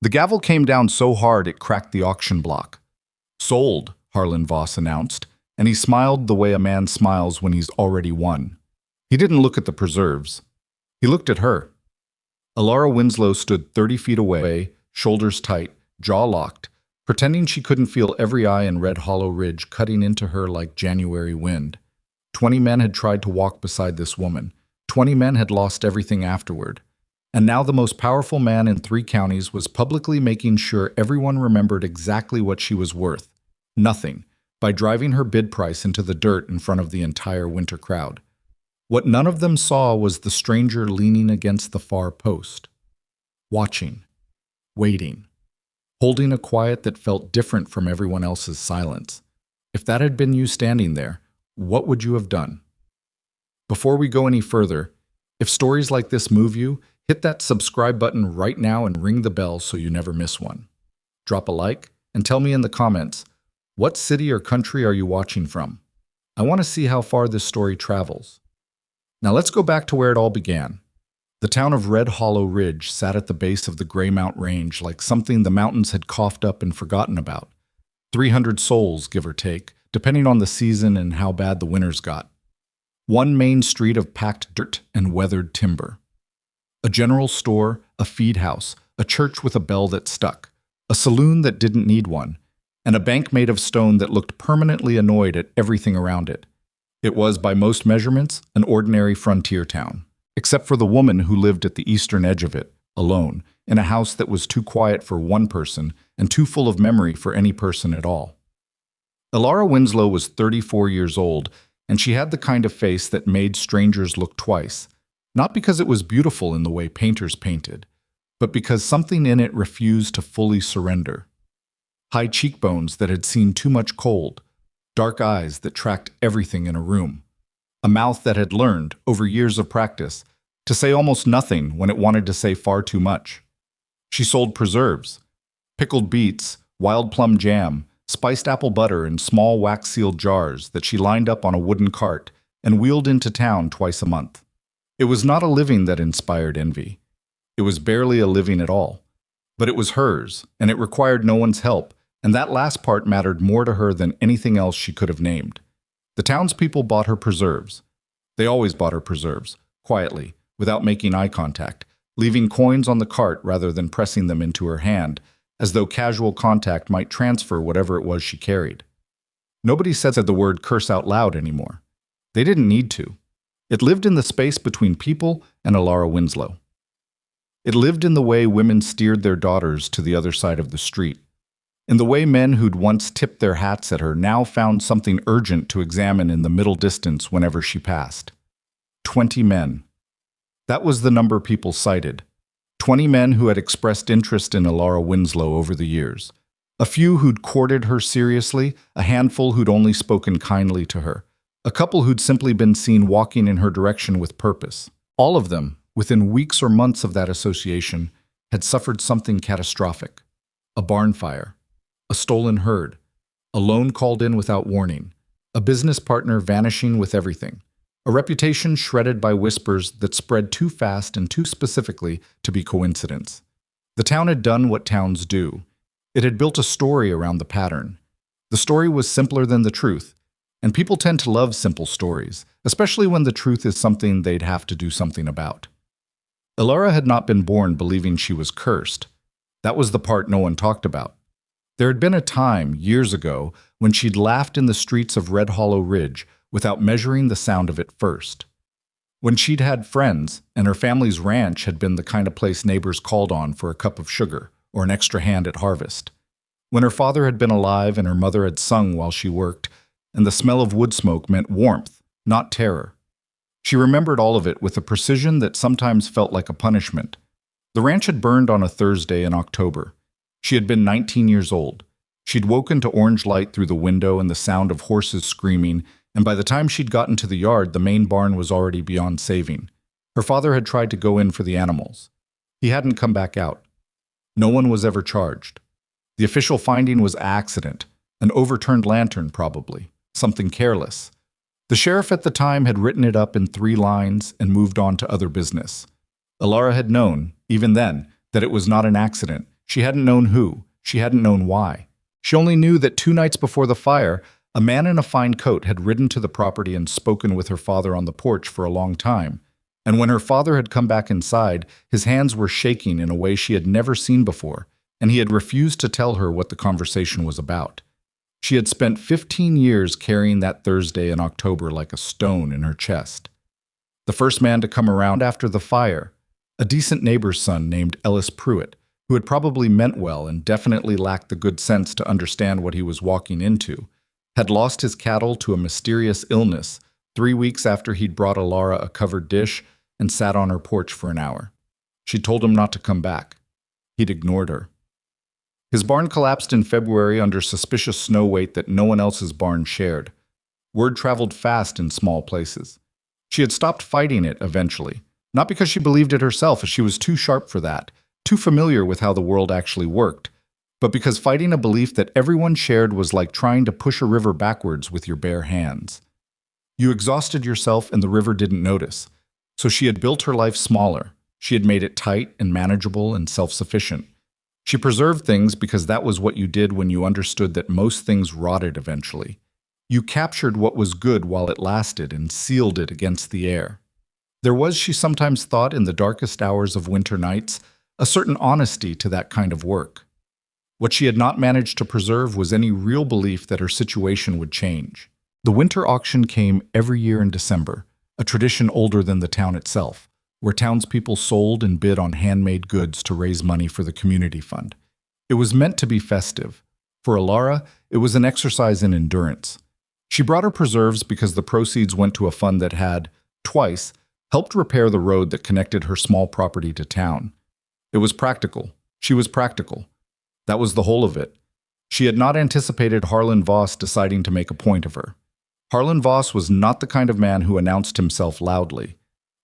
The gavel came down so hard it cracked the auction block. "Sold," Harlan Voss announced, and he smiled the way a man smiles when he's already won. He didn't look at the preserves. He looked at her. Elara Winslow stood 30 feet away, shoulders tight, jaw locked, pretending she couldn't feel every eye in Red Hollow Ridge cutting into her like January wind. 20 men had tried to walk beside this woman. 20 men had lost everything afterward. And now the most powerful man in 3 counties was publicly making sure everyone remembered exactly what she was worth. Nothing, by driving her bid price into the dirt in front of the entire winter crowd. What none of them saw was the stranger leaning against the far post. Watching. Waiting. Holding a quiet that felt different from everyone else's silence. If that had been you standing there, what would you have done? Before we go any further, if stories like this move you, hit that subscribe button right now and ring the bell so you never miss one. Drop a like and tell me in the comments, what city or country are you watching from? I want to see how far this story travels. Now let's go back to where it all began. The town of Red Hollow Ridge sat at the base of the Greymount Range like something the mountains had coughed up and forgotten about. 300 souls, give or take, depending on the season and how bad the winters got. One main street of packed dirt and weathered timber. A general store, a feed house, a church with a bell that stuck, a saloon that didn't need one, and a bank made of stone that looked permanently annoyed at everything around it. It was, by most measurements, an ordinary frontier town, except for the woman who lived at the eastern edge of it, alone, in a house that was too quiet for one person and too full of memory for any person at all. Elara Winslow was 34 years old, and she had the kind of face that made strangers look twice, not because it was beautiful in the way painters painted, but because something in it refused to fully surrender. High cheekbones that had seen too much cold, dark eyes that tracked everything in a room, a mouth that had learned, over years of practice, to say almost nothing when it wanted to say far too much. She sold preserves, pickled beets, wild plum jam, spiced apple butter in small wax-sealed jars that she lined up on a wooden cart and wheeled into town twice a month. It was not a living that inspired envy. It was barely a living at all. But it was hers, and it required no one's help, and that last part mattered more to her than anything else she could have named. The townspeople bought her preserves. They always bought her preserves, quietly, without making eye contact, leaving coins on the cart rather than pressing them into her hand, as though casual contact might transfer whatever it was she carried. Nobody said the word curse out loud anymore. They didn't need to. It lived in the space between people and Elara Winslow. It lived in the way women steered their daughters to the other side of the street, in the way men who'd once tipped their hats at her now found something urgent to examine in the middle distance whenever she passed. 20 men. That was the number people cited. 20 men who had expressed interest in Elara Winslow over the years. A few who'd courted her seriously, a handful who'd only spoken kindly to her, a couple who'd simply been seen walking in her direction with purpose. All of them, within weeks or months of that association, had suffered something catastrophic. A barn fire, a stolen herd, a loan called in without warning, a business partner vanishing with everything, a reputation shredded by whispers that spread too fast and too specifically to be coincidence. The town had done what towns do. It had built a story around the pattern. The story was simpler than the truth, and people tend to love simple stories, especially when the truth is something they'd have to do something about. Elara had not been born believing she was cursed. That was the part no one talked about. There had been a time, years ago, when she'd laughed in the streets of Red Hollow Ridge without measuring the sound of it first. When she'd had friends, and her family's ranch had been the kind of place neighbors called on for a cup of sugar or an extra hand at harvest. When her father had been alive and her mother had sung while she worked, and the smell of wood smoke meant warmth, not terror. She remembered all of it with a precision that sometimes felt like a punishment. The ranch had burned on a Thursday in October. She had been 19 years old. She'd woken to orange light through the window and the sound of horses screaming, and by the time she'd gotten to the yard, the main barn was already beyond saving. Her father had tried to go in for the animals. He hadn't come back out. No one was ever charged. The official finding was accident, an overturned lantern probably, something careless. The sheriff at the time had written it up in 3 lines and moved on to other business. Elara had known, even then, that it was not an accident, She hadn't known who. She hadn't known why. She only knew that 2 nights before the fire, a man in a fine coat had ridden to the property and spoken with her father on the porch for a long time. And when her father had come back inside, his hands were shaking in a way she had never seen before, and he had refused to tell her what the conversation was about. She had spent 15 years carrying that Thursday in October like a stone in her chest. The first man to come around after the fire, a decent neighbor's son named Ellis Pruitt, who had probably meant well and definitely lacked the good sense to understand what he was walking into, had lost his cattle to a mysterious illness 3 weeks after he'd brought Elara a covered dish and sat on her porch for an hour. She told him not to come back. He'd ignored her. His barn collapsed in February under suspicious snow weight that no one else's barn shared. Word traveled fast in small places. She had stopped fighting it eventually, not because she believed it herself, as she was too sharp for that, too familiar with how the world actually worked, but because fighting a belief that everyone shared was like trying to push a river backwards with your bare hands. You exhausted yourself and the river didn't notice. So she had built her life smaller. She had made it tight and manageable and self-sufficient. She preserved things because that was what you did when you understood that most things rotted eventually. You captured what was good while it lasted and sealed it against the air. There was, she sometimes thought, in the darkest hours of winter nights, a certain honesty to that kind of work. What she had not managed to preserve was any real belief that her situation would change. The winter auction came every year in December, a tradition older than the town itself, where townspeople sold and bid on handmade goods to raise money for the community fund. It was meant to be festive. For Elara, it was an exercise in endurance. She brought her preserves because the proceeds went to a fund that had, twice, helped repair the road that connected her small property to town. It was practical. She was practical. That was the whole of it. She had not anticipated Harlan Voss deciding to make a point of her. Harlan Voss was not the kind of man who announced himself loudly.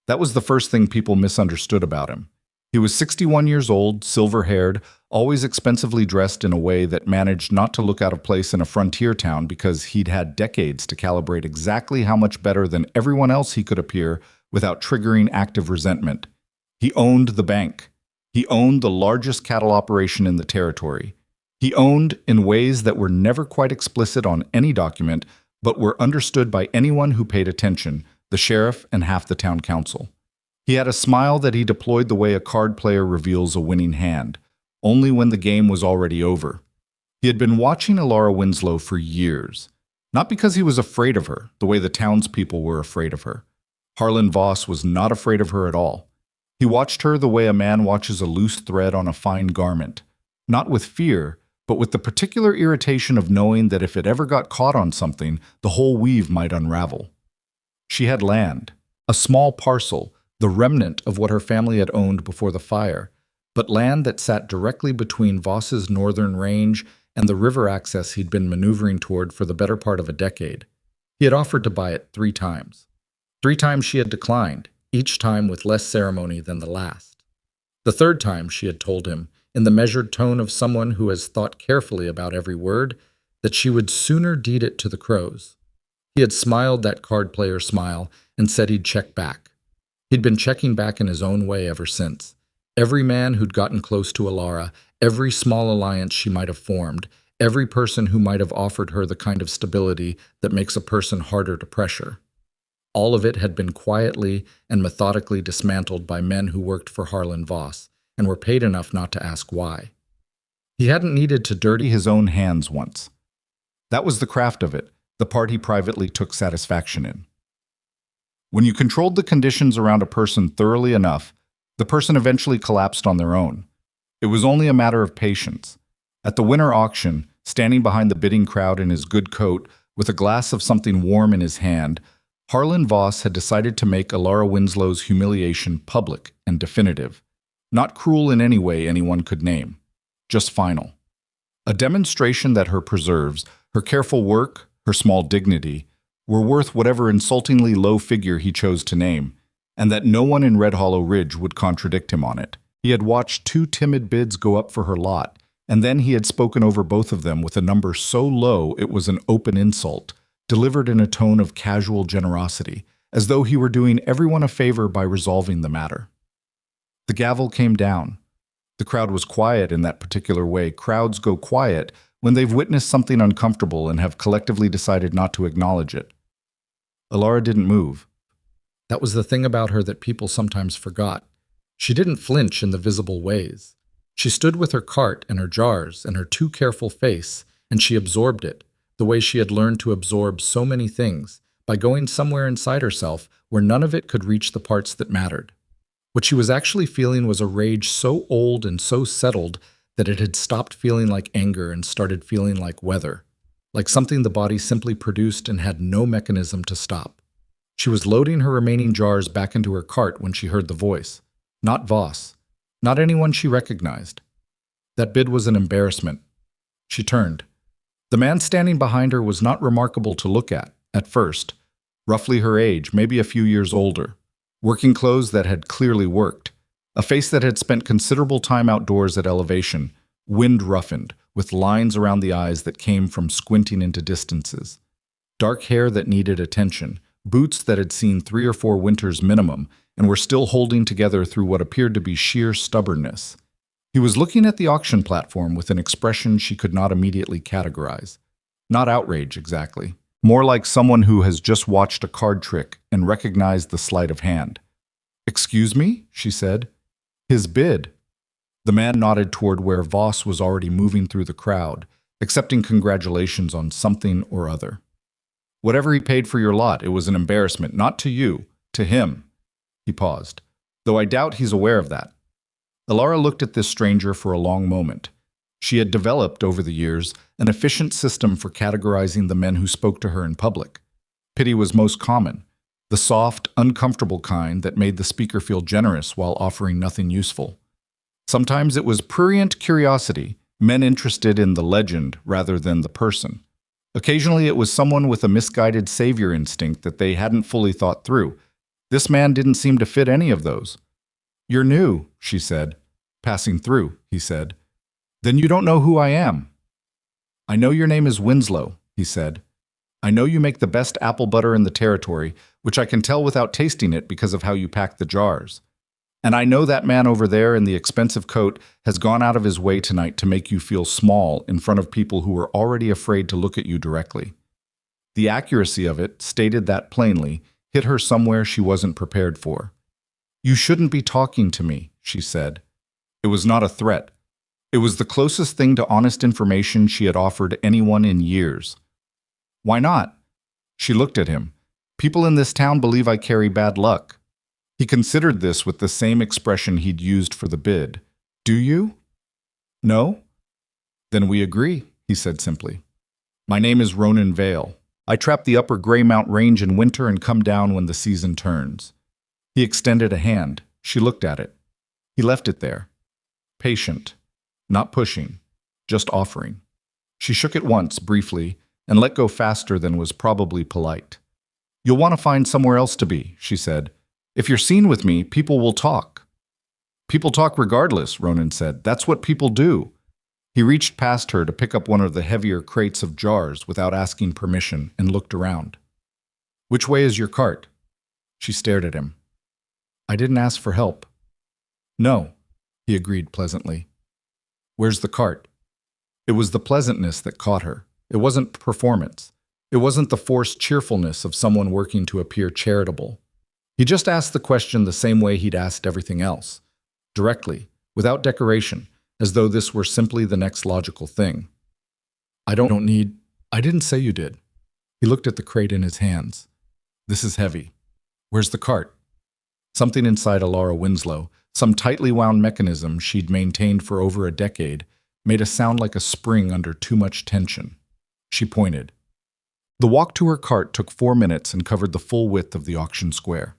That was the first thing people misunderstood about him. He was 61 years old, silver-haired, always expensively dressed in a way that managed not to look out of place in a frontier town because he'd had decades to calibrate exactly how much better than everyone else he could appear without triggering active resentment. He owned the bank. He owned the largest cattle operation in the territory. He owned, in ways that were never quite explicit on any document, but were understood by anyone who paid attention, the sheriff and half the town council. He had a smile that he deployed the way a card player reveals a winning hand, only when the game was already over. He had been watching Elara Winslow for years, not because he was afraid of her, the way the townspeople were afraid of her. Harlan Voss was not afraid of her at all. He watched her the way a man watches a loose thread on a fine garment, not with fear, but with the particular irritation of knowing that if it ever got caught on something, the whole weave might unravel. She had land, a small parcel, the remnant of what her family had owned before the fire, but land that sat directly between Voss's northern range and the river access he'd been maneuvering toward for the better part of a decade. He had offered to buy it 3 times. 3 times she had declined, each time with less ceremony than the last. The 3rd time she had told him, in the measured tone of someone who has thought carefully about every word, that she would sooner deed it to the crows. He had smiled that card player smile and said he'd check back. He'd been checking back in his own way ever since. Every man who'd gotten close to Elara, every small alliance she might have formed, every person who might have offered her the kind of stability that makes a person harder to pressure. All of it had been quietly and methodically dismantled by men who worked for Harlan Voss and were paid enough not to ask why. He hadn't needed to dirty his own hands once. That was the craft of it, the part he privately took satisfaction in. When you controlled the conditions around a person thoroughly enough, the person eventually collapsed on their own. It was only a matter of patience. At the winter auction, standing behind the bidding crowd in his good coat, with a glass of something warm in his hand, Harlan Voss had decided to make Elara Winslow's humiliation public and definitive. Not cruel in any way anyone could name, just final. A demonstration that her preserves, her careful work, her small dignity, were worth whatever insultingly low figure he chose to name, and that no one in Red Hollow Ridge would contradict him on it. He had watched 2 timid bids go up for her lot, and then he had spoken over both of them with a number so low it was an open insult, delivered in a tone of casual generosity, as though he were doing everyone a favor by resolving the matter. The gavel came down. The crowd was quiet in that particular way. Crowds go quiet when they've witnessed something uncomfortable and have collectively decided not to acknowledge it. Elara didn't move. That was the thing about her that people sometimes forgot. She didn't flinch in the visible ways. She stood with her cart and her jars and her too careful face, and she absorbed it, the way she had learned to absorb so many things, by going somewhere inside herself where none of it could reach the parts that mattered. What she was actually feeling was a rage so old and so settled that it had stopped feeling like anger and started feeling like weather, like something the body simply produced and had no mechanism to stop. She was loading her remaining jars back into her cart when she heard the voice. Not Voss. Not anyone she recognized. That bid was an embarrassment. She turned. The man standing behind her was not remarkable to look at first. Roughly her age, maybe a few years older. Working clothes that had clearly worked. A face that had spent considerable time outdoors at elevation, wind-roughened, with lines around the eyes that came from squinting into distances. Dark hair that needed attention, boots that had seen 3 or 4 winters minimum, and were still holding together through what appeared to be sheer stubbornness. He was looking at the auction platform with an expression she could not immediately categorize. Not outrage, exactly. More like someone who has just watched a card trick and recognized the sleight of hand. "Excuse me?" she said. "His bid." The man nodded toward where Voss was already moving through the crowd, accepting congratulations on something or other. "Whatever he paid for your lot, it was an embarrassment, not to you, to him." He paused, though I doubt he's aware of that. Elara looked at this stranger for a long moment. She had developed, over the years, an efficient system for categorizing the men who spoke to her in public. Pity was most common, the soft, uncomfortable kind that made the speaker feel generous while offering nothing useful. Sometimes it was prurient curiosity, men interested in the legend rather than the person. Occasionally it was someone with a misguided savior instinct that they hadn't fully thought through. This man didn't seem to fit any of those. "You're new," she said. "Passing through," he said. "Then you don't know who I am." "I know your name is Winslow," he said. "I know you make the best apple butter in the territory, which I can tell without tasting it because of how you pack the jars. And I know that man over there in the expensive coat has gone out of his way tonight to make you feel small in front of people who were already afraid to look at you directly." The accuracy of it, stated that plainly, hit her somewhere she wasn't prepared for. "You shouldn't be talking to me," she said. It was not a threat. It was the closest thing to honest information she had offered anyone in years. "Why not?" She looked at him. "People in this town believe I carry bad luck." He considered this with the same expression he'd used for the bid. "Do you?" "No?" "Then we agree," he said simply. "My name is Ronan Vale. I trap the upper Greymount Range in winter and come down when the season turns." He extended a hand. She looked at it. He left it there. Patient. Not pushing. Just offering. She shook it once, briefly, and let go faster than was probably polite. "You'll want to find somewhere else to be," she said. "If you're seen with me, people will talk." "People talk regardless," Ronan said. "That's what people do." He reached past her to pick up one of the heavier crates of jars without asking permission and looked around. "Which way is your cart?" She stared at him. "I didn't ask for help." "No," he agreed pleasantly. "Where's the cart?" It was the pleasantness that caught her. It wasn't performance. It wasn't the forced cheerfulness of someone working to appear charitable. He just asked the question the same way he'd asked everything else. Directly, without decoration, as though this were simply the next logical thing. "I don't need—" "I didn't say you did." He looked at the crate in his hands. "This is heavy. Where's the cart?" Something inside Elara Winslow, some tightly wound mechanism she'd maintained for over a decade, made a sound like a spring under too much tension. She pointed. The walk to her cart took 4 minutes and covered the full width of the auction square.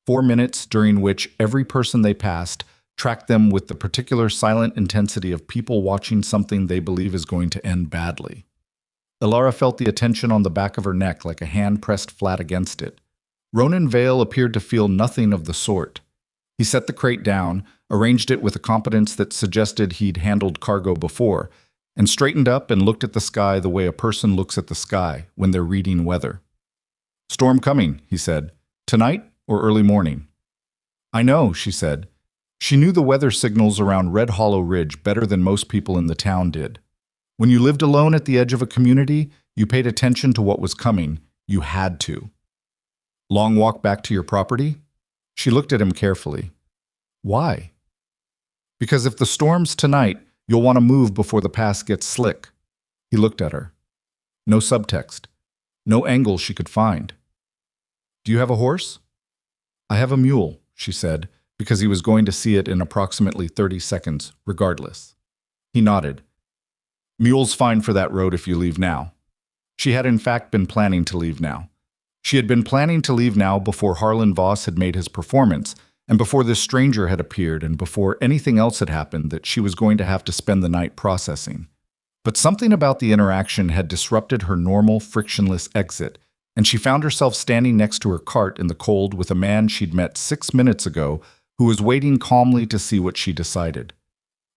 4 minutes during which every person they passed tracked them with the particular silent intensity of people watching something they believe is going to end badly. Elara felt the attention on the back of her neck like a hand pressed flat against it. Ronan Vale appeared to feel nothing of the sort. He set the crate down, arranged it with a competence that suggested he'd handled cargo before, and straightened up and looked at the sky the way a person looks at the sky when they're reading weather. "Storm coming," he said. "Tonight or early morning?" "I know," she said. She knew the weather signals around Red Hollow Ridge better than most people in the town did. When you lived alone at the edge of a community, you paid attention to what was coming. You had to. Long walk back to your property? She looked at him carefully. Why? Because if the storm's tonight, you'll want to move before the pass gets slick. He looked at her. No subtext. No angle she could find. Do you have a horse? I have a mule, she said, because he was going to see it in approximately 30 seconds, regardless. He nodded. Mule's fine for that road if you leave now. She had in fact been planning to leave now. She had been planning to leave now before Harlan Voss had made his performance, and before this stranger had appeared, and before anything else had happened that she was going to have to spend the night processing. But something about the interaction had disrupted her normal, frictionless exit, and she found herself standing next to her cart in the cold with a man she'd met 6 minutes ago who was waiting calmly to see what she decided.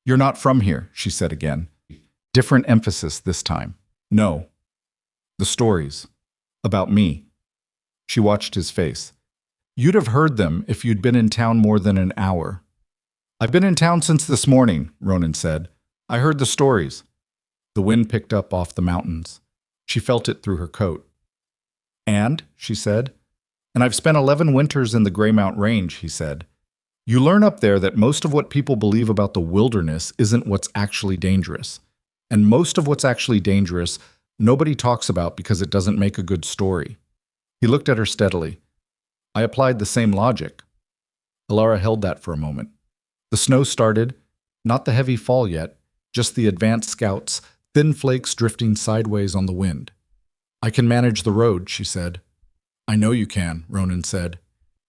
You're not from here, she said again. Different emphasis this time. No. The stories. About me. She watched his face. You'd have heard them if you'd been in town more than an hour. I've been in town since this morning, Ronan said. I heard the stories. The wind picked up off the mountains. She felt it through her coat. And, she said, and I've spent 11 winters in the Greymount Range, he said. You learn up there that most of what people believe about the wilderness isn't what's actually dangerous. And most of what's actually dangerous, nobody talks about because it doesn't make a good story. He looked at her steadily. I applied the same logic. Elara held that for a moment. The snow started, not the heavy fall yet, just the advanced scouts, thin flakes drifting sideways on the wind. I can manage the road, she said. I know you can, Ronan said.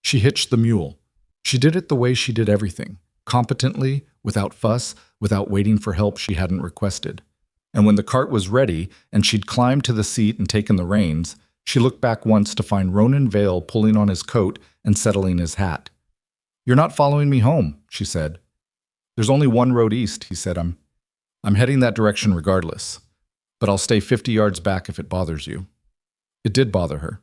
She hitched the mule. She did it the way she did everything, competently, without fuss, without waiting for help she hadn't requested. And when the cart was ready and she'd climbed to the seat and taken the reins, she looked back once to find Ronan Vale pulling on his coat and settling his hat. You're not following me home, she said. There's only one road east, he said. I'm heading that direction regardless, but I'll stay 50 yards back if it bothers you. It did bother her.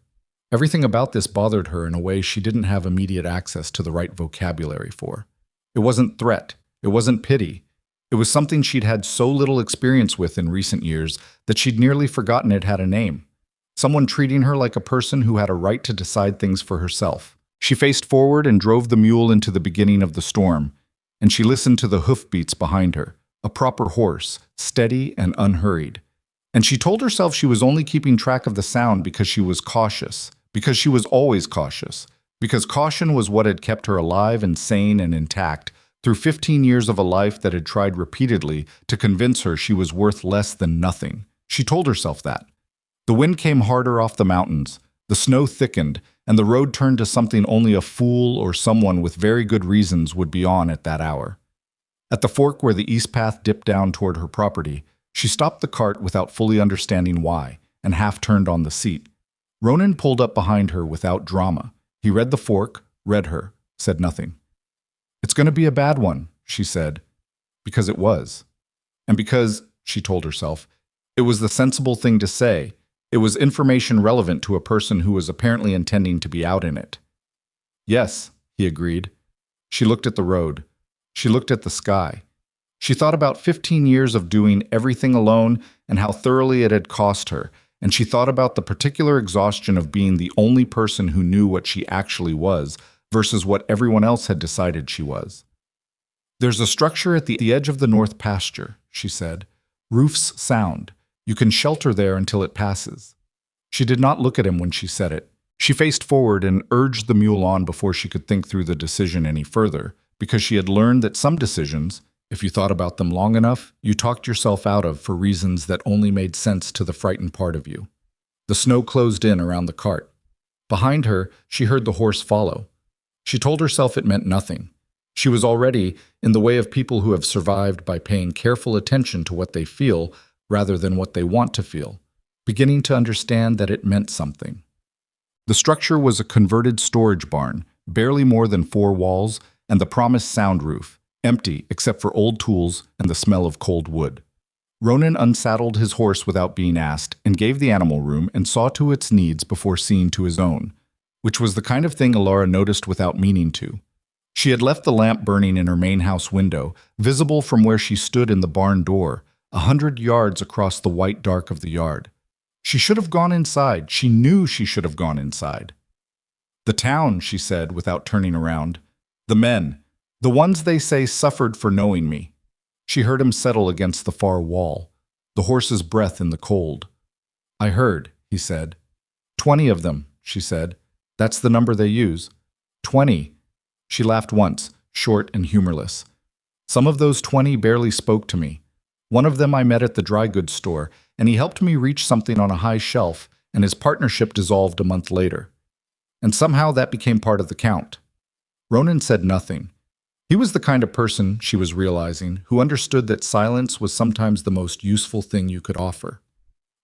Everything about this bothered her in a way she didn't have immediate access to the right vocabulary for. It wasn't threat. It wasn't pity. It was something she'd had so little experience with in recent years that she'd nearly forgotten it had a name. Someone treating her like a person who had a right to decide things for herself. She faced forward and drove the mule into the beginning of the storm, and she listened to the hoofbeats behind her, a proper horse, steady and unhurried. And she told herself she was only keeping track of the sound because she was cautious, because she was always cautious, because caution was what had kept her alive and sane and intact through 15 years of a life that had tried repeatedly to convince her she was worth less than nothing. She told herself that. The wind came harder off the mountains, the snow thickened, and the road turned to something only a fool or someone with very good reasons would be on at that hour. At the fork where the east path dipped down toward her property, she stopped the cart without fully understanding why, and half turned on the seat. Ronan pulled up behind her without drama. He read the fork, read her, said nothing. It's going to be a bad one, she said, because it was. And because, she told herself, it was the sensible thing to say. It was information relevant to a person who was apparently intending to be out in it. Yes, he agreed. She looked at the road. She looked at the sky. She thought about 15 years of doing everything alone and how thoroughly it had cost her, and she thought about the particular exhaustion of being the only person who knew what she actually was versus what everyone else had decided she was. There's a structure at the edge of the north pasture, she said. Roof's sound. You can shelter there until it passes. She did not look at him when she said it. She faced forward and urged the mule on before she could think through the decision any further, because she had learned that some decisions, if you thought about them long enough, you talked yourself out of for reasons that only made sense to the frightened part of you. The snow closed in around the cart. Behind her, she heard the horse follow. She told herself it meant nothing. She was already in the way of people who have survived by paying careful attention to what they feel rather than what they want to feel, beginning to understand that it meant something. The structure was a converted storage barn, barely more than 4 walls, and the promised sound roof, empty except for old tools and the smell of cold wood. Ronan unsaddled his horse without being asked and gave the animal room and saw to its needs before seeing to his own, which was the kind of thing Elara noticed without meaning to. She had left the lamp burning in her main house window, visible from where she stood in the barn door, 100 yards across the white dark of the yard. She should have gone inside. She knew she should have gone inside. The town, she said, without turning around. The men, the ones they say suffered for knowing me. She heard him settle against the far wall, the horse's breath in the cold. I heard, he said. 20 of them, she said. That's the number they use. 20. She laughed once, short and humorless. Some of those 20 barely spoke to me. One of them I met at the dry goods store, and he helped me reach something on a high shelf, and his partnership dissolved a month later. And somehow that became part of the count. Ronan said nothing. He was the kind of person, she was realizing, who understood that silence was sometimes the most useful thing you could offer.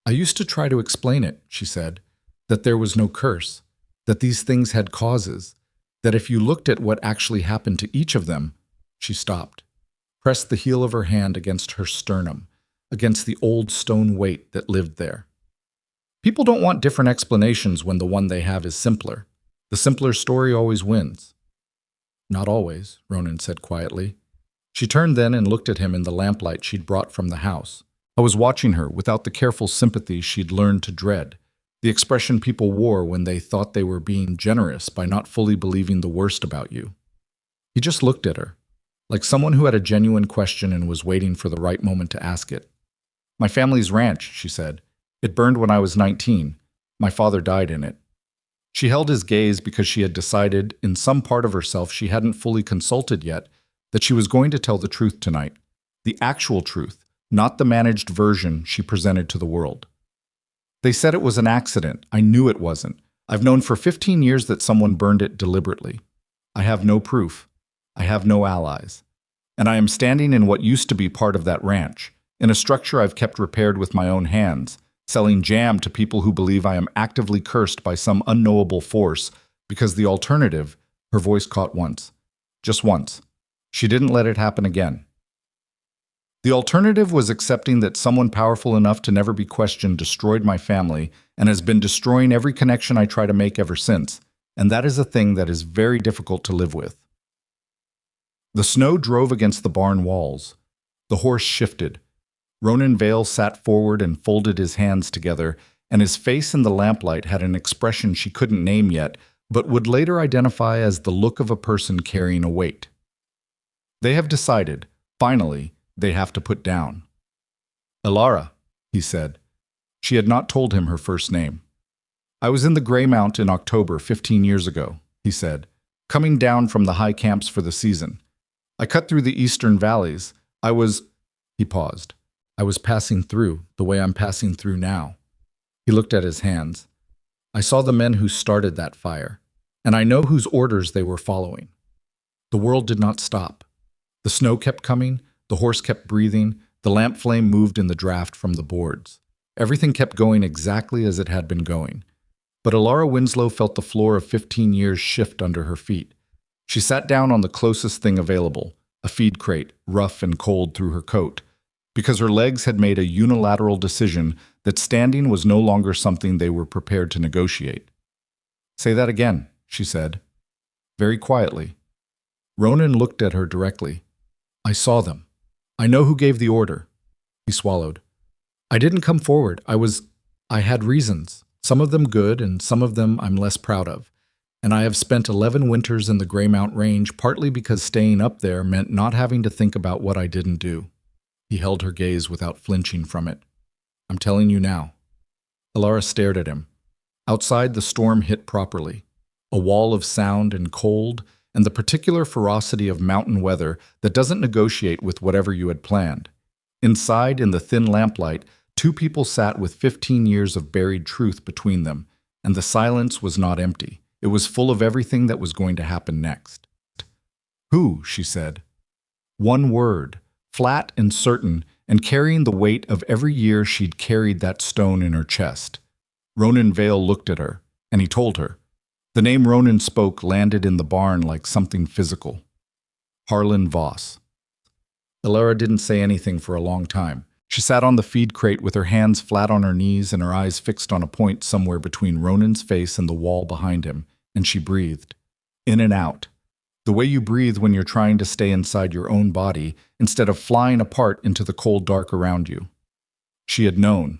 I used to try to explain it, she said, that there was no curse, that these things had causes, that if you looked at what actually happened to each of them, she stopped, pressed the heel of her hand against her sternum, against the old stone weight that lived there. People don't want different explanations when the one they have is simpler. The simpler story always wins. Not always, Ronan said quietly. She turned then and looked at him in the lamplight she'd brought from the house. I was watching her without the careful sympathy she'd learned to dread, the expression people wore when they thought they were being generous by not fully believing the worst about you. He just looked at her, like someone who had a genuine question and was waiting for the right moment to ask it. My family's ranch, she said. It burned when I was 19. My father died in it. She held his gaze because she had decided, in some part of herself she hadn't fully consulted yet, that she was going to tell the truth tonight. The actual truth, not the managed version she presented to the world. They said it was an accident. I knew it wasn't. I've known for 15 years that someone burned it deliberately. I have no proof. I have no allies. And I am standing in what used to be part of that ranch, in a structure I've kept repaired with my own hands, selling jam to people who believe I am actively cursed by some unknowable force, because the alternative, her voice caught once. Just once. She didn't let it happen again. The alternative was accepting that someone powerful enough to never be questioned destroyed my family and has been destroying every connection I try to make ever since, and that is a thing that is very difficult to live with. The snow drove against the barn walls. The horse shifted. Ronan Vale sat forward and folded his hands together, and his face in the lamplight had an expression she couldn't name yet, but would later identify as the look of a person carrying a weight. They have decided, finally, they have to put down. Elara, he said. She had not told him her first name. I was in the Greymount in October 15 years ago, he said, coming down from the high camps for the season. I cut through the eastern valleys. He paused. I was passing through, the way I'm passing through now. He looked at his hands. I saw the men who started that fire, and I know whose orders they were following. The world did not stop. The snow kept coming, the horse kept breathing, the lamp flame moved in the draft from the boards. Everything kept going exactly as it had been going. But Elara Winslow felt the floor of 15 years shift under her feet. She sat down on the closest thing available, a feed crate, rough and cold through her coat, because her legs had made a unilateral decision that standing was no longer something they were prepared to negotiate. Say that again, she said, very quietly. Ronan looked at her directly. I saw them. I know who gave the order. He swallowed. I didn't come forward. I had reasons, some of them good and some of them I'm less proud of. And I have spent 11 winters in the Greymount Range partly because staying up there meant not having to think about what I didn't do. He held her gaze without flinching from it. I'm telling you now. Elara stared at him. Outside, the storm hit properly. A wall of sound and cold, and the particular ferocity of mountain weather that doesn't negotiate with whatever you had planned. Inside, in the thin lamplight, two people sat with 15 years of buried truth between them, and the silence was not empty. It was full of everything that was going to happen next. Who, she said. One word, flat and certain, and carrying the weight of every year she'd carried that stone in her chest. Ronan Vale looked at her, and he told her. The name Ronan spoke landed in the barn like something physical. Harlan Voss. Elara didn't say anything for a long time. She sat on the feed crate with her hands flat on her knees and her eyes fixed on a point somewhere between Ronan's face and the wall behind him, and she breathed. In and out. The way you breathe when you're trying to stay inside your own body instead of flying apart into the cold dark around you. She had known.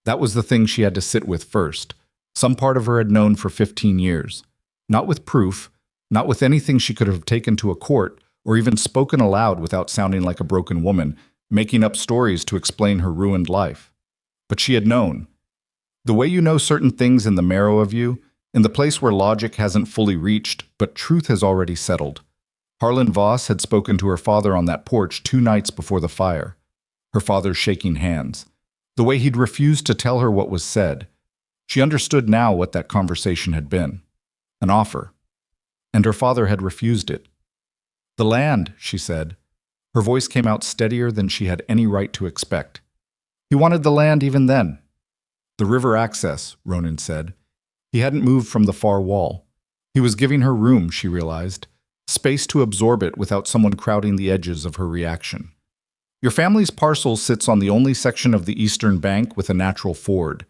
That was the thing she had to sit with first. Some part of her had known for 15 years. Not with proof, not with anything she could have taken to a court or even spoken aloud without sounding like a broken woman, making up stories to explain her ruined life. But she had known. The way you know certain things in the marrow of you, in the place where logic hasn't fully reached, but truth has already settled. Harlan Voss had spoken to her father on that porch 2 nights before the fire. Her father's shaking hands. The way he'd refused to tell her what was said. She understood now what that conversation had been. An offer. And her father had refused it. The land, she said. Her voice came out steadier than she had any right to expect. He wanted the land even then. The river access, Ronan said. He hadn't moved from the far wall. He was giving her room, she realized. Space to absorb it without someone crowding the edges of her reaction. Your family's parcel sits on the only section of the eastern bank with a natural ford.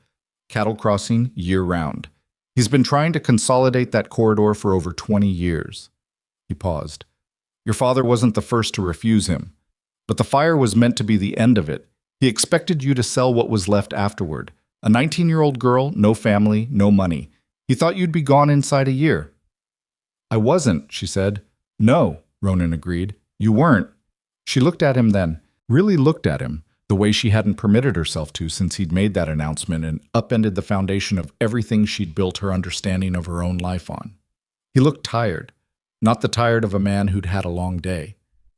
Cattle crossing year-round. He's been trying to consolidate that corridor for over 20 years. He paused. Your father wasn't the first to refuse him. But the fire was meant to be the end of it. He expected you to sell what was left afterward. A 19-year-old girl, no family, no money. He thought you'd be gone inside a year. I wasn't, she said. No, Ronan agreed. You weren't. She looked at him then, really looked at him, the way she hadn't permitted herself to since he'd made that announcement and upended the foundation of everything she'd built her understanding of her own life on. He looked tired, not the tired of a man who'd had a long day,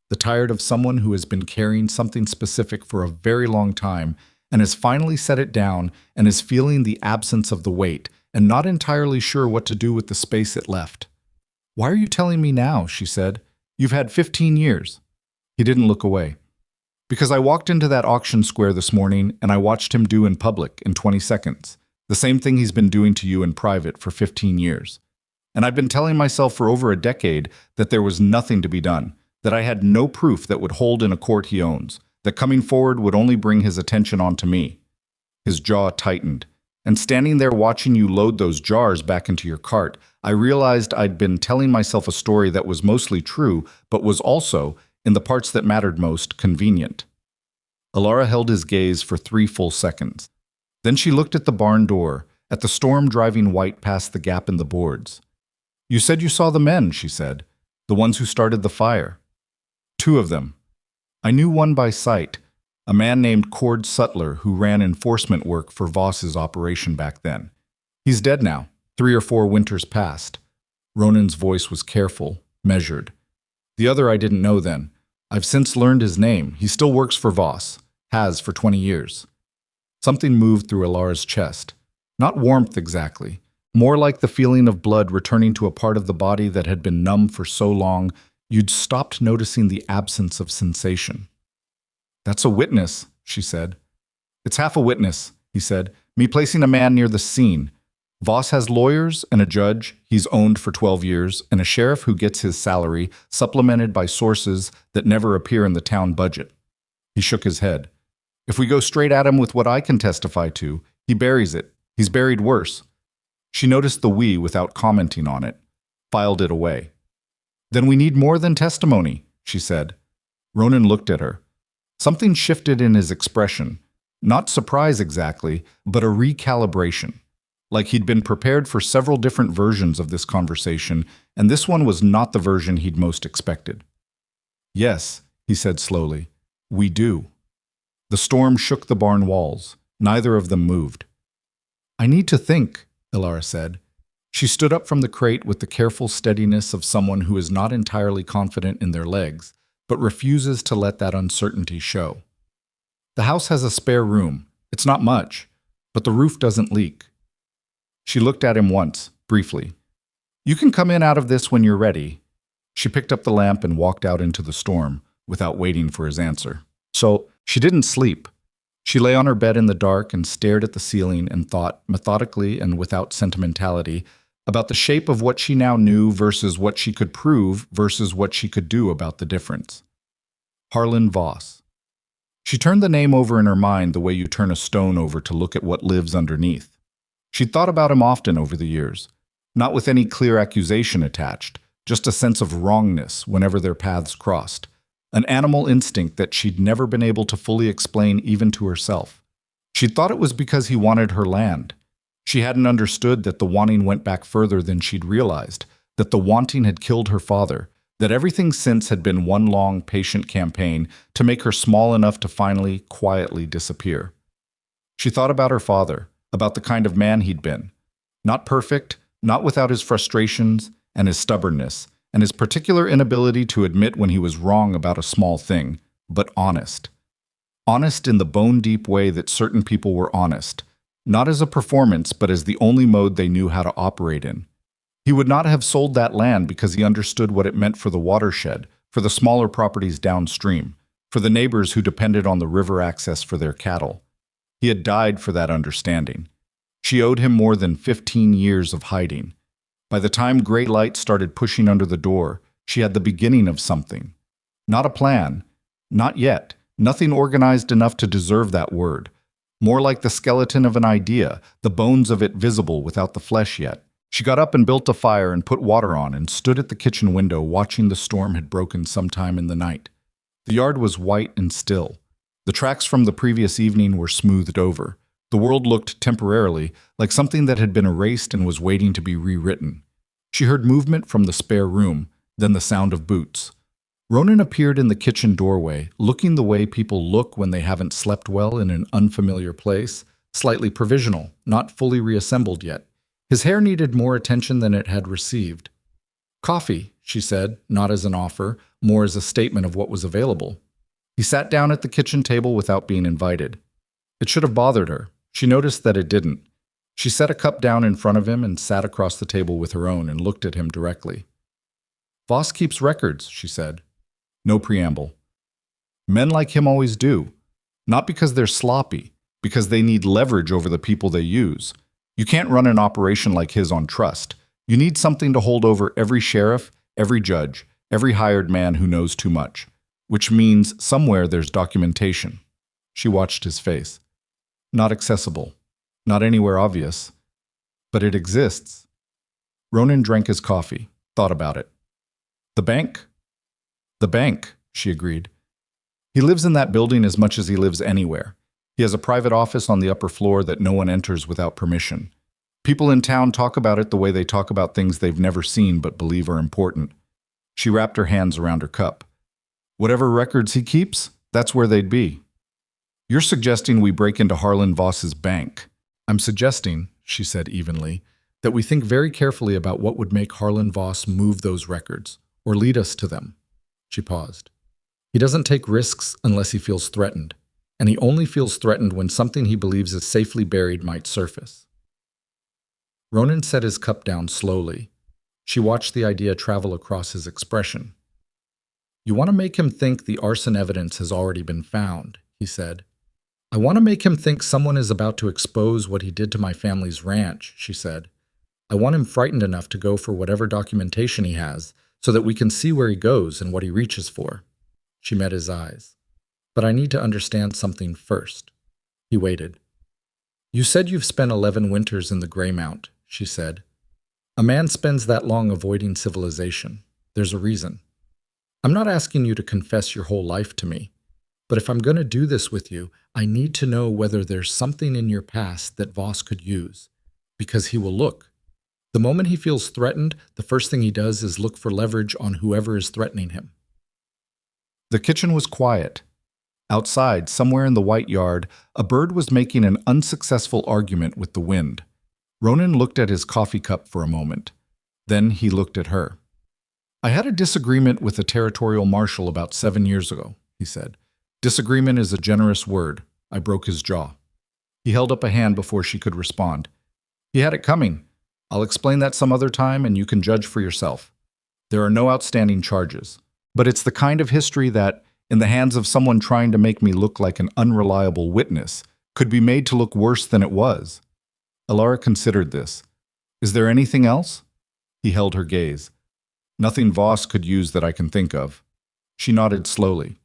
the tired of someone who has been carrying something specific for a very long time and has finally set it down and is feeling the absence of the weight and not entirely sure what to do with the space it left. Why are you telling me now? She said. You've had 15 years. He didn't look away. Because I walked into that auction square this morning and I watched him do in public in 20 seconds, the same thing he's been doing to you in private for 15 years. And I've been telling myself for over a decade that there was nothing to be done, that I had no proof that would hold in a court he owns, that coming forward would only bring his attention onto me. His jaw tightened, and standing there watching you load those jars back into your cart, I realized I'd been telling myself a story that was mostly true, but was also, in the parts that mattered most, convenient. Elara held his gaze for 3 full seconds. Then she looked at the barn door, at the storm driving white past the gap in the boards. You said you saw the men, she said, the ones who started the fire. 2 of them. I knew one by sight, a man named Cord Sutler who ran enforcement work for Voss's operation back then. He's dead now, 3 or 4 winters past. Ronan's voice was careful, measured. The other I didn't know then. I've since learned his name. He still works for Voss, has for 20 years. Something moved through Elara's chest. Not warmth exactly, more like the feeling of blood returning to a part of the body that had been numb for so long you'd stopped noticing the absence of sensation. That's a witness, she said. It's half a witness, he said, me placing a man near the scene. Voss has lawyers and a judge he's owned for 12 years and a sheriff who gets his salary supplemented by sources that never appear in the town budget. He shook his head. If we go straight at him with what I can testify to, he buries it. He's buried worse. She noticed the we without commenting on it, filed it away. Then we need more than testimony, she said. Ronan looked at her. Something shifted in his expression. Not surprise exactly, but a recalibration. Like he'd been prepared for several different versions of this conversation, and this one was not the version he'd most expected. Yes, he said slowly, we do. The storm shook the barn walls. Neither of them moved. I need to think, Elara said. She stood up from the crate with the careful steadiness of someone who is not entirely confident in their legs, but refuses to let that uncertainty show. The house has a spare room. It's not much, but the roof doesn't leak. She looked at him once, briefly. You can come in out of this when you're ready. She picked up the lamp and walked out into the storm, without waiting for his answer. So, she didn't sleep. She lay on her bed in the dark and stared at the ceiling and thought, methodically and without sentimentality, about the shape of what she now knew versus what she could prove versus what she could do about the difference. Harlan Voss. She turned the name over in her mind the way you turn a stone over to look at what lives underneath. She'd thought about him often over the years, not with any clear accusation attached, just a sense of wrongness whenever their paths crossed, an animal instinct that she'd never been able to fully explain even to herself. She thought it was because he wanted her land. She hadn't understood that the wanting went back further than she'd realized, that the wanting had killed her father, that everything since had been one long, patient campaign to make her small enough to finally, quietly disappear. She thought about her father, about the kind of man he'd been. Not perfect, not without his frustrations and his stubbornness, and his particular inability to admit when he was wrong about a small thing, but honest. Honest in the bone-deep way that certain people were honest, not as a performance but as the only mode they knew how to operate in. He would not have sold that land because he understood what it meant for the watershed, for the smaller properties downstream, for the neighbors who depended on the river access for their cattle. He had died for that understanding. She owed him more than 15 years of hiding. By the time gray light started pushing under the door, she had the beginning of something. Not a plan. Not yet. Nothing organized enough to deserve that word. More like the skeleton of an idea, the bones of it visible without the flesh yet. She got up and built a fire and put water on and stood at the kitchen window watching the storm had broken sometime in the night. The yard was white and still. The tracks from the previous evening were smoothed over. The world looked temporarily like something that had been erased and was waiting to be rewritten. She heard movement from the spare room, then the sound of boots. Ronan appeared in the kitchen doorway, looking the way people look when they haven't slept well in an unfamiliar place, slightly provisional, not fully reassembled yet. His hair needed more attention than it had received. "Coffee," she said, not as an offer, more as a statement of what was available. He sat down at the kitchen table without being invited. It should have bothered her. She noticed that it didn't. She set a cup down in front of him and sat across the table with her own and looked at him directly. "Voss keeps records," she said. No preamble. "Men like him always do. Not because they're sloppy, because they need leverage over the people they use. You can't run an operation like his on trust. You need something to hold over every sheriff, every judge, every hired man who knows too much. Which means somewhere there's documentation." She watched his face. "Not accessible. Not anywhere obvious. But it exists." Ronan drank his coffee, thought about it. "The bank?" "The bank," she agreed. "He lives in that building as much as he lives anywhere. He has a private office on the upper floor that no one enters without permission. People in town talk about it the way they talk about things they've never seen but believe are important." She wrapped her hands around her cup. "Whatever records he keeps, that's where they'd be." "You're suggesting we break into Harlan Voss's bank." "I'm suggesting," she said evenly, "that we think very carefully about what would make Harlan Voss move those records, or lead us to them." She paused. "He doesn't take risks unless he feels threatened, and he only feels threatened when something he believes is safely buried might surface." Ronan set his cup down slowly. She watched the idea travel across his expression. "You want to make him think the arson evidence has already been found," he said. "I want to make him think someone is about to expose what he did to my family's ranch," she said. "I want him frightened enough to go for whatever documentation he has, so that we can see where he goes and what he reaches for." She met his eyes. "But I need to understand something first." He waited. "You said you've spent 11 winters in the Greymount," she said. "A man spends that long avoiding civilization. There's a reason. I'm not asking you to confess your whole life to me, but if I'm going to do this with you, I need to know whether there's something in your past that Voss could use, because he will look. The moment he feels threatened, the first thing he does is look for leverage on whoever is threatening him." The kitchen was quiet. Outside, somewhere in the white yard, a bird was making an unsuccessful argument with the wind. Ronan looked at his coffee cup for a moment. Then he looked at her. "I had a disagreement with a territorial marshal about 7 years ago," he said. "Disagreement is a generous word. I broke his jaw." He held up a hand before she could respond. "He had it coming. I'll explain that some other time and you can judge for yourself. There are no outstanding charges. But it's the kind of history that, in the hands of someone trying to make me look like an unreliable witness, could be made to look worse than it was." Elara considered this. "Is there anything else?" He held her gaze. "Nothing Voss could use that I can think of." She nodded slowly.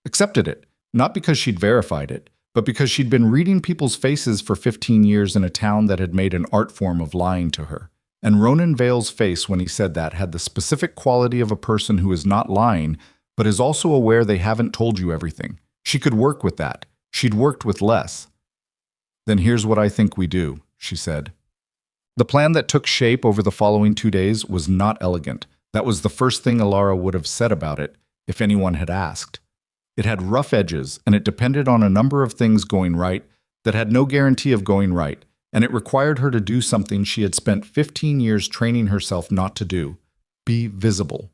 Accepted it, not because she'd verified it, but because she'd been reading people's faces for 15 years in a town that had made an art form of lying to her. And Ronan Vale's face when he said that had the specific quality of a person who is not lying, but is also aware they haven't told you everything. She could work with that. She'd worked with less. Then here's what I think we do, she said. The plan that took shape over the following 2 days was not elegant. That was the first thing Elara would have said about it, if anyone had asked. It had rough edges, and it depended on a number of things going right that had no guarantee of going right, and it required her to do something she had spent 15 years training herself not to do: be visible.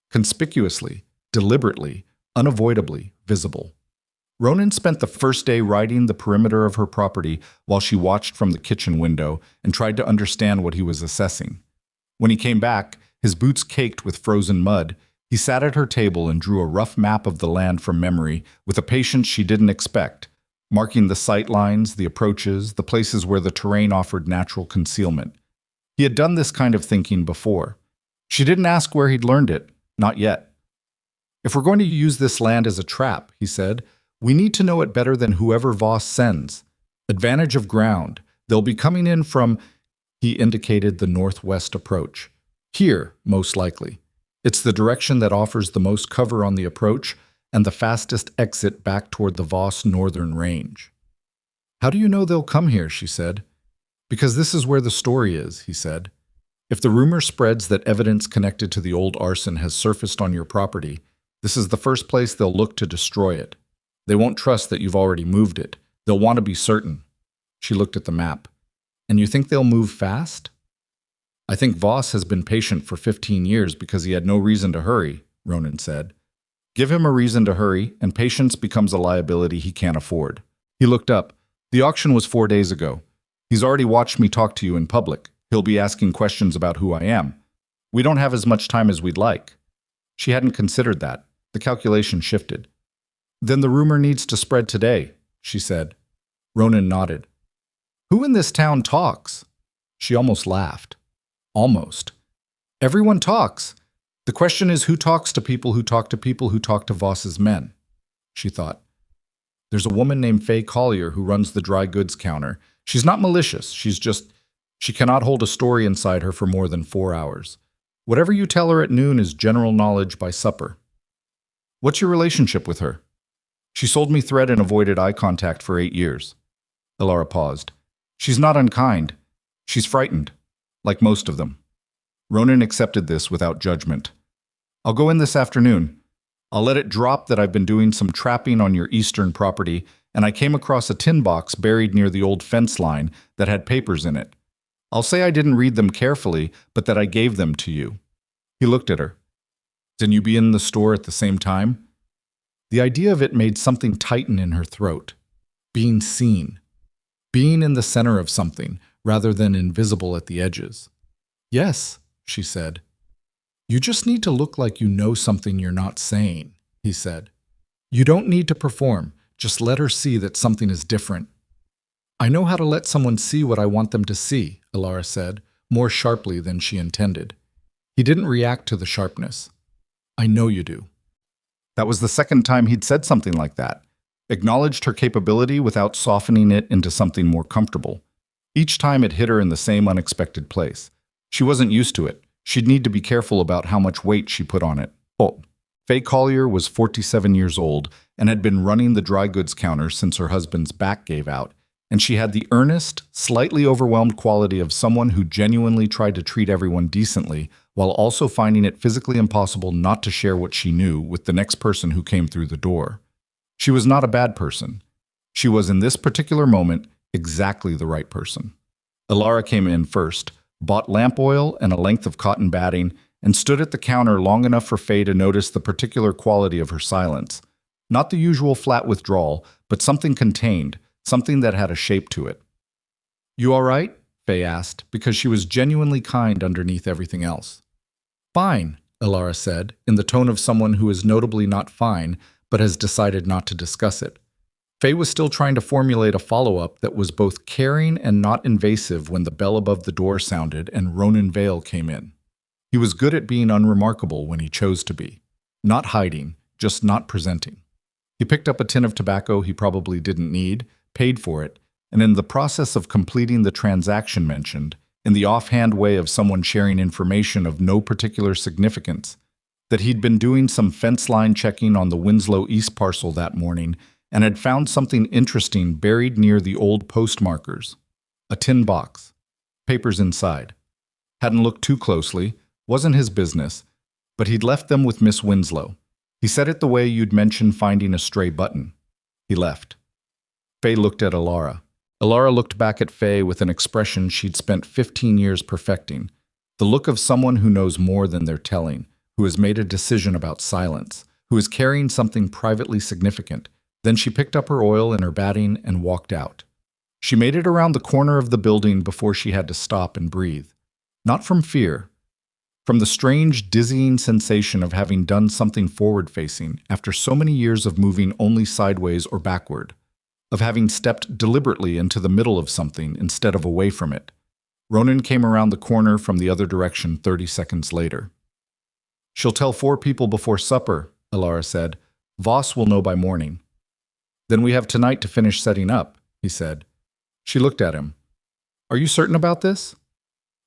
Conspicuously, deliberately, unavoidably visible. Ronan spent the first day riding the perimeter of her property while she watched from the kitchen window and tried to understand what he was assessing. When he came back, his boots caked with frozen mud, he sat at her table and drew a rough map of the land from memory with a patience she didn't expect, marking the sight lines, the approaches, the places where the terrain offered natural concealment. He had done this kind of thinking before. She didn't ask where he'd learned it, not yet. If we're going to use this land as a trap, he said, we need to know it better than whoever Voss sends. Advantage of ground. They'll be coming in from, he indicated the northwest approach. Here, most likely. It's the direction that offers the most cover on the approach and the fastest exit back toward the Voss northern range. How do you know they'll come here, she said. Because this is where the story is, he said. If the rumor spreads that evidence connected to the old arson has surfaced on your property, this is the first place they'll look to destroy it. They won't trust that you've already moved it. They'll want to be certain. She looked at the map. And you think they'll move fast? I think Voss has been patient for 15 years because he had no reason to hurry, Ronan said. Give him a reason to hurry, and patience becomes a liability he can't afford. He looked up. The auction was 4 days ago. He's already watched me talk to you in public. He'll be asking questions about who I am. We don't have as much time as we'd like. She hadn't considered that. The calculation shifted. Then the rumor needs to spread today, she said. Ronan nodded. Who in this town talks? She almost laughed. Almost. Everyone talks. The question is who talks to people who talk to people who talk to Voss's men, she thought. There's a woman named Faye Collier who runs the dry goods counter. She's not malicious. She cannot hold a story inside her for more than 4 hours. Whatever you tell her at noon is general knowledge by supper. What's your relationship with her? She sold me thread and avoided eye contact for 8 years. Elara paused. She's not unkind. She's frightened, like most of them. Ronan accepted this without judgment. I'll go in this afternoon. I'll let it drop that I've been doing some trapping on your eastern property, and I came across a tin box buried near the old fence line that had papers in it. I'll say I didn't read them carefully, but that I gave them to you. He looked at her. Didn't you be in the store at the same time? The idea of it made something tighten in her throat. Being seen. Being in the center of something, rather than invisible at the edges. Yes, she said. You just need to look like you know something you're not saying, he said. You don't need to perform, just let her see that something is different. I know how to let someone see what I want them to see, Elara said, more sharply than she intended. He didn't react to the sharpness. I know you do. That was the second time he'd said something like that, acknowledged her capability without softening it into something more comfortable. Each time it hit her in the same unexpected place. She wasn't used to it. She'd need to be careful about how much weight she put on it. Oh. Faye Collier was 47 years old and had been running the dry goods counter since her husband's back gave out, and she had the earnest, slightly overwhelmed quality of someone who genuinely tried to treat everyone decently while also finding it physically impossible not to share what she knew with the next person who came through the door. She was not a bad person. She was, in this particular moment, exactly the right person. Elara came in first, bought lamp oil and a length of cotton batting, and stood at the counter long enough for Faye to notice the particular quality of her silence. Not the usual flat withdrawal, but something contained, something that had a shape to it. You all right? Faye asked, because she was genuinely kind underneath everything else. Fine, Elara said, in the tone of someone who is notably not fine, but has decided not to discuss it. Faye was still trying to formulate a follow-up that was both caring and not invasive when the bell above the door sounded and Ronan Vale came in. He was good at being unremarkable when he chose to be. Not hiding, just not presenting. He picked up a tin of tobacco he probably didn't need, paid for it, and in the process of completing the transaction mentioned, in the offhand way of someone sharing information of no particular significance, that he'd been doing some fence line checking on the Winslow East parcel that morning and had found something interesting buried near the old postmarkers. A tin box. Papers inside. Hadn't looked too closely, wasn't his business, but he'd left them with Miss Winslow. He said it the way you'd mention finding a stray button. He left. Faye looked at Elara. Elara looked back at Faye with an expression she'd spent 15 years perfecting, the look of someone who knows more than they're telling, who has made a decision about silence, who is carrying something privately significant. Then she picked up her oil and her batting and walked out. She made it around the corner of the building before she had to stop and breathe. Not from fear, from the strange, dizzying sensation of having done something forward-facing after so many years of moving only sideways or backward, of having stepped deliberately into the middle of something instead of away from it. Ronan came around the corner from the other direction 30 seconds later. "She'll tell 4 people before supper," Elara said. "Voss will know by morning." "Then we have tonight to finish setting up," he said. She looked at him. "Are you certain about this?"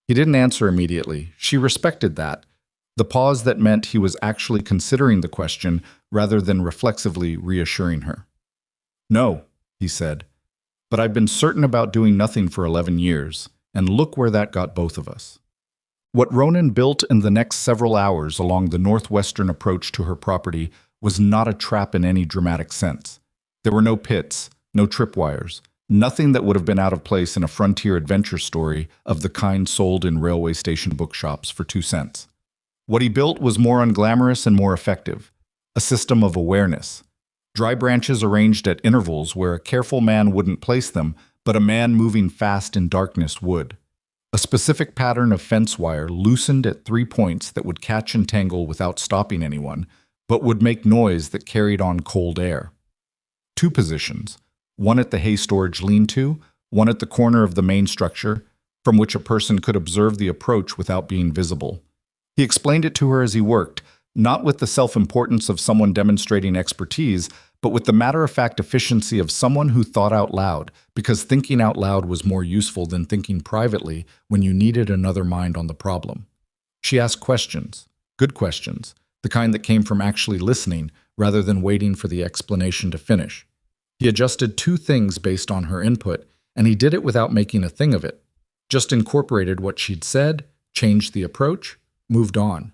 He didn't answer immediately. She respected that, the pause that meant he was actually considering the question rather than reflexively reassuring her. "No," he said, "but I've been certain about doing nothing for 11 years, and look where that got both of us." What Ronan built in the next several hours along the northwestern approach to her property was not a trap in any dramatic sense. There were no pits, no tripwires, nothing that would have been out of place in a frontier adventure story of the kind sold in railway station bookshops for 2 cents. What he built was more unglamorous and more effective, a system of awareness. Dry branches arranged at intervals where a careful man wouldn't place them, but a man moving fast in darkness would. A specific pattern of fence wire loosened at 3 points that would catch and tangle without stopping anyone, but would make noise that carried on cold air. 2 positions, one at the hay storage lean-to, one at the corner of the main structure, from which a person could observe the approach without being visible. He explained it to her as he worked, not with the self-importance of someone demonstrating expertise, but with the matter-of-fact efficiency of someone who thought out loud, because thinking out loud was more useful than thinking privately when you needed another mind on the problem. She asked questions, good questions, the kind that came from actually listening rather than waiting for the explanation to finish. He adjusted 2 things based on her input, and he did it without making a thing of it. Just incorporated what she'd said, changed the approach, moved on.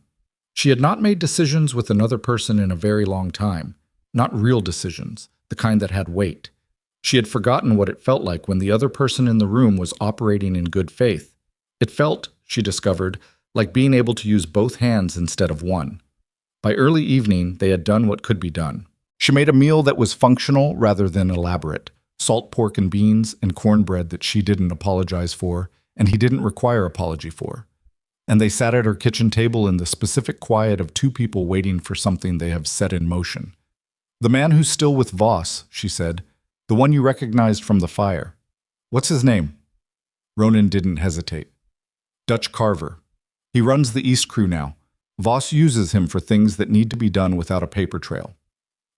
She had not made decisions with another person in a very long time. Not real decisions, the kind that had weight. She had forgotten what it felt like when the other person in the room was operating in good faith. It felt, she discovered, like being able to use both hands instead of one. By early evening, they had done what could be done. She made a meal that was functional rather than elaborate, salt pork and beans and cornbread that she didn't apologize for, and he didn't require apology for. And they sat at her kitchen table in the specific quiet of 2 people waiting for something they have set in motion. "The man who's still with Voss," she said, "the one you recognized from the fire. What's his name?" Ronan didn't hesitate. "Dutch Carver. He runs the East crew now. Voss uses him for things that need to be done without a paper trail.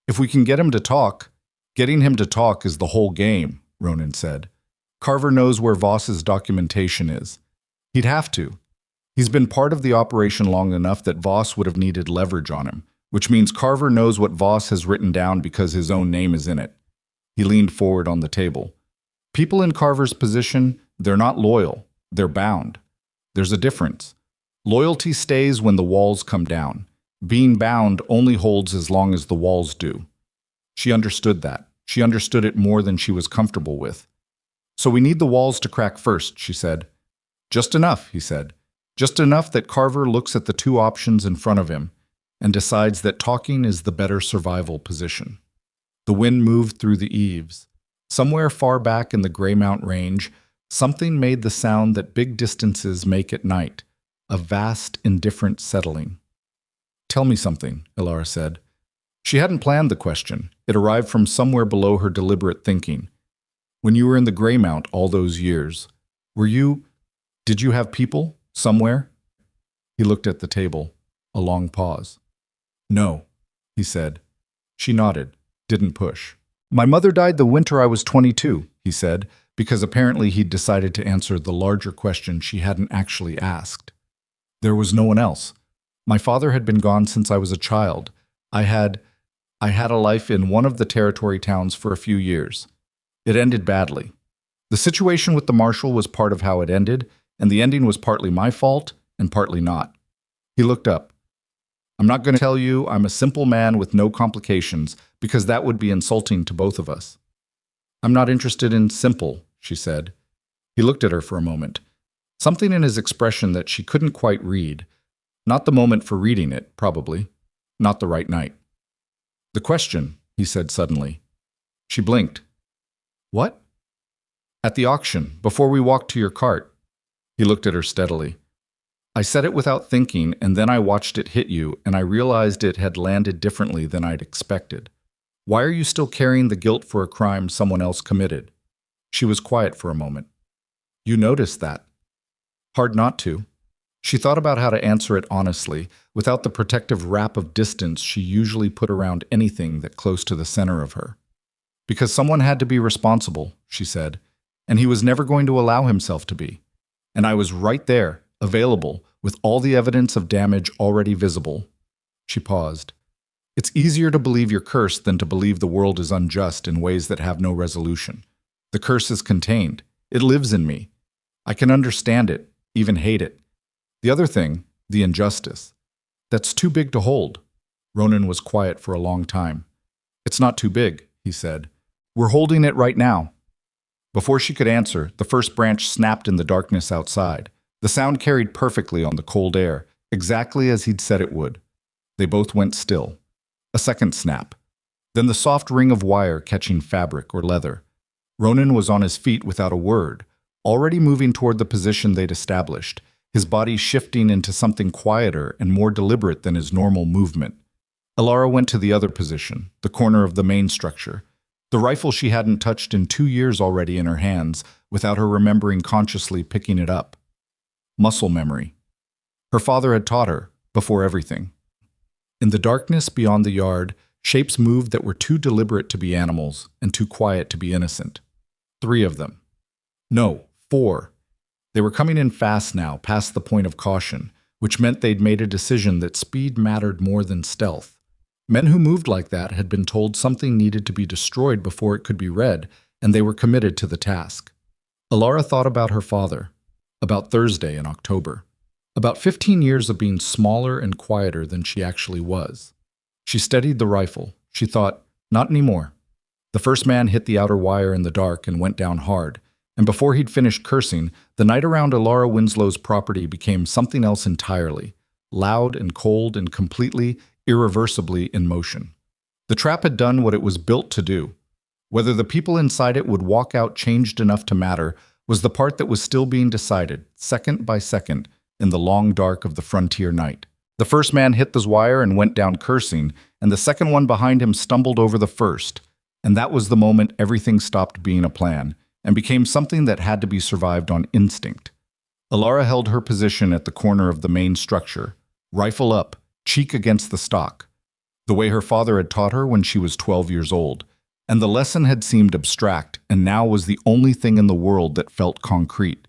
If we can get him to talk..." "Getting him to talk is the whole game," Ronan said. "Carver knows where Voss's documentation is. He'd have to. He's been part of the operation long enough that Voss would have needed leverage on him, which means Carver knows what Voss has written down because his own name is in it." He leaned forward on the table. "People in Carver's position, they're not loyal. They're bound. There's a difference. Loyalty stays when the walls come down. Being bound only holds as long as the walls do." She understood that. She understood it more than she was comfortable with. "So we need the walls to crack first," she said. "Just enough," he said. "Just enough that Carver looks at the 2 options in front of him and decides that talking is the better survival position." The wind moved through the eaves. Somewhere far back in the Greymount Range, something made the sound that big distances make at night, a vast, indifferent settling. "Tell me something," Elara said. She hadn't planned the question. It arrived from somewhere below her deliberate thinking. "When you were in the Greymount all those years, did you have people, somewhere?" He looked at the table. A long pause. "No," he said. She nodded, didn't push. "My mother died the winter I was 22, he said, because apparently he'd decided to answer the larger question she hadn't actually asked. There was no one else. My father had been gone since I was a child. I had a life in one of the territory towns for a few years. It ended badly. The situation with the marshal was part of how it ended, and the ending was partly my fault and partly not. He looked up. I'm not going to tell you I'm a simple man with no complications, because that would be insulting to both of us. I'm not interested in simple, she said. He looked at her for a moment. Something in his expression that she couldn't quite read. Not the moment for reading it, probably. Not the right night. The question, he said suddenly. She blinked. What? At the auction, before we walked to your cart. He looked at her steadily. I said it without thinking, and then I watched it hit you, and I realized it had landed differently than I'd expected. Why are you still carrying the guilt for a crime someone else committed? She was quiet for a moment. You noticed that. Hard not to. She thought about how to answer it honestly, without the protective wrap of distance she usually put around anything that close to the center of her. Because someone had to be responsible, she said, and he was never going to allow himself to be. And I was right there, available, with all the evidence of damage already visible. She paused. It's easier to believe you're cursed than to believe the world is unjust in ways that have no resolution. The curse is contained. It lives in me. I can understand it, even hate it. The other thing, the injustice. That's too big to hold. Ronan was quiet for a long time. It's not too big, he said. We're holding it right now. Before she could answer, the first branch snapped in the darkness outside. The sound carried perfectly on the cold air, exactly as he'd said it would. They both went still. A second snap. Then the soft ring of wire catching fabric or leather. Ronan was on his feet without a word, already moving toward the position they'd established, his body shifting into something quieter and more deliberate than his normal movement. Elara went to the other position, the corner of the main structure, the rifle she hadn't touched in 2 years already in her hands, without her remembering consciously picking it up. Muscle memory. Her father had taught her, before everything. In the darkness beyond the yard, shapes moved that were too deliberate to be animals and too quiet to be innocent. 3 of them. No, 4. They were coming in fast now, past the point of caution, which meant they'd made a decision that speed mattered more than stealth. Men who moved like that had been told something needed to be destroyed before it could be read, and they were committed to the task. Elara thought about her father, about Thursday in October, about 15 years of being smaller and quieter than she actually was. She steadied the rifle. She thought, not anymore. The first man hit the outer wire in the dark and went down hard, and before he'd finished cursing, the night around Elara Winslow's property became something else entirely, loud and cold and completely, irreversibly in motion. The trap had done what it was built to do. Whether the people inside it would walk out changed enough to matter was the part that was still being decided, second by second, in the long dark of the frontier night. The first man hit the wire and went down cursing, and the second one behind him stumbled over the first, and that was the moment everything stopped being a plan and became something that had to be survived on instinct. Elara held her position at the corner of the main structure, rifle up, cheek against the stock, the way her father had taught her when she was 12 years old, and the lesson had seemed abstract and now was the only thing in the world that felt concrete.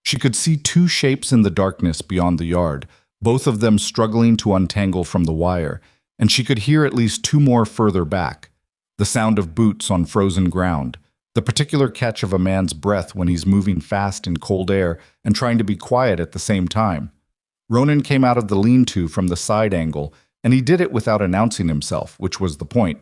She could see 2 shapes in the darkness beyond the yard, both of them struggling to untangle from the wire, and she could hear at least 2 more further back, the sound of boots on frozen ground, the particular catch of a man's breath when he's moving fast in cold air and trying to be quiet at the same time. Ronan came out of the lean-to from the side angle, and he did it without announcing himself, which was the point.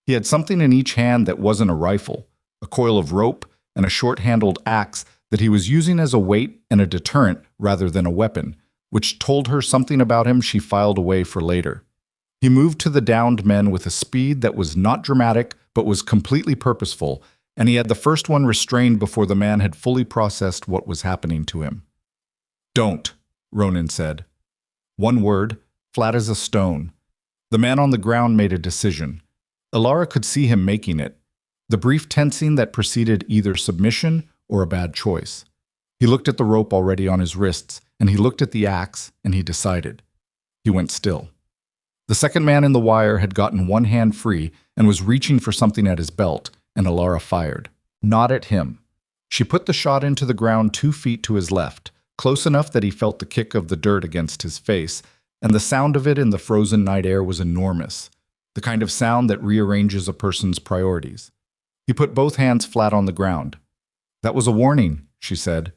He had something in each hand that wasn't a rifle, a coil of rope and a short-handled axe that he was using as a weight and a deterrent rather than a weapon, which told her something about him she filed away for later. He moved to the downed men with a speed that was not dramatic but was completely purposeful, and he had the first one restrained before the man had fully processed what was happening to him. "Don't," Ronan said. One word, flat as a stone. The man on the ground made a decision. Elara could see him making it, the brief tensing that preceded either submission or a bad choice. He looked at the rope already on his wrists, and he looked at the axe, and he decided. He went still. The second man in the wire had gotten one hand free and was reaching for something at his belt, and Elara fired. Not at him. She put the shot into the ground 2 feet to his left, close enough that he felt the kick of the dirt against his face, and the sound of it in the frozen night air was enormous, the kind of sound that rearranges a person's priorities. He put both hands flat on the ground. "That was a warning," she said.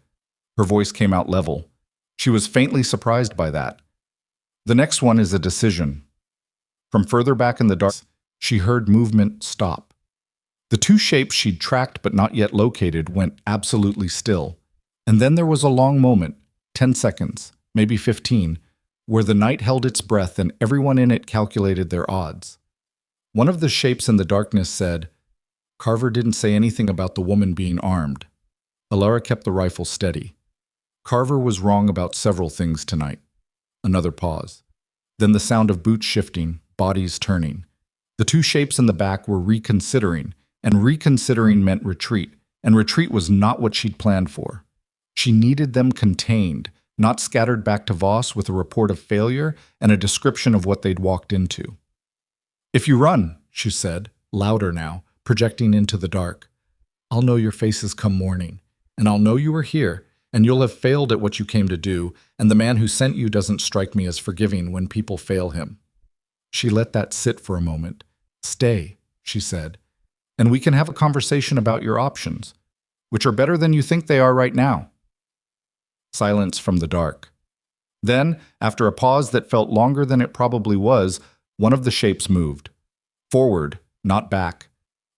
Her voice came out level. She was faintly surprised by that. "The next one is a decision." From further back in the dark, she heard movement stop. The two shapes she'd tracked but not yet located went absolutely still. And then there was a long moment, 10 seconds, maybe 15, where the night held its breath and everyone in it calculated their odds. One of the shapes in the darkness said, "Carver didn't say anything about the woman being armed." Elara kept the rifle steady. "Carver was wrong about several things tonight." Another pause. Then the sound of boots shifting, bodies turning. The two shapes in the back were reconsidering, and reconsidering meant retreat, and retreat was not what she'd planned for. She needed them contained, not scattered back to Voss with a report of failure and a description of what they'd walked into. "If you run," she said, louder now, projecting into the dark, "I'll know your faces come morning, and I'll know you were here, and you'll have failed at what you came to do, and the man who sent you doesn't strike me as forgiving when people fail him." She let that sit for a moment. "Stay," she said, "and we can have a conversation about your options, which are better than you think they are right now." Silence from the dark. Then, after a pause that felt longer than it probably was, one of the shapes moved. Forward, not back.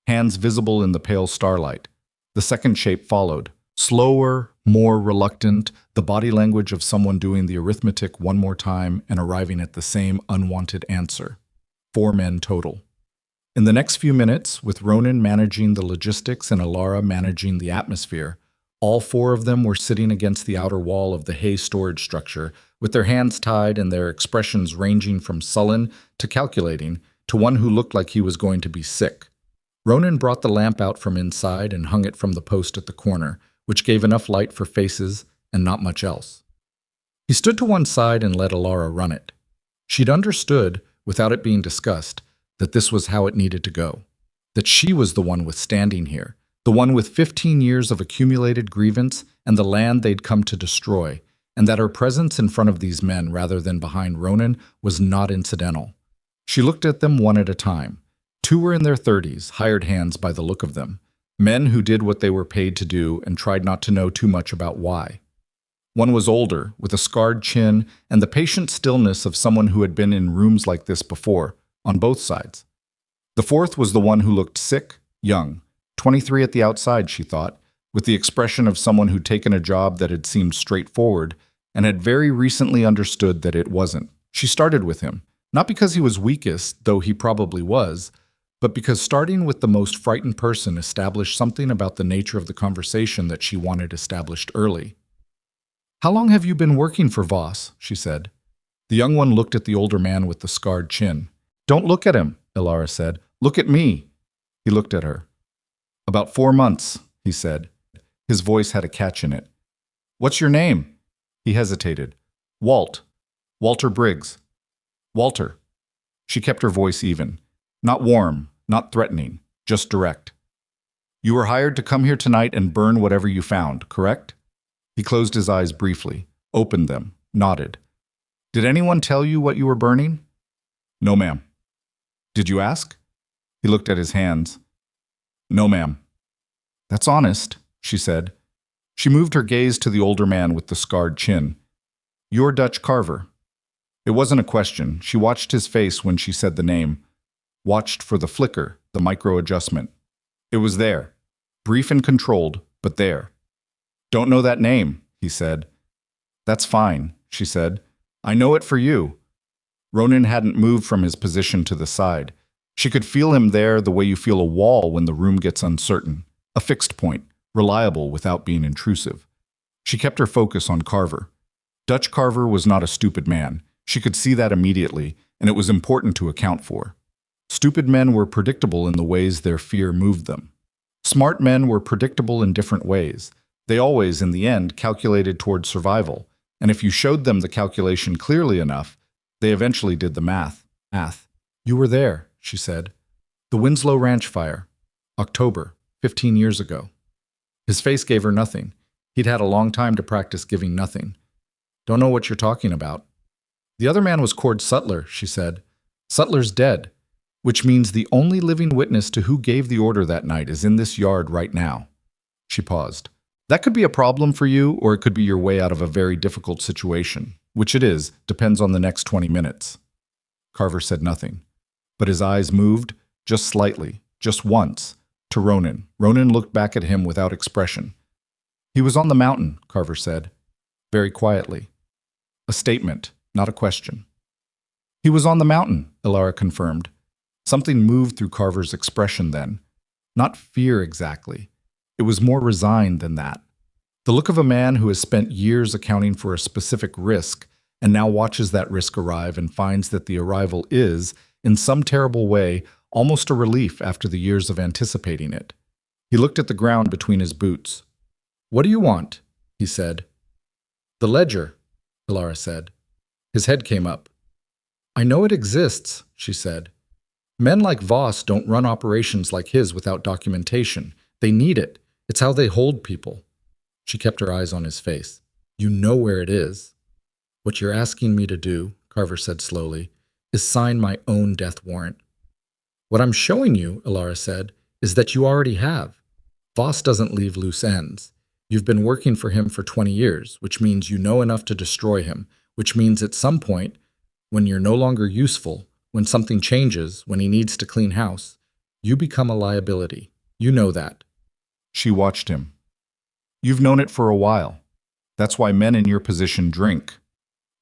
Hands visible in the pale starlight. The second shape followed. Slower, more reluctant, the body language of someone doing the arithmetic one more time and arriving at the same unwanted answer. 4 men total. In the next few minutes, with Ronan managing the logistics and Elara managing the atmosphere, all 4 of them were sitting against the outer wall of the hay storage structure, with their hands tied and their expressions ranging from sullen to calculating to one who looked like he was going to be sick. Ronan brought the lamp out from inside and hung it from the post at the corner, which gave enough light for faces and not much else. He stood to one side and let Elara run it. She'd understood, without it being discussed, that this was how it needed to go. That she was the one withstanding here, the one with 15 years of accumulated grievance and the land they'd come to destroy, and that her presence in front of these men rather than behind Ronan was not incidental. She looked at them one at a time. 2 were in their 30s, hired hands by the look of them. Men who did what they were paid to do and tried not to know too much about why. One was older, with a scarred chin and the patient stillness of someone who had been in rooms like this before, on both sides. The fourth was the one who looked sick, young, 23 at the outside, she thought, with the expression of someone who'd taken a job that had seemed straightforward and had very recently understood that it wasn't. She started with him, not because he was weakest, though he probably was, but because starting with the most frightened person established something about the nature of the conversation that she wanted established early. "How long have you been working for Voss?" she said. The young one looked at the older man with the scarred chin. "Don't look at him," Elara said. "Look at me." He looked at her. "About 4 months," he said. His voice had a catch in it. "What's your name?" He hesitated. Walter Briggs." "Walter." She kept her voice even. Not warm, not threatening, just direct. "You were hired to come here tonight and burn whatever you found, correct?" He closed his eyes briefly, opened them, nodded. "Did anyone tell you what you were burning?" "No, ma'am." "Did you ask?" He looked at his hands. "No, ma'am." "That's honest," she said. She moved her gaze to the older man with the scarred chin. "You're Dutch Carver." It wasn't a question. She watched his face when she said the name. Watched for the flicker, the micro-adjustment. It was there. Brief and controlled, but there. "Don't know that name," he said. "That's fine," she said. "I know it for you." Ronan hadn't moved from his position to the side. She could feel him there the way you feel a wall when the room gets uncertain. A fixed point, reliable without being intrusive. She kept her focus on Carver. Dutch Carver was not a stupid man. She could see that immediately, and it was important to account for. Stupid men were predictable in the ways their fear moved them. Smart men were predictable in different ways. They always, in the end, calculated toward survival, and if you showed them the calculation clearly enough, they eventually did the math. "You were there," she said. "The Winslow Ranch fire. October, 15 years ago." His face gave her nothing. He'd had a long time to practice giving nothing. Don't know what you're talking about. The other man was Cord Sutler, she said. Sutler's dead, which means the only living witness to who gave the order that night is in this yard right now. She paused. That could be a problem for you, or it could be your way out of a very difficult situation. Which it is, depends on the next 20 minutes. Carver said nothing, but his eyes moved, just slightly, just once, to Ronan. Ronan looked back at him without expression. He was on the mountain, Carver said, very quietly. A statement, not a question. He was on the mountain, Elara confirmed. Something moved through Carver's expression then. Not fear exactly. It was more resigned than that. The look of a man who has spent years accounting for a specific risk and now watches that risk arrive and finds that the arrival is, in some terrible way, almost a relief after the years of anticipating it. He looked at the ground between his boots. What do you want? He said. The ledger, Elara said. His head came up. I know it exists, she said. Men like Voss don't run operations like his without documentation. They need it. It's how they hold people. She kept her eyes on his face. You know where it is. What you're asking me to do, Carver said slowly, is sign my own death warrant. What I'm showing you, Elara said, is that you already have. Voss doesn't leave loose ends. You've been working for him for 20 years, which means you know enough to destroy him, which means at some point, when you're no longer useful, when something changes, when he needs to clean house, you become a liability. You know that. She watched him. You've known it for a while. That's why men in your position drink.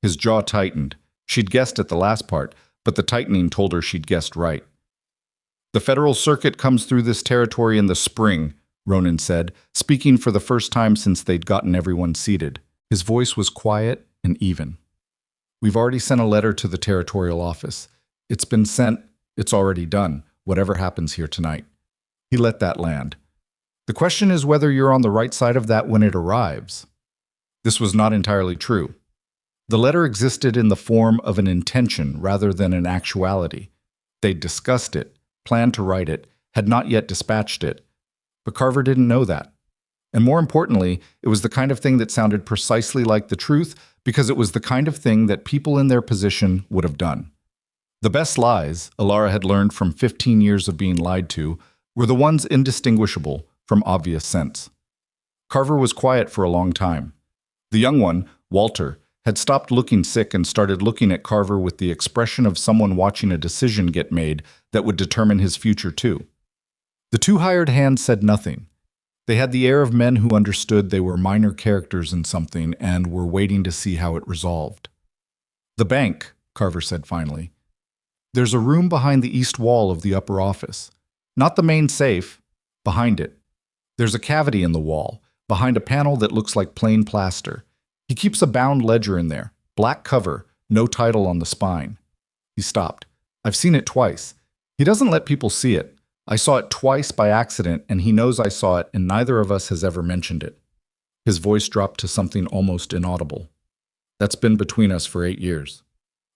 His jaw tightened. She'd guessed at the last part, but the tightening told her she'd guessed right. The Federal Circuit comes through this territory in the spring, Ronan said, speaking for the first time since they'd gotten everyone seated. His voice was quiet and even. We've already sent a letter to the territorial office. It's been sent. It's already done, whatever happens here tonight. He let that land. The question is whether you're on the right side of that when it arrives. This was not entirely true. The letter existed in the form of an intention rather than an actuality. They'd discussed it, planned to write it, had not yet dispatched it. But Carver didn't know that. And more importantly, it was the kind of thing that sounded precisely like the truth because it was the kind of thing that people in their position would have done. The best lies, Elara had learned from 15 years of being lied to, were the ones indistinguishable from obvious sense. Carver was quiet for a long time. The young one, Walter, had stopped looking sick and started looking at Carver with the expression of someone watching a decision get made that would determine his future too. The two hired hands said nothing. They had the air of men who understood they were minor characters in something and were waiting to see how it resolved. The bank, Carver said finally. There's a room behind the east wall of the upper office. Not the main safe, behind it. There's a cavity in the wall, behind a panel that looks like plain plaster. He keeps a bound ledger in there, black cover, no title on the spine. He stopped. I've seen it twice. He doesn't let people see it. I saw it twice by accident, and he knows I saw it, and neither of us has ever mentioned it. His voice dropped to something almost inaudible. That's been between us for 8 years.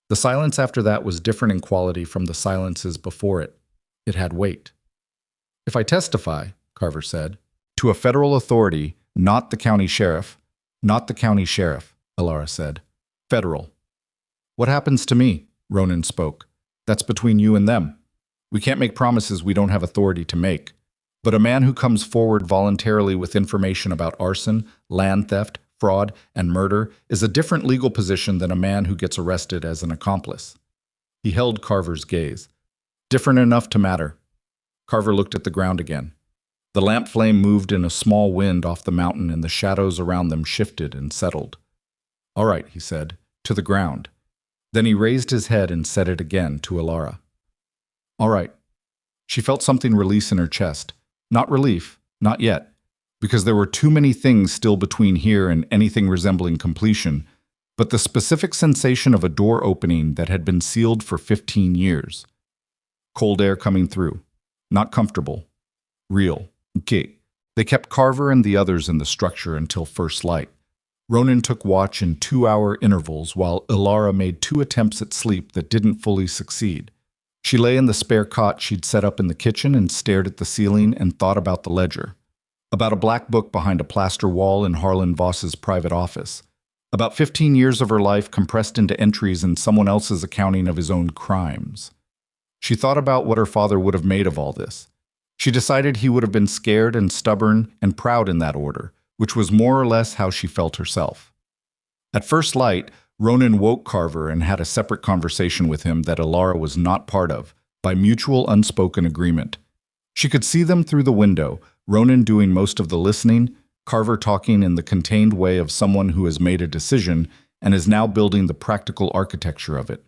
The silence after that was different in quality from the silences before it. It had weight. If I testify, Carver said, to a federal authority, not the county sheriff, not the county sheriff, Elara said. Federal. What happens to me? Ronan spoke. That's between you and them. We can't make promises we don't have authority to make. But a man who comes forward voluntarily with information about arson, land theft, fraud, and murder is a different legal position than a man who gets arrested as an accomplice. He held Carver's gaze. Different enough to matter. Carver looked at the ground again. The lamp flame moved in a small wind off the mountain and the shadows around them shifted and settled. All right, he said, to the ground. Then he raised his head and said it again to Elara. All right. She felt something release in her chest. Not relief, not yet, because there were too many things still between here and anything resembling completion, but the specific sensation of a door opening that had been sealed for 15 years. Cold air coming through. Not comfortable. Real. Okay. They kept Carver and the others in the structure until first light. Ronan took watch in 2-hour intervals while Elara made 2 attempts at sleep that didn't fully succeed. She lay in the spare cot she'd set up in the kitchen and stared at the ceiling and thought about the ledger. About a black book behind a plaster wall in Harlan Voss's private office. About 15 years of her life compressed into entries in someone else's accounting of his own crimes. She thought about what her father would have made of all this. She decided he would have been scared and stubborn and proud in that order, which was more or less how she felt herself. At first light, Ronan woke Carver and had a separate conversation with him that Elara was not part of, by mutual unspoken agreement. She could see them through the window, Ronan doing most of the listening, Carver talking in the contained way of someone who has made a decision and is now building the practical architecture of it.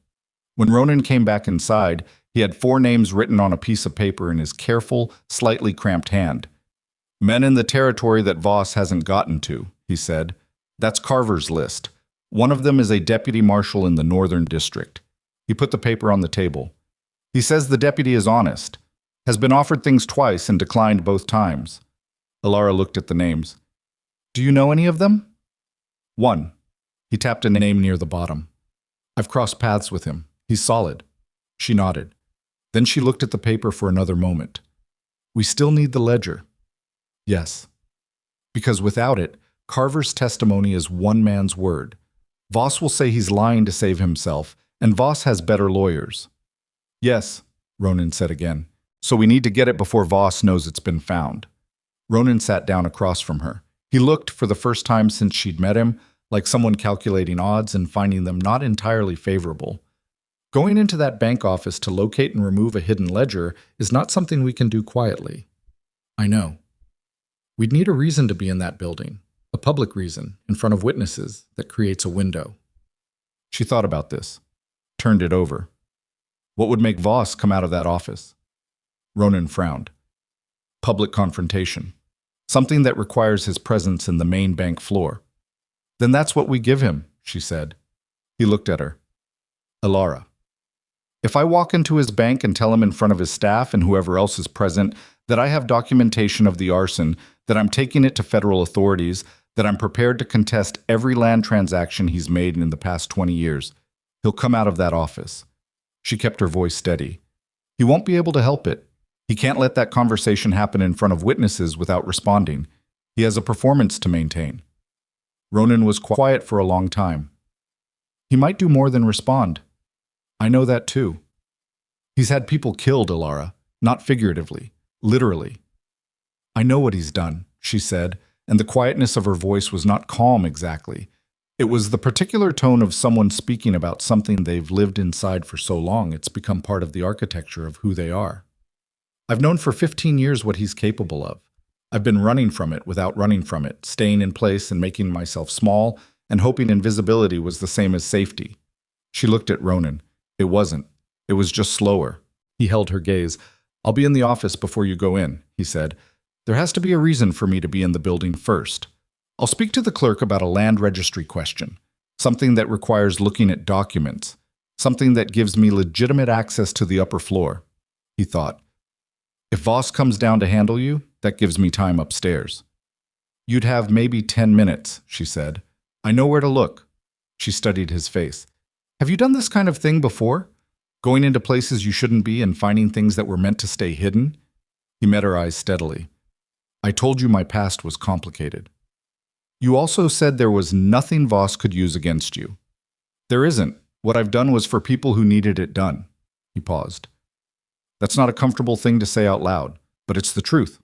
When Ronan came back inside, he had 4 names written on a piece of paper in his careful, slightly cramped hand. Men in the territory that Voss hasn't gotten to, he said. That's Carver's list. One of them is a deputy marshal in the Northern District. He put the paper on the table. He says the deputy is honest, has been offered things twice and declined both times. Elara looked at the names. Do you know any of them? 1. He tapped a name near the bottom. I've crossed paths with him. He's solid. She nodded. Then she looked at the paper for another moment. We still need the ledger. Yes. Because without it, Carver's testimony is one man's word. Voss will say he's lying to save himself, and Voss has better lawyers. Yes, Ronan said again. So we need to get it before Voss knows it's been found. Ronan sat down across from her. He looked, for the first time since she'd met him, like someone calculating odds and finding them not entirely favorable. Going into that bank office to locate and remove a hidden ledger is not something we can do quietly. I know. We'd need a reason to be in that building, a public reason, in front of witnesses, that creates a window. She thought about this, turned it over. What would make Voss come out of that office? Ronan frowned. Public confrontation. Something that requires his presence in the main bank floor. Then that's what we give him, she said. He looked at her. Elara. If I walk into his bank and tell him in front of his staff and whoever else is present that I have documentation of the arson, that I'm taking it to federal authorities, that I'm prepared to contest every land transaction he's made in the past 20 years, he'll come out of that office. She kept her voice steady. He won't be able to help it. He can't let that conversation happen in front of witnesses without responding. He has a performance to maintain. Ronan was quiet for a long time. He might do more than respond. I know that too. He's had people killed, Elara, not figuratively, literally. I know what he's done, she said, and the quietness of her voice was not calm exactly. It was the particular tone of someone speaking about something they've lived inside for so long it's become part of the architecture of who they are. I've known for 15 years what he's capable of. I've been running from it without running from it, staying in place and making myself small, and hoping invisibility was the same as safety. She looked at Ronan. It wasn't. It was just slower. He held her gaze. I'll be in the office before you go in, he said. There has to be a reason for me to be in the building first. I'll speak to the clerk about a land registry question, something that requires looking at documents, something that gives me legitimate access to the upper floor. He thought. If Voss comes down to handle you, that gives me time upstairs. You'd have maybe 10 minutes, she said. I know where to look. She studied his face. Have you done this kind of thing before? Going into places you shouldn't be and finding things that were meant to stay hidden? He met her eyes steadily. I told you my past was complicated. You also said there was nothing Voss could use against you. There isn't. What I've done was for people who needed it done. He paused. That's not a comfortable thing to say out loud, but it's the truth.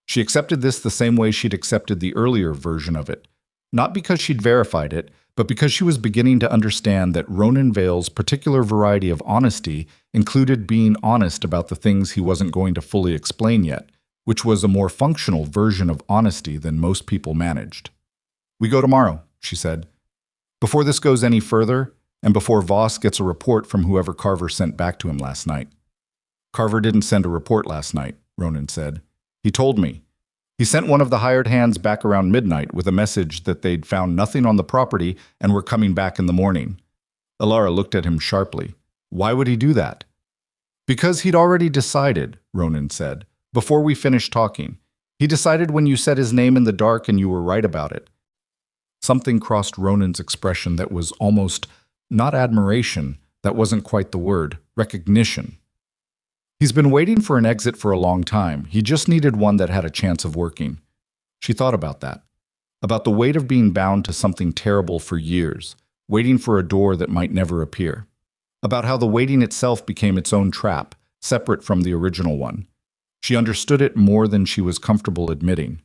She accepted this the same way she'd accepted the earlier version of it, not because she'd verified it, but because she was beginning to understand that Ronan Vale's particular variety of honesty included being honest about the things he wasn't going to fully explain yet, which was a more functional version of honesty than most people managed. We go tomorrow, she said. Before this goes any further, and before Voss gets a report from whoever Carver sent back to him last night. Carver didn't send a report last night, Ronan said. He told me. He sent one of the hired hands back around midnight with a message that they'd found nothing on the property and were coming back in the morning. Elara looked at him sharply. Why would he do that? Because he'd already decided, Ronan said, before we finished talking. He decided when you said his name in the dark and you were right about it. Something crossed Ronan's expression that was almost, not admiration, that wasn't quite the word, recognition. He's been waiting for an exit for a long time. He just needed one that had a chance of working. She thought about that. About the weight of being bound to something terrible for years, waiting for a door that might never appear. About how the waiting itself became its own trap, separate from the original one. She understood it more than she was comfortable admitting.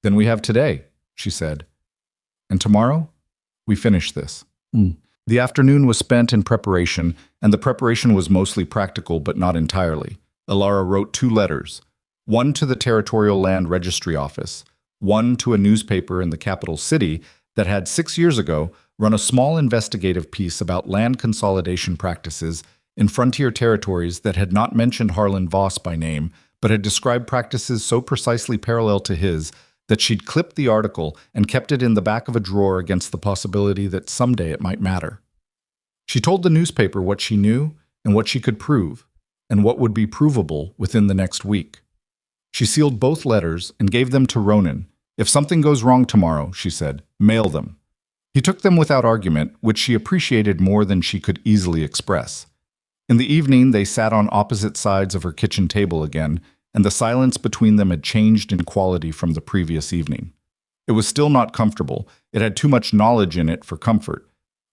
Then we have today, she said. And tomorrow, we finish this. The afternoon was spent in preparation, and the preparation was mostly practical but not entirely. Elara wrote 2 letters, one to the Territorial Land Registry Office, one to a newspaper in the capital city that had 6 years ago run a small investigative piece about land consolidation practices in frontier territories that had not mentioned Harlan Voss by name, but had described practices so precisely parallel to his that she'd clipped the article and kept it in the back of a drawer against the possibility that someday it might matter. She told the newspaper what she knew and what she could prove, and what would be provable within the next week. She sealed both letters and gave them to Ronan. If something goes wrong tomorrow, she said, mail them. He took them without argument, which she appreciated more than she could easily express. In the evening, they sat on opposite sides of her kitchen table again, and the silence between them had changed in quality from the previous evening. It was still not comfortable. It had too much knowledge in it for comfort.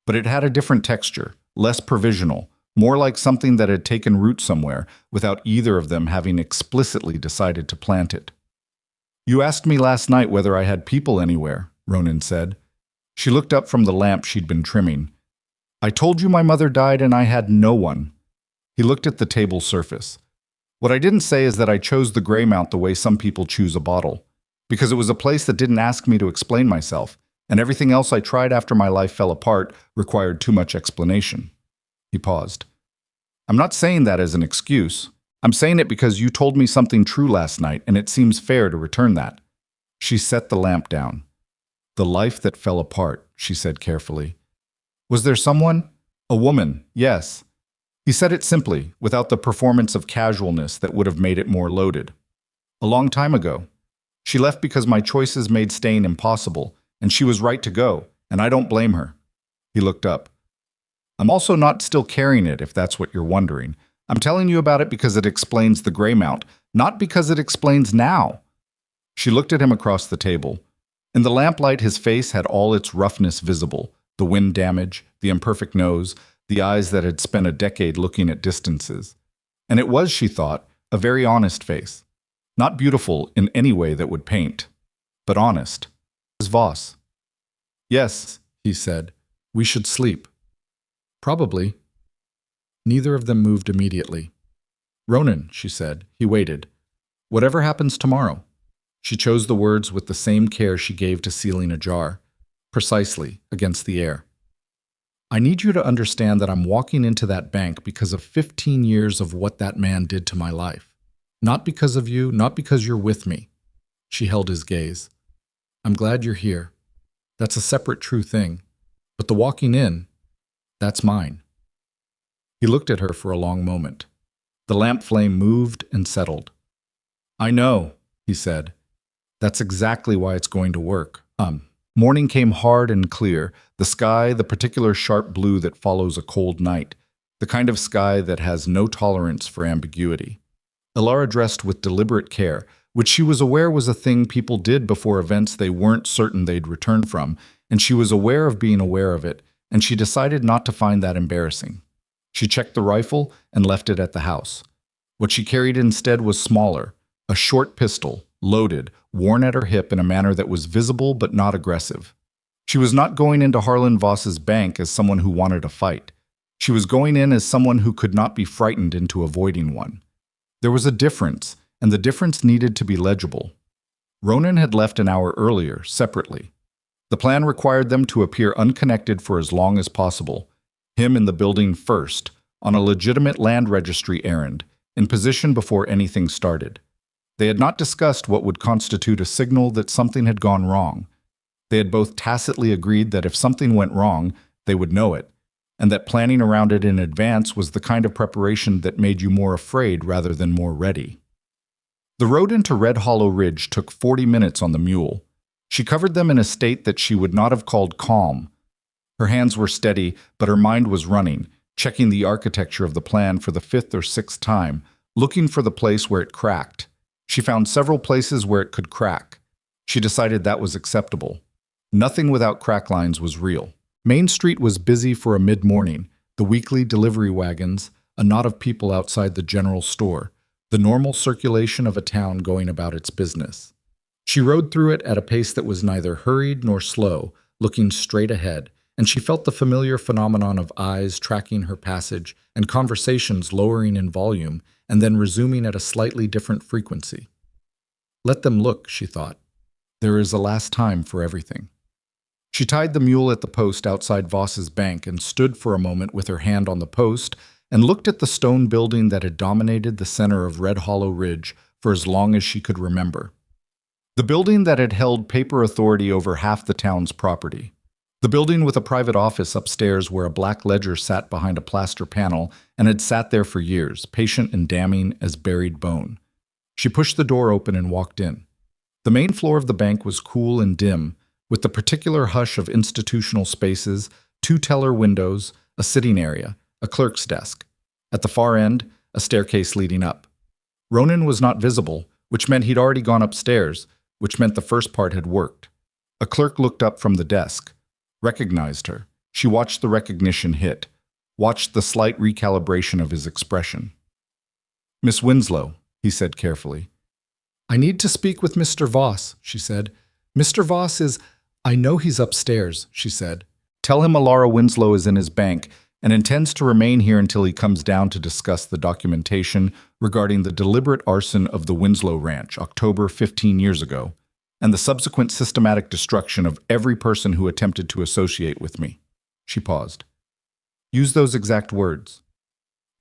But it had a different texture, less provisional, more like something that had taken root somewhere without either of them having explicitly decided to plant it. You asked me last night whether I had people anywhere, Ronan said. She looked up from the lamp she'd been trimming. I told you my mother died and I had no one. He looked at the table surface. What I didn't say is that I chose the Greymount the way some people choose a bottle, because it was a place that didn't ask me to explain myself, and everything else I tried after my life fell apart required too much explanation. He paused. I'm not saying that as an excuse. I'm saying it because you told me something true last night, and it seems fair to return that. She set the lamp down. The life that fell apart, she said carefully. Was there someone? A woman, yes. He said it simply, without the performance of casualness that would have made it more loaded. A long time ago. She left because my choices made staying impossible, and she was right to go, and I don't blame her. He looked up. I'm also not still carrying it, if that's what you're wondering. I'm telling you about it because it explains the Greymount, not because it explains now. She looked at him across the table. In the lamplight, his face had all its roughness visible, the wind damage, the imperfect nose, the eyes that had spent a decade looking at distances. And it was, she thought, a very honest face. Not beautiful in any way that would paint, but honest. Voss. Yes, he said, we should sleep. Probably. Neither of them moved immediately. Ronan, she said. He waited. Whatever happens tomorrow. She chose the words with the same care she gave to sealing a jar, precisely against the air. I need you to understand that I'm walking into that bank because of 15 years of what that man did to my life. Not because of you, not because you're with me. She held his gaze. I'm glad you're here. That's a separate true thing. But the walking in, that's mine. He looked at her for a long moment. The lamp flame moved and settled. I know, he said. That's exactly why it's going to work. Morning came hard and clear, the sky the particular sharp blue that follows a cold night, the kind of sky that has no tolerance for ambiguity. Elara dressed with deliberate care, which she was aware was a thing people did before events they weren't certain they'd return from, and she was aware of being aware of it, and she decided not to find that embarrassing. She checked the rifle and left it at the house. What she carried instead was smaller, a short pistol, loaded, worn at her hip in a manner that was visible but not aggressive. She was not going into Harlan Voss's bank as someone who wanted a fight. She was going in as someone who could not be frightened into avoiding one. There was a difference, and the difference needed to be legible. Ronan had left an hour earlier, separately. The plan required them to appear unconnected for as long as possible, him in the building first, on a legitimate land registry errand, in position before anything started. They had not discussed what would constitute a signal that something had gone wrong. They had both tacitly agreed that if something went wrong, they would know it, and that planning around it in advance was the kind of preparation that made you more afraid rather than more ready. The road into Red Hollow Ridge took 40 minutes on the mule. She covered them in a state that she would not have called calm. Her hands were steady, but her mind was running, checking the architecture of the plan for the 5th or 6th time, looking for the place where it cracked. She found several places where it could crack. She decided that was acceptable. Nothing without crack lines was real. Main Street was busy for a mid-morning, the weekly delivery wagons, a knot of people outside the general store, the normal circulation of a town going about its business. She rode through it at a pace that was neither hurried nor slow, looking straight ahead, and she felt the familiar phenomenon of eyes tracking her passage and conversations lowering in volume and then resuming at a slightly different frequency. Let them look, she thought. There is a last time for everything. She tied the mule at the post outside Voss's bank and stood for a moment with her hand on the post and looked at the stone building that had dominated the center of Red Hollow Ridge for as long as she could remember. The building that had held paper authority over half the town's property. The building with a private office upstairs where a black ledger sat behind a plaster panel and had sat there for years, patient and damning as buried bone. She pushed the door open and walked in. The main floor of the bank was cool and dim, with the particular hush of institutional spaces, 2 teller windows, a sitting area, a clerk's desk. At the far end, a staircase leading up. Ronan was not visible, which meant he'd already gone upstairs, which meant the first part had worked. A clerk looked up from the desk, recognized her. She watched the recognition hit, watched the slight recalibration of his expression. "Miss Winslow," he said carefully. "I need to speak with Mr. Voss," she said. "Mr. Voss is—" "I know he's upstairs," she said. "Tell him Elara Winslow is in his bank and intends to remain here until he comes down to discuss the documentation regarding the deliberate arson of the Winslow Ranch, October 15 years ago, and the subsequent systematic destruction of every person who attempted to associate with me." She paused. "Use those exact words."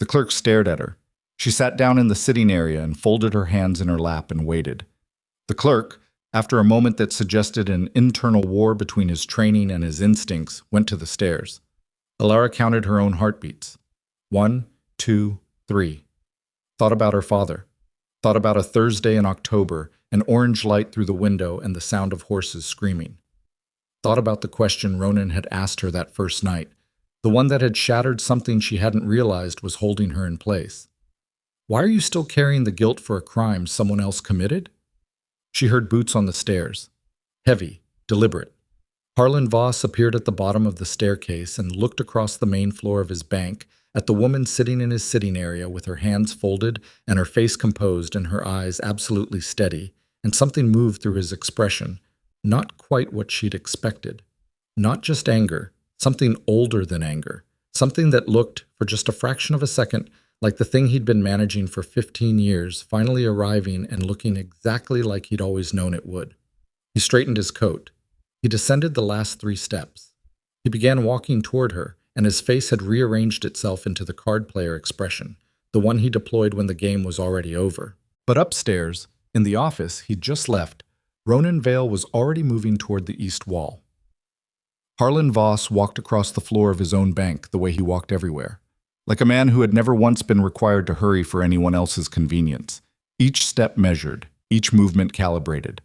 The clerk stared at her. She sat down in the sitting area and folded her hands in her lap and waited. The clerk, after a moment that suggested an internal war between his training and his instincts, went to the stairs. Elara counted her own heartbeats. 1, 2, 3. Thought about her father. Thought about a Thursday in October, an orange light through the window and the sound of horses screaming. Thought about the question Ronan had asked her that first night, the one that had shattered something she hadn't realized was holding her in place. "Why are you still carrying the guilt for a crime someone else committed?" She heard boots on the stairs. Heavy, deliberate. Harlan Voss appeared at the bottom of the staircase and looked across the main floor of his bank at the woman sitting in his sitting area with her hands folded and her face composed and her eyes absolutely steady, and something moved through his expression, not quite what she'd expected. Not just anger, something older than anger, something that looked, for just a fraction of a second, like the thing he'd been managing for 15 years, finally arriving and looking exactly like he'd always known it would. He straightened his coat. He descended the last 3 steps. He began walking toward her, and his face had rearranged itself into the card player expression, the one he deployed when the game was already over. But upstairs, in the office he'd just left, Ronan Vale was already moving toward the east wall. Harlan Voss walked across the floor of his own bank the way he walked everywhere, like a man who had never once been required to hurry for anyone else's convenience. Each step measured, each movement calibrated.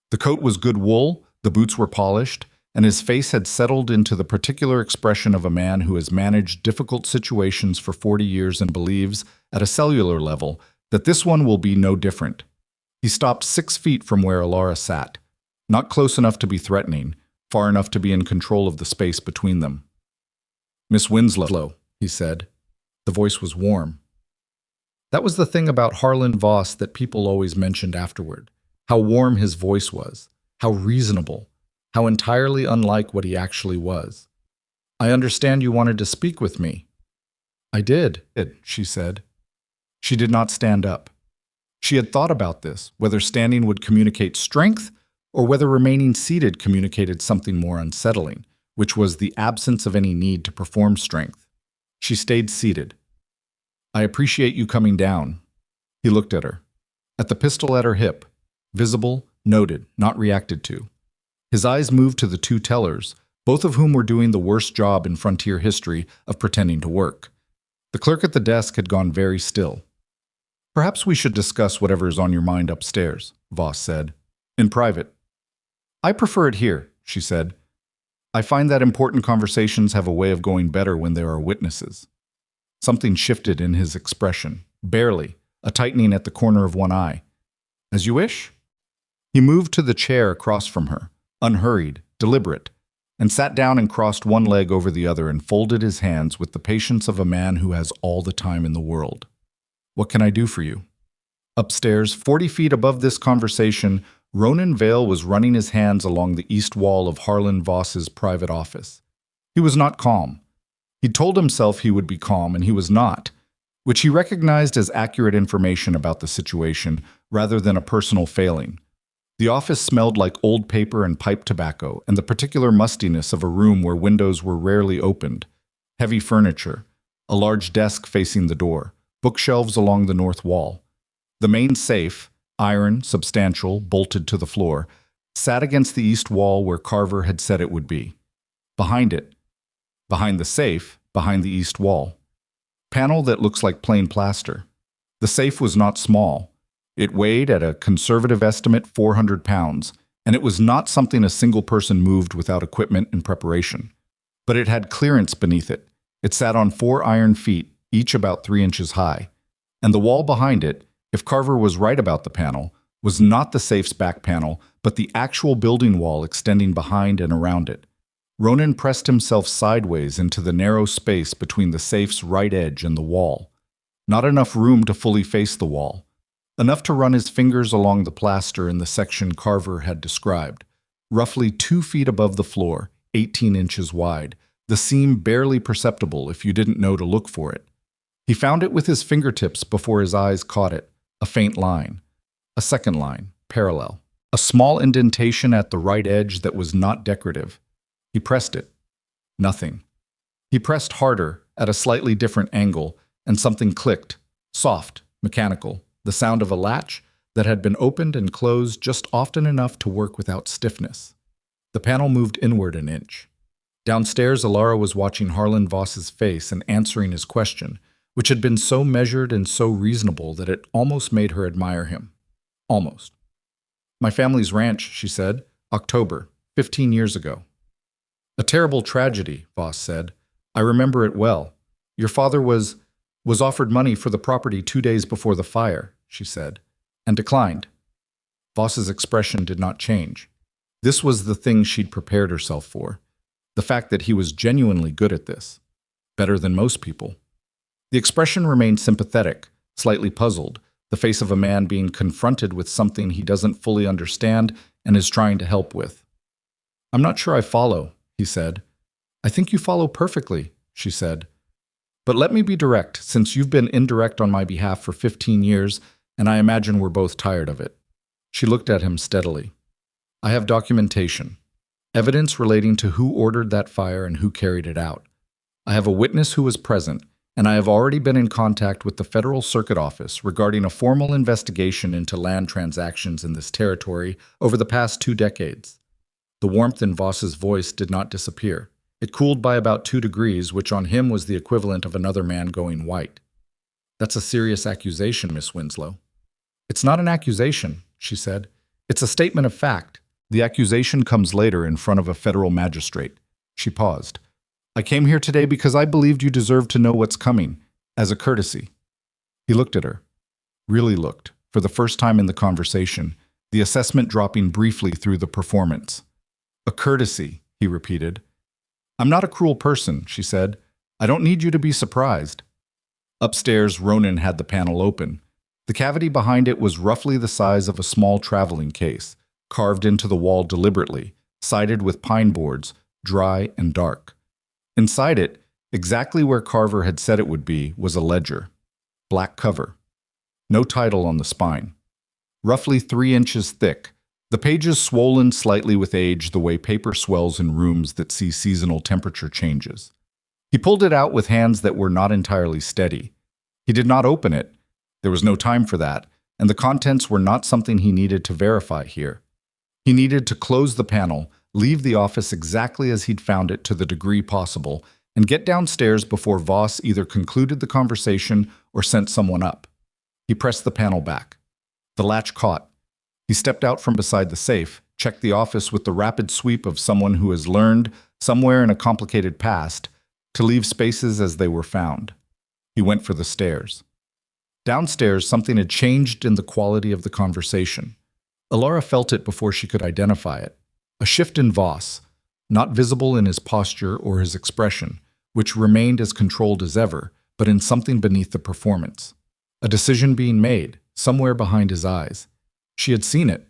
The coat was good wool, the boots were polished, and his face had settled into the particular expression of a man who has managed difficult situations for 40 years and believes, at a cellular level, that this one will be no different. He stopped 6 feet from where Elara sat, not close enough to be threatening, far enough to be in control of the space between them. "Miss Winslow," he said. The voice was warm. That was the thing about Harlan Voss that people always mentioned afterward, how warm his voice was. How reasonable, how entirely unlike what he actually was. "I understand you wanted to speak with me." "I did," she said. She did not stand up. She had thought about this, whether standing would communicate strength or whether remaining seated communicated something more unsettling, which was the absence of any need to perform strength. She stayed seated. "I appreciate you coming down." He looked at her. At the pistol at her hip, visible, noted, not reacted to. His eyes moved to the 2 tellers, both of whom were doing the worst job in frontier history of pretending to work. The clerk at the desk had gone very still. "Perhaps we should discuss whatever is on your mind upstairs," Voss said. "In private." "I prefer it here," she said. "I find that important conversations have a way of going better when there are witnesses." Something shifted in his expression, barely, a tightening at the corner of one eye. "As you wish?" He moved to the chair across from her, unhurried, deliberate, and sat down and crossed one leg over the other and folded his hands with the patience of a man who has all the time in the world. "What can I do for you?" Upstairs, 40 feet above this conversation, Ronan Vale was running his hands along the east wall of Harlan Voss's private office. He was not calm. He'd told himself he would be calm, and he was not, which he recognized as accurate information about the situation rather than a personal failing. The office smelled like old paper and pipe tobacco, and the particular mustiness of a room where windows were rarely opened. Heavy furniture, a large desk facing the door, bookshelves along the north wall. The main safe, iron, substantial, bolted to the floor, sat against the east wall where Carver had said it would be. Behind it, behind the safe, behind the east wall. Panel that looks like plain plaster. The safe was not small. It weighed, at a conservative estimate, 400 pounds, and it was not something a single person moved without equipment and preparation. But it had clearance beneath it. It sat on 4 iron feet, each about 3 inches high. And the wall behind it, if Carver was right about the panel, was not the safe's back panel, but the actual building wall extending behind and around it. Ronan pressed himself sideways into the narrow space between the safe's right edge and the wall. Not enough room to fully face the wall. Enough to run his fingers along the plaster in the section Carver had described. Roughly 2 feet above the floor, 18 inches wide, the seam barely perceptible if you didn't know to look for it. He found it with his fingertips before his eyes caught it. A faint line. A second line, parallel. A small indentation at the right edge that was not decorative. He pressed it. Nothing. He pressed harder, at a slightly different angle, and something clicked. Soft, mechanical. The sound of a latch that had been opened and closed just often enough to work without stiffness. The panel moved inward an inch. Downstairs, Elara was watching Harlan Voss's face and answering his question, which had been so measured and so reasonable that it almost made her admire him. Almost. "My family's ranch," she said. "October, 15 years ago." "A terrible tragedy," Voss said. "I remember it well. Your father was offered money for the property 2 days before the fire," she said, "and declined." Voss's expression did not change. This was the thing she'd prepared herself for. The fact that he was genuinely good at this. Better than most people. The expression remained sympathetic, slightly puzzled, the face of a man being confronted with something he doesn't fully understand and is trying to help with. "I'm not sure I follow," he said. "I think you follow perfectly," she said. "But let me be direct, since you've been indirect on my behalf for 15 years, and I imagine we're both tired of it." She looked at him steadily. "I have documentation. Evidence relating to who ordered that fire and who carried it out. I have a witness who was present, and I have already been in contact with the Federal Circuit Office regarding a formal investigation into land transactions in this territory over the past 2 decades. The warmth in Voss's voice did not disappear. It cooled by about 2 degrees, which on him was the equivalent of another man going white. "That's a serious accusation, Miss Winslow." "It's not an accusation," she said. "It's a statement of fact. The accusation comes later in front of a federal magistrate." She paused. "I came here today because I believed you deserved to know what's coming, as a courtesy." He looked at her. Really looked, for the first time in the conversation, the assessment dropping briefly through the performance. "A courtesy," he repeated. "I'm not a cruel person," she said. "I don't need you to be surprised." Upstairs, Ronan had the panel open. The cavity behind it was roughly the size of a small traveling case, carved into the wall deliberately, sided with pine boards, dry and dark. Inside it, exactly where Carver had said it would be, was a ledger. Black cover. No title on the spine. Roughly 3 inches thick, the pages swollen slightly with age the way paper swells in rooms that see seasonal temperature changes. He pulled it out with hands that were not entirely steady. He did not open it. There was no time for that, and the contents were not something he needed to verify here. He needed to close the panel, leave the office exactly as he'd found it to the degree possible, and get downstairs before Voss either concluded the conversation or sent someone up. He pressed the panel back. The latch caught. He stepped out from beside the safe, checked the office with the rapid sweep of someone who has learned, somewhere in a complicated past, to leave spaces as they were found. He went for the stairs. Downstairs, something had changed in the quality of the conversation. Elara felt it before she could identify it. A shift in Voss, not visible in his posture or his expression, which remained as controlled as ever, but in something beneath the performance. A decision being made, somewhere behind his eyes. She had seen it.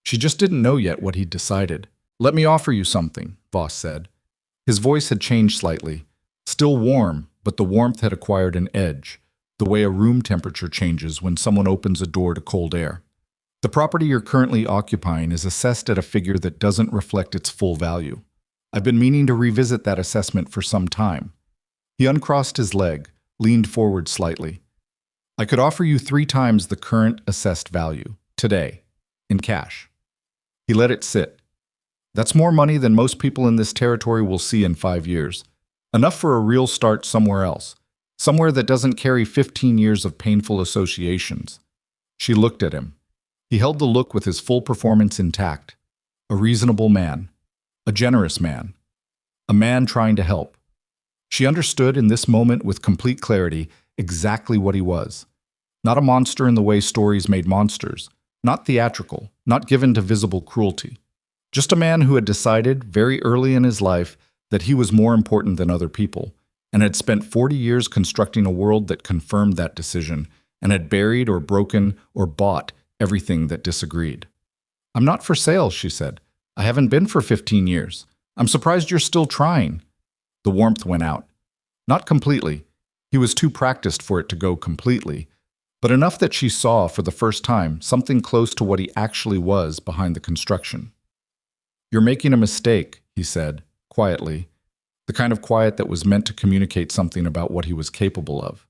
She just didn't know yet what he'd decided. "Let me offer you something," Voss said. His voice had changed slightly. Still warm, but the warmth had acquired an edge, the way a room temperature changes when someone opens a door to cold air. "The property you're currently occupying is assessed at a figure that doesn't reflect its full value. I've been meaning to revisit that assessment for some time." He uncrossed his leg, leaned forward slightly. "I could offer you 3 times the current assessed value, today, in cash." He let it sit. "That's more money than most people in this territory will see in 5 years. Enough for a real start somewhere else. Somewhere that doesn't carry 15 years of painful associations." She looked at him. He held the look with his full performance intact. A reasonable man. A generous man. A man trying to help. She understood in this moment with complete clarity exactly what he was. Not a monster in the way stories made monsters. Not theatrical. Not given to visible cruelty. Just a man who had decided, very early in his life, that he was more important than other people, and had spent 40 years constructing a world that confirmed that decision, and had buried or broken or bought everything that disagreed. "I'm not for sale," she said. "I haven't been for 15 years. I'm surprised you're still trying." The warmth went out. Not completely. He was too practiced for it to go completely, but enough that she saw, for the first time, something close to what he actually was behind the construction. "You're making a mistake," he said, quietly, the kind of quiet that was meant to communicate something about what he was capable of.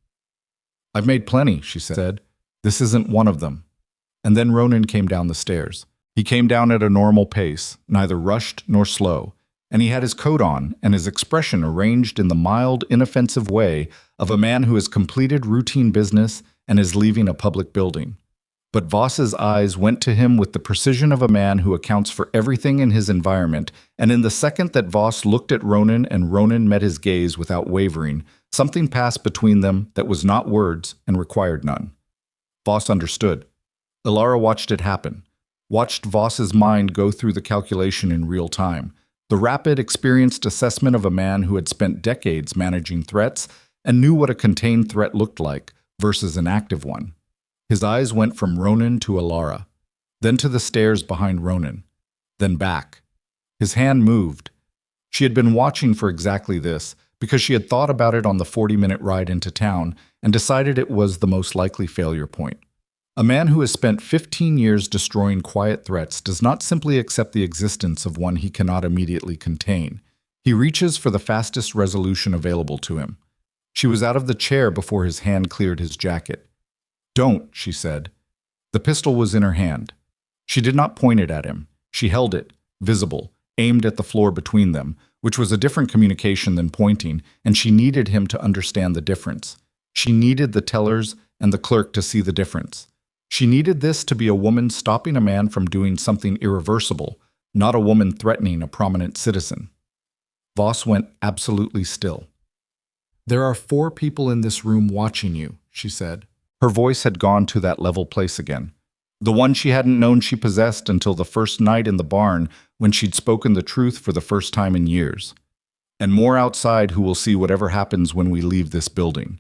"I've made plenty," she said. "This isn't one of them." And then Ronan came down the stairs. He came down at a normal pace, neither rushed nor slow, and he had his coat on and his expression arranged in the mild, inoffensive way of a man who has completed routine business and is leaving a public building. But Voss's eyes went to him with the precision of a man who accounts for everything in his environment, and in the second that Voss looked at Ronan and Ronan met his gaze without wavering, something passed between them that was not words and required none. Voss understood. Elara watched it happen, watched Voss's mind go through the calculation in real time, the rapid, experienced assessment of a man who had spent decades managing threats and knew what a contained threat looked like versus an active one. His eyes went from Ronan to Elara, then to the stairs behind Ronan, then back. His hand moved. She had been watching for exactly this, because she had thought about it on the 40-minute ride into town and decided it was the most likely failure point. A man who has spent 15 years destroying quiet threats does not simply accept the existence of one he cannot immediately contain. He reaches for the fastest resolution available to him. She was out of the chair before his hand cleared his jacket. "Don't," she said. The pistol was in her hand. She did not point it at him. She held it, visible, aimed at the floor between them, which was a different communication than pointing, and she needed him to understand the difference. She needed the tellers and the clerk to see the difference. She needed this to be a woman stopping a man from doing something irreversible, not a woman threatening a prominent citizen. Voss went absolutely still. "There are 4 people in this room watching you," she said. Her voice had gone to that level place again. The one she hadn't known she possessed until the first night in the barn when she'd spoken the truth for the first time in years. "And more outside who will see whatever happens when we leave this building.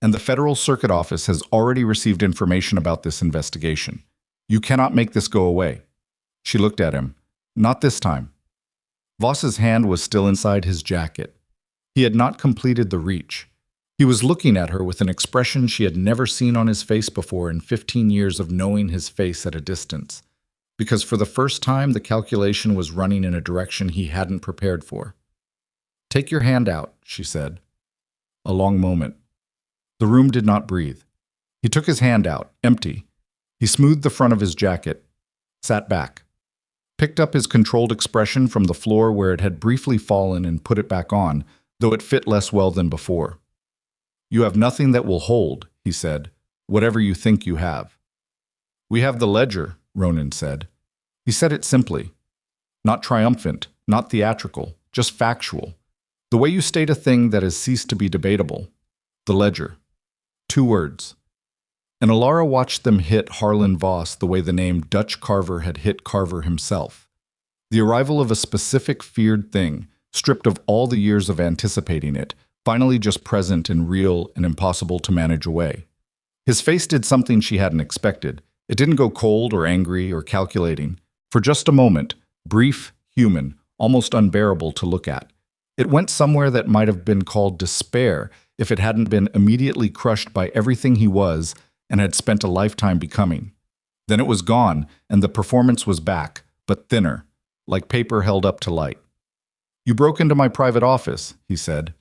And the Federal Circuit Office has already received information about this investigation. You cannot make this go away." She looked at him. "Not this time." Voss's hand was still inside his jacket. He had not completed the reach. He was looking at her with an expression she had never seen on his face before in 15 years of knowing his face at a distance, because for the first time the calculation was running in a direction he hadn't prepared for. "Take your hand out," she said. A long moment. The room did not breathe. He took his hand out, empty. He smoothed the front of his jacket, sat back, picked up his controlled expression from the floor where it had briefly fallen and put it back on, though it fit less well than before. "You have nothing that will hold," he said, "whatever you think you have." "We have the ledger," Ronan said. He said it simply. Not triumphant, not theatrical, just factual. The way you state a thing that has ceased to be debatable. The ledger. 2 words. And Elara watched them hit Harlan Voss the way the name Dutch Carver had hit Carver himself. The arrival of a specific feared thing, stripped of all the years of anticipating it, finally just present and real and impossible to manage away. His face did something she hadn't expected. It didn't go cold or angry or calculating. For just a moment, brief, human, almost unbearable to look at. It went somewhere that might have been called despair if it hadn't been immediately crushed by everything he was and had spent a lifetime becoming. Then it was gone, and the performance was back, but thinner, like paper held up to light. "You broke into my private office," he said.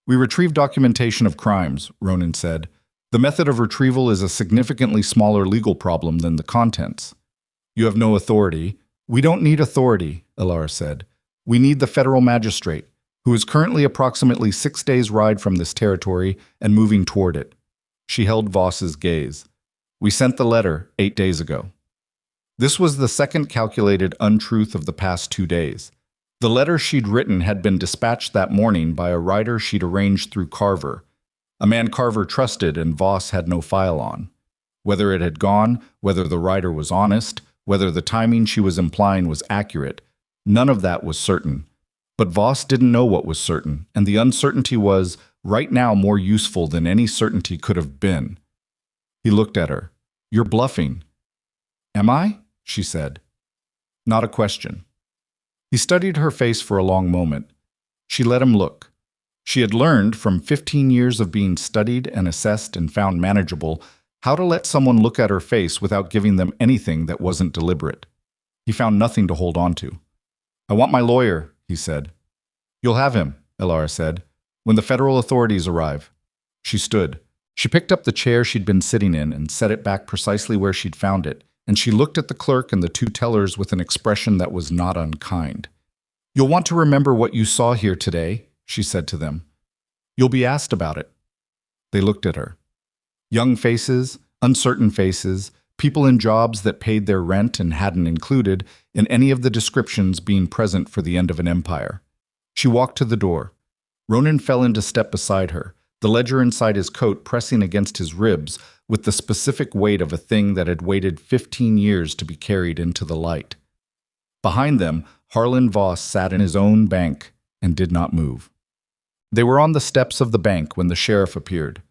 "We retrieved documentation of crimes," Ronan said. "The method of retrieval is a significantly smaller legal problem than the contents." "You have no authority." "We don't need authority," Elara said. "We need the federal magistrate, who is currently approximately 6 days' ride from this territory and moving toward it." She held Voss's gaze. "We sent the letter 8 days ago." This was the second calculated untruth of the past 2 days. The letter she'd written had been dispatched that morning by a writer she'd arranged through Carver, a man Carver trusted and Voss had no file on. Whether it had gone, whether the writer was honest, whether the timing she was implying was accurate, none of that was certain. But Voss didn't know what was certain, and the uncertainty was, right now, more useful than any certainty could have been. He looked at her. "You're bluffing." "Am I?" she said. Not a question. He studied her face for a long moment. She let him look. She had learned, from 15 years of being studied and assessed and found manageable, how to let someone look at her face without giving them anything that wasn't deliberate. He found nothing to hold on to. "I want my lawyer," he said. "You'll have him," Elara said, "when the federal authorities arrive." She stood. She picked up the chair she'd been sitting in and set it back precisely where she'd found it, and she looked at the clerk and the 2 tellers with an expression that was not unkind. "You'll want to remember what you saw here today," she said to them. "You'll be asked about it." They looked at her. Young faces, uncertain faces, people in jobs that paid their rent and hadn't included in any of the descriptions being present for the end of an empire. She walked to the door. Ronan fell into step beside her, the ledger inside his coat pressing against his ribs with the specific weight of a thing that had waited 15 years to be carried into the light. Behind them, Harlan Voss sat in his own bank and did not move. They were on the steps of the bank when the sheriff appeared.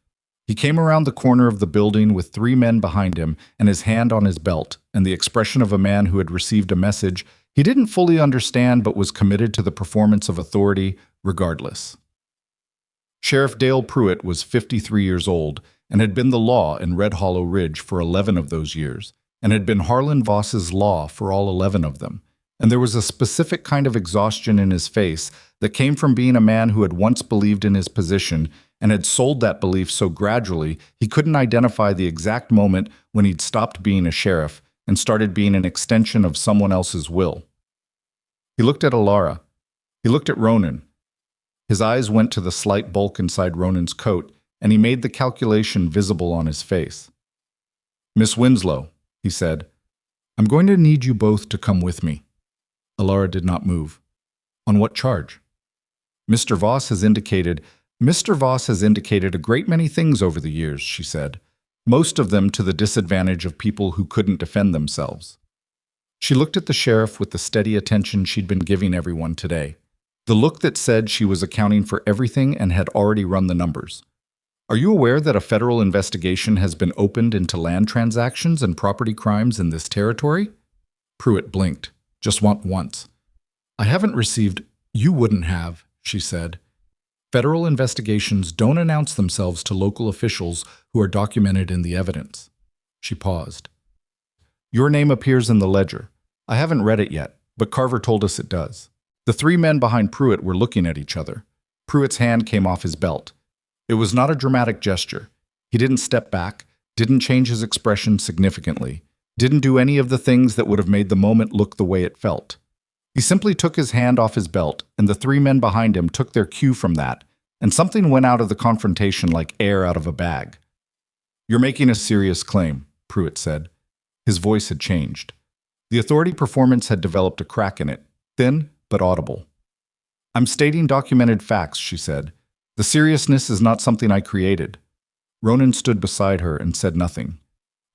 He came around the corner of the building with 3 men behind him and his hand on his belt, and the expression of a man who had received a message he didn't fully understand but was committed to the performance of authority regardless. Sheriff Dale Pruitt was 53 years old and had been the law in Red Hollow Ridge for 11 of those years, and had been Harlan Voss's law for all 11 of them. And there was a specific kind of exhaustion in his face that came from being a man who had once believed in his position and had sold that belief so gradually he couldn't identify the exact moment when he'd stopped being a sheriff and started being an extension of someone else's will. He looked at Elara. He looked at Ronan. His eyes went to the slight bulk inside Ronan's coat, and he made the calculation visible on his face. "Miss Winslow," he said, "I'm going to need you both to come with me." Elara did not move. "On what charge?" Mr. Voss has indicated a great many things over the years," she said, "most of them to the disadvantage of people who couldn't defend themselves." She looked at the sheriff with the steady attention she'd been giving everyone today, the look that said she was accounting for everything and had already run the numbers. "Are you aware that a federal investigation has been opened into land transactions and property crimes in this territory?" Pruitt blinked, just once. "I haven't received—" "You wouldn't have," she said. "Federal investigations don't announce themselves to local officials who are documented in the evidence." She paused. "Your name appears in the ledger. I haven't read it yet, but Carver told us it does." The 3 men behind Pruitt were looking at each other. Pruitt's hand came off his belt. It was not a dramatic gesture. He didn't step back, didn't change his expression significantly, didn't do any of the things that would have made the moment look the way it felt. He simply took his hand off his belt, and the 3 men behind him took their cue from that, and something went out of the confrontation like air out of a bag. "You're making a serious claim," Pruitt said. His voice had changed. The authority performance had developed a crack in it, thin but audible. "I'm stating documented facts," she said. "The seriousness is not something I created." Ronan stood beside her and said nothing.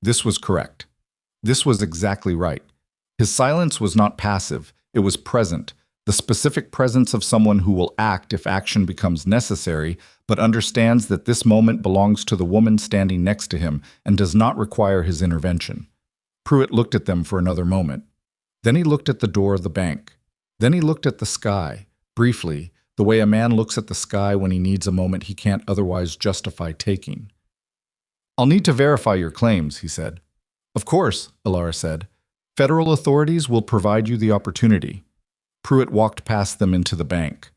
This was correct. This was exactly right. His silence was not passive, it was present, the specific presence of someone who will act if action becomes necessary, but understands that this moment belongs to the woman standing next to him and does not require his intervention. Pruitt looked at them for another moment. Then he looked at the door of the bank. Then he looked at the sky, briefly, the way a man looks at the sky when he needs a moment he can't otherwise justify taking. "I'll need to verify your claims," he said. "Of course," Elara said. "Federal authorities will provide you the opportunity." Pruitt walked past them into the bank.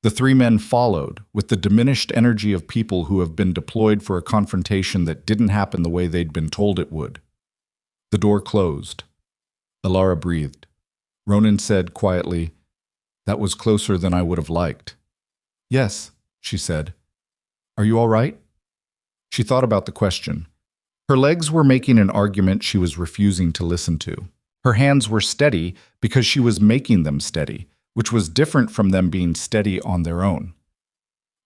The three men followed, with the diminished energy of people who have been deployed for a confrontation that didn't happen the way they'd been told it would. The door closed. Elara breathed. Ronan said quietly, "That was closer than I would have liked." "Yes," she said. "Are you all right?" She thought about the question. Her legs were making an argument she was refusing to listen to. Her hands were steady because she was making them steady, which was different from them being steady on their own.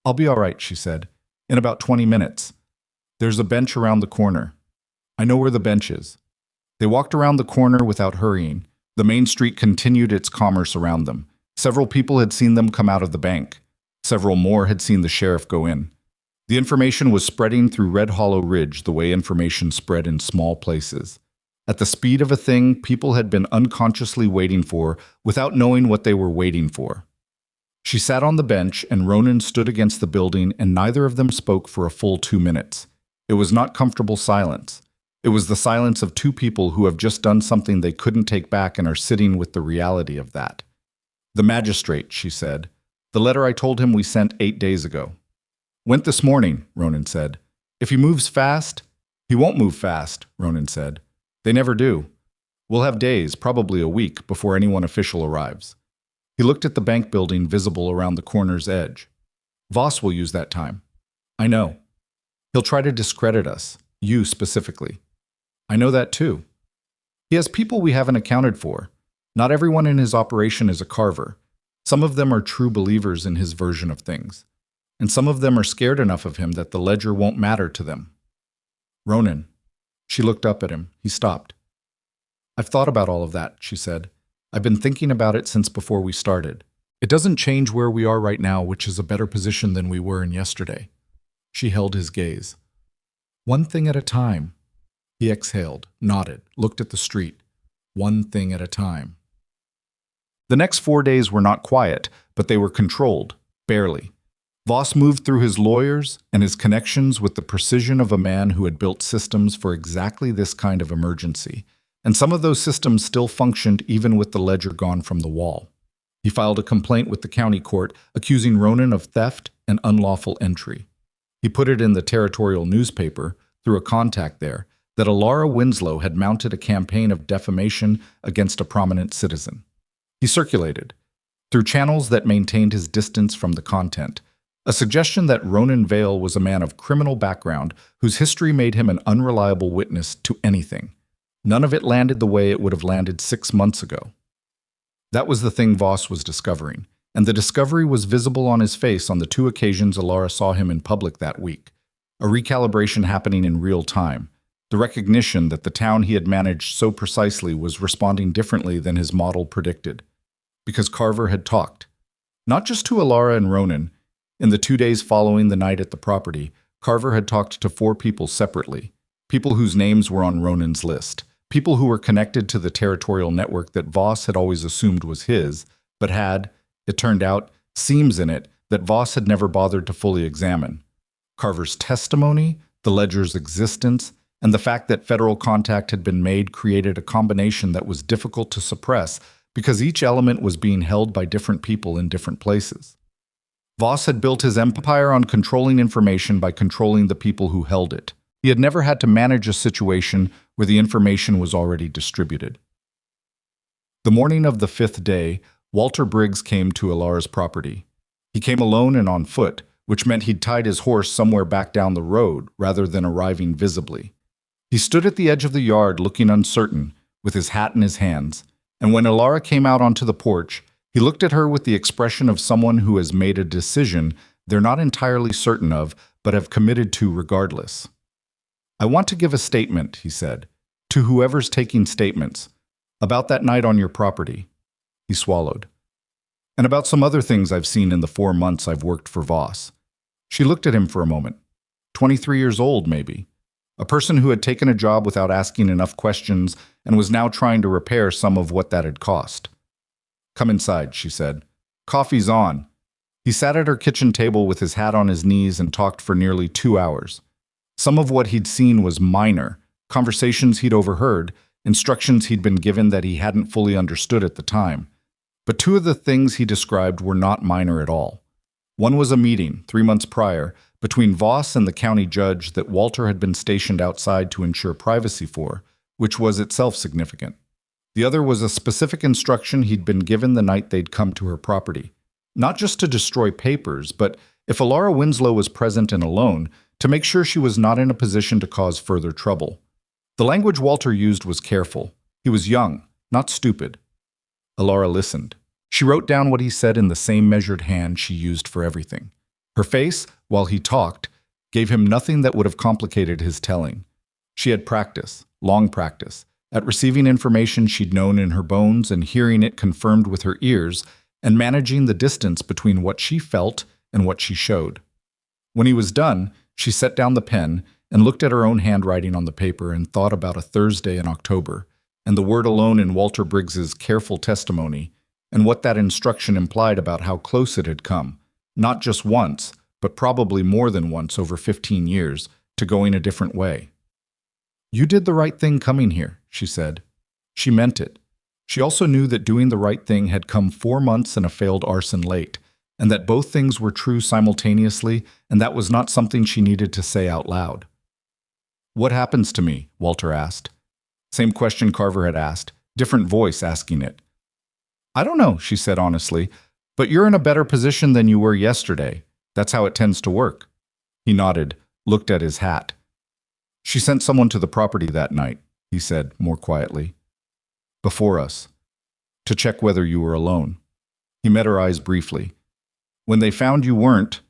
"I'll be all right," she said. "In about 20 minutes. There's a bench around the corner. I know where the bench is." They walked around the corner without hurrying. The main street continued its commerce around them. Several people had seen them come out of the bank. Several more had seen the sheriff go in. The information was spreading through Red Hollow Ridge the way information spread in small places. At the speed of a thing people had been unconsciously waiting for without knowing what they were waiting for. She sat on the bench and Ronan stood against the building and neither of them spoke for a full 2 minutes. It was not comfortable silence. It was the silence of two people who have just done something they couldn't take back and are sitting with the reality of that. "The magistrate," she said. "The letter I told him we sent 8 days ago." "Went this morning," Ronan said. "If he moves fast—" "He won't move fast," Ronan said. "They never do. We'll have days, probably a week, before anyone official arrives." He looked at the bank building visible around the corner's edge. "Voss will use that time." "I know. He'll try to discredit us, you specifically." "I know that too. He has people we haven't accounted for. Not everyone in his operation is a carver. Some of them are true believers in his version of things. And some of them are scared enough of him that the ledger won't matter to them." "Ronan." She looked up at him. He stopped. "I've thought about all of that," she said. "I've been thinking about it since before we started. It doesn't change where we are right now, which is a better position than we were in yesterday." She held his gaze. "One thing at a time." He exhaled, nodded, looked at the street. "One thing at a time." The next 4 days were not quiet, but they were controlled, barely. Voss moved through his lawyers and his connections with the precision of a man who had built systems for exactly this kind of emergency, and some of those systems still functioned even with the ledger gone from the wall. He filed a complaint with the county court accusing Ronan of theft and unlawful entry. He put it in the territorial newspaper, through a contact there, that Elara Winslow had mounted a campaign of defamation against a prominent citizen. He circulated, through channels that maintained his distance from the content, a suggestion that Ronan Vale was a man of criminal background whose history made him an unreliable witness to anything. None of it landed the way it would have landed 6 months ago. That was the thing Voss was discovering, and the discovery was visible on his face on the 2 occasions Elara saw him in public that week. A recalibration happening in real time, the recognition that the town he had managed so precisely was responding differently than his model predicted. Because Carver had talked. Not just to Elara and Ronan. In the 2 days following the night at the property, Carver had talked to 4 people separately, people whose names were on Ronan's list, people who were connected to the territorial network that Voss had always assumed was his, but had, it turned out, seams in it that Voss had never bothered to fully examine. Carver's testimony, the ledger's existence, and the fact that federal contact had been made created a combination that was difficult to suppress because each element was being held by different people in different places. Voss had built his empire on controlling information by controlling the people who held it. He had never had to manage a situation where the information was already distributed. The morning of the 5th day, Walter Briggs came to Elara's property. He came alone and on foot, which meant he'd tied his horse somewhere back down the road rather than arriving visibly. He stood at the edge of the yard looking uncertain, with his hat in his hands, and when Elara came out onto the porch, he looked at her with the expression of someone who has made a decision they're not entirely certain of, but have committed to regardless. I want to give a statement, he said, to whoever's taking statements, about that night on your property. He swallowed. And about some other things I've seen in the 4 months I've worked for Voss. She looked at him for a moment. 23 years old, maybe. A person who had taken a job without asking enough questions and was now trying to repair some of what that had cost. Come inside, she said. Coffee's on. He sat at her kitchen table with his hat on his knees and talked for nearly 2 hours. Some of what he'd seen was minor, conversations he'd overheard, instructions he'd been given that he hadn't fully understood at the time. But 2 of the things he described were not minor at all. One was a meeting, 3 months prior, between Voss and the county judge that Walter had been stationed outside to ensure privacy for, which was itself significant. The other was a specific instruction he'd been given the night they'd come to her property. Not just to destroy papers, but if Elara Winslow was present and alone, to make sure she was not in a position to cause further trouble. The language Walter used was careful. He was young, not stupid. Elara listened. She wrote down what he said in the same measured hand she used for everything. Her face, while he talked, gave him nothing that would have complicated his telling. She had practice, long practice, at receiving information she'd known in her bones and hearing it confirmed with her ears, and managing the distance between what she felt and what she showed. When he was done, she set down the pen and looked at her own handwriting on the paper and thought about a Thursday in October, and the word alone in Walter Briggs's careful testimony, and what that instruction implied about how close it had come, not just once, but probably more than once over 15 years, to going a different way. You did the right thing coming here, she said. She meant it. She also knew that doing the right thing had come 4 months and a failed arson late, and that both things were true simultaneously, and that was not something she needed to say out loud. What happens to me? Walter asked. Same question Carver had asked, different voice asking it. I don't know, she said honestly, but you're in a better position than you were yesterday. That's how it tends to work. He nodded, looked at his hat. She sent someone to the property that night, he said more quietly. Before us. To check whether you were alone. He met her eyes briefly. When they found you weren't,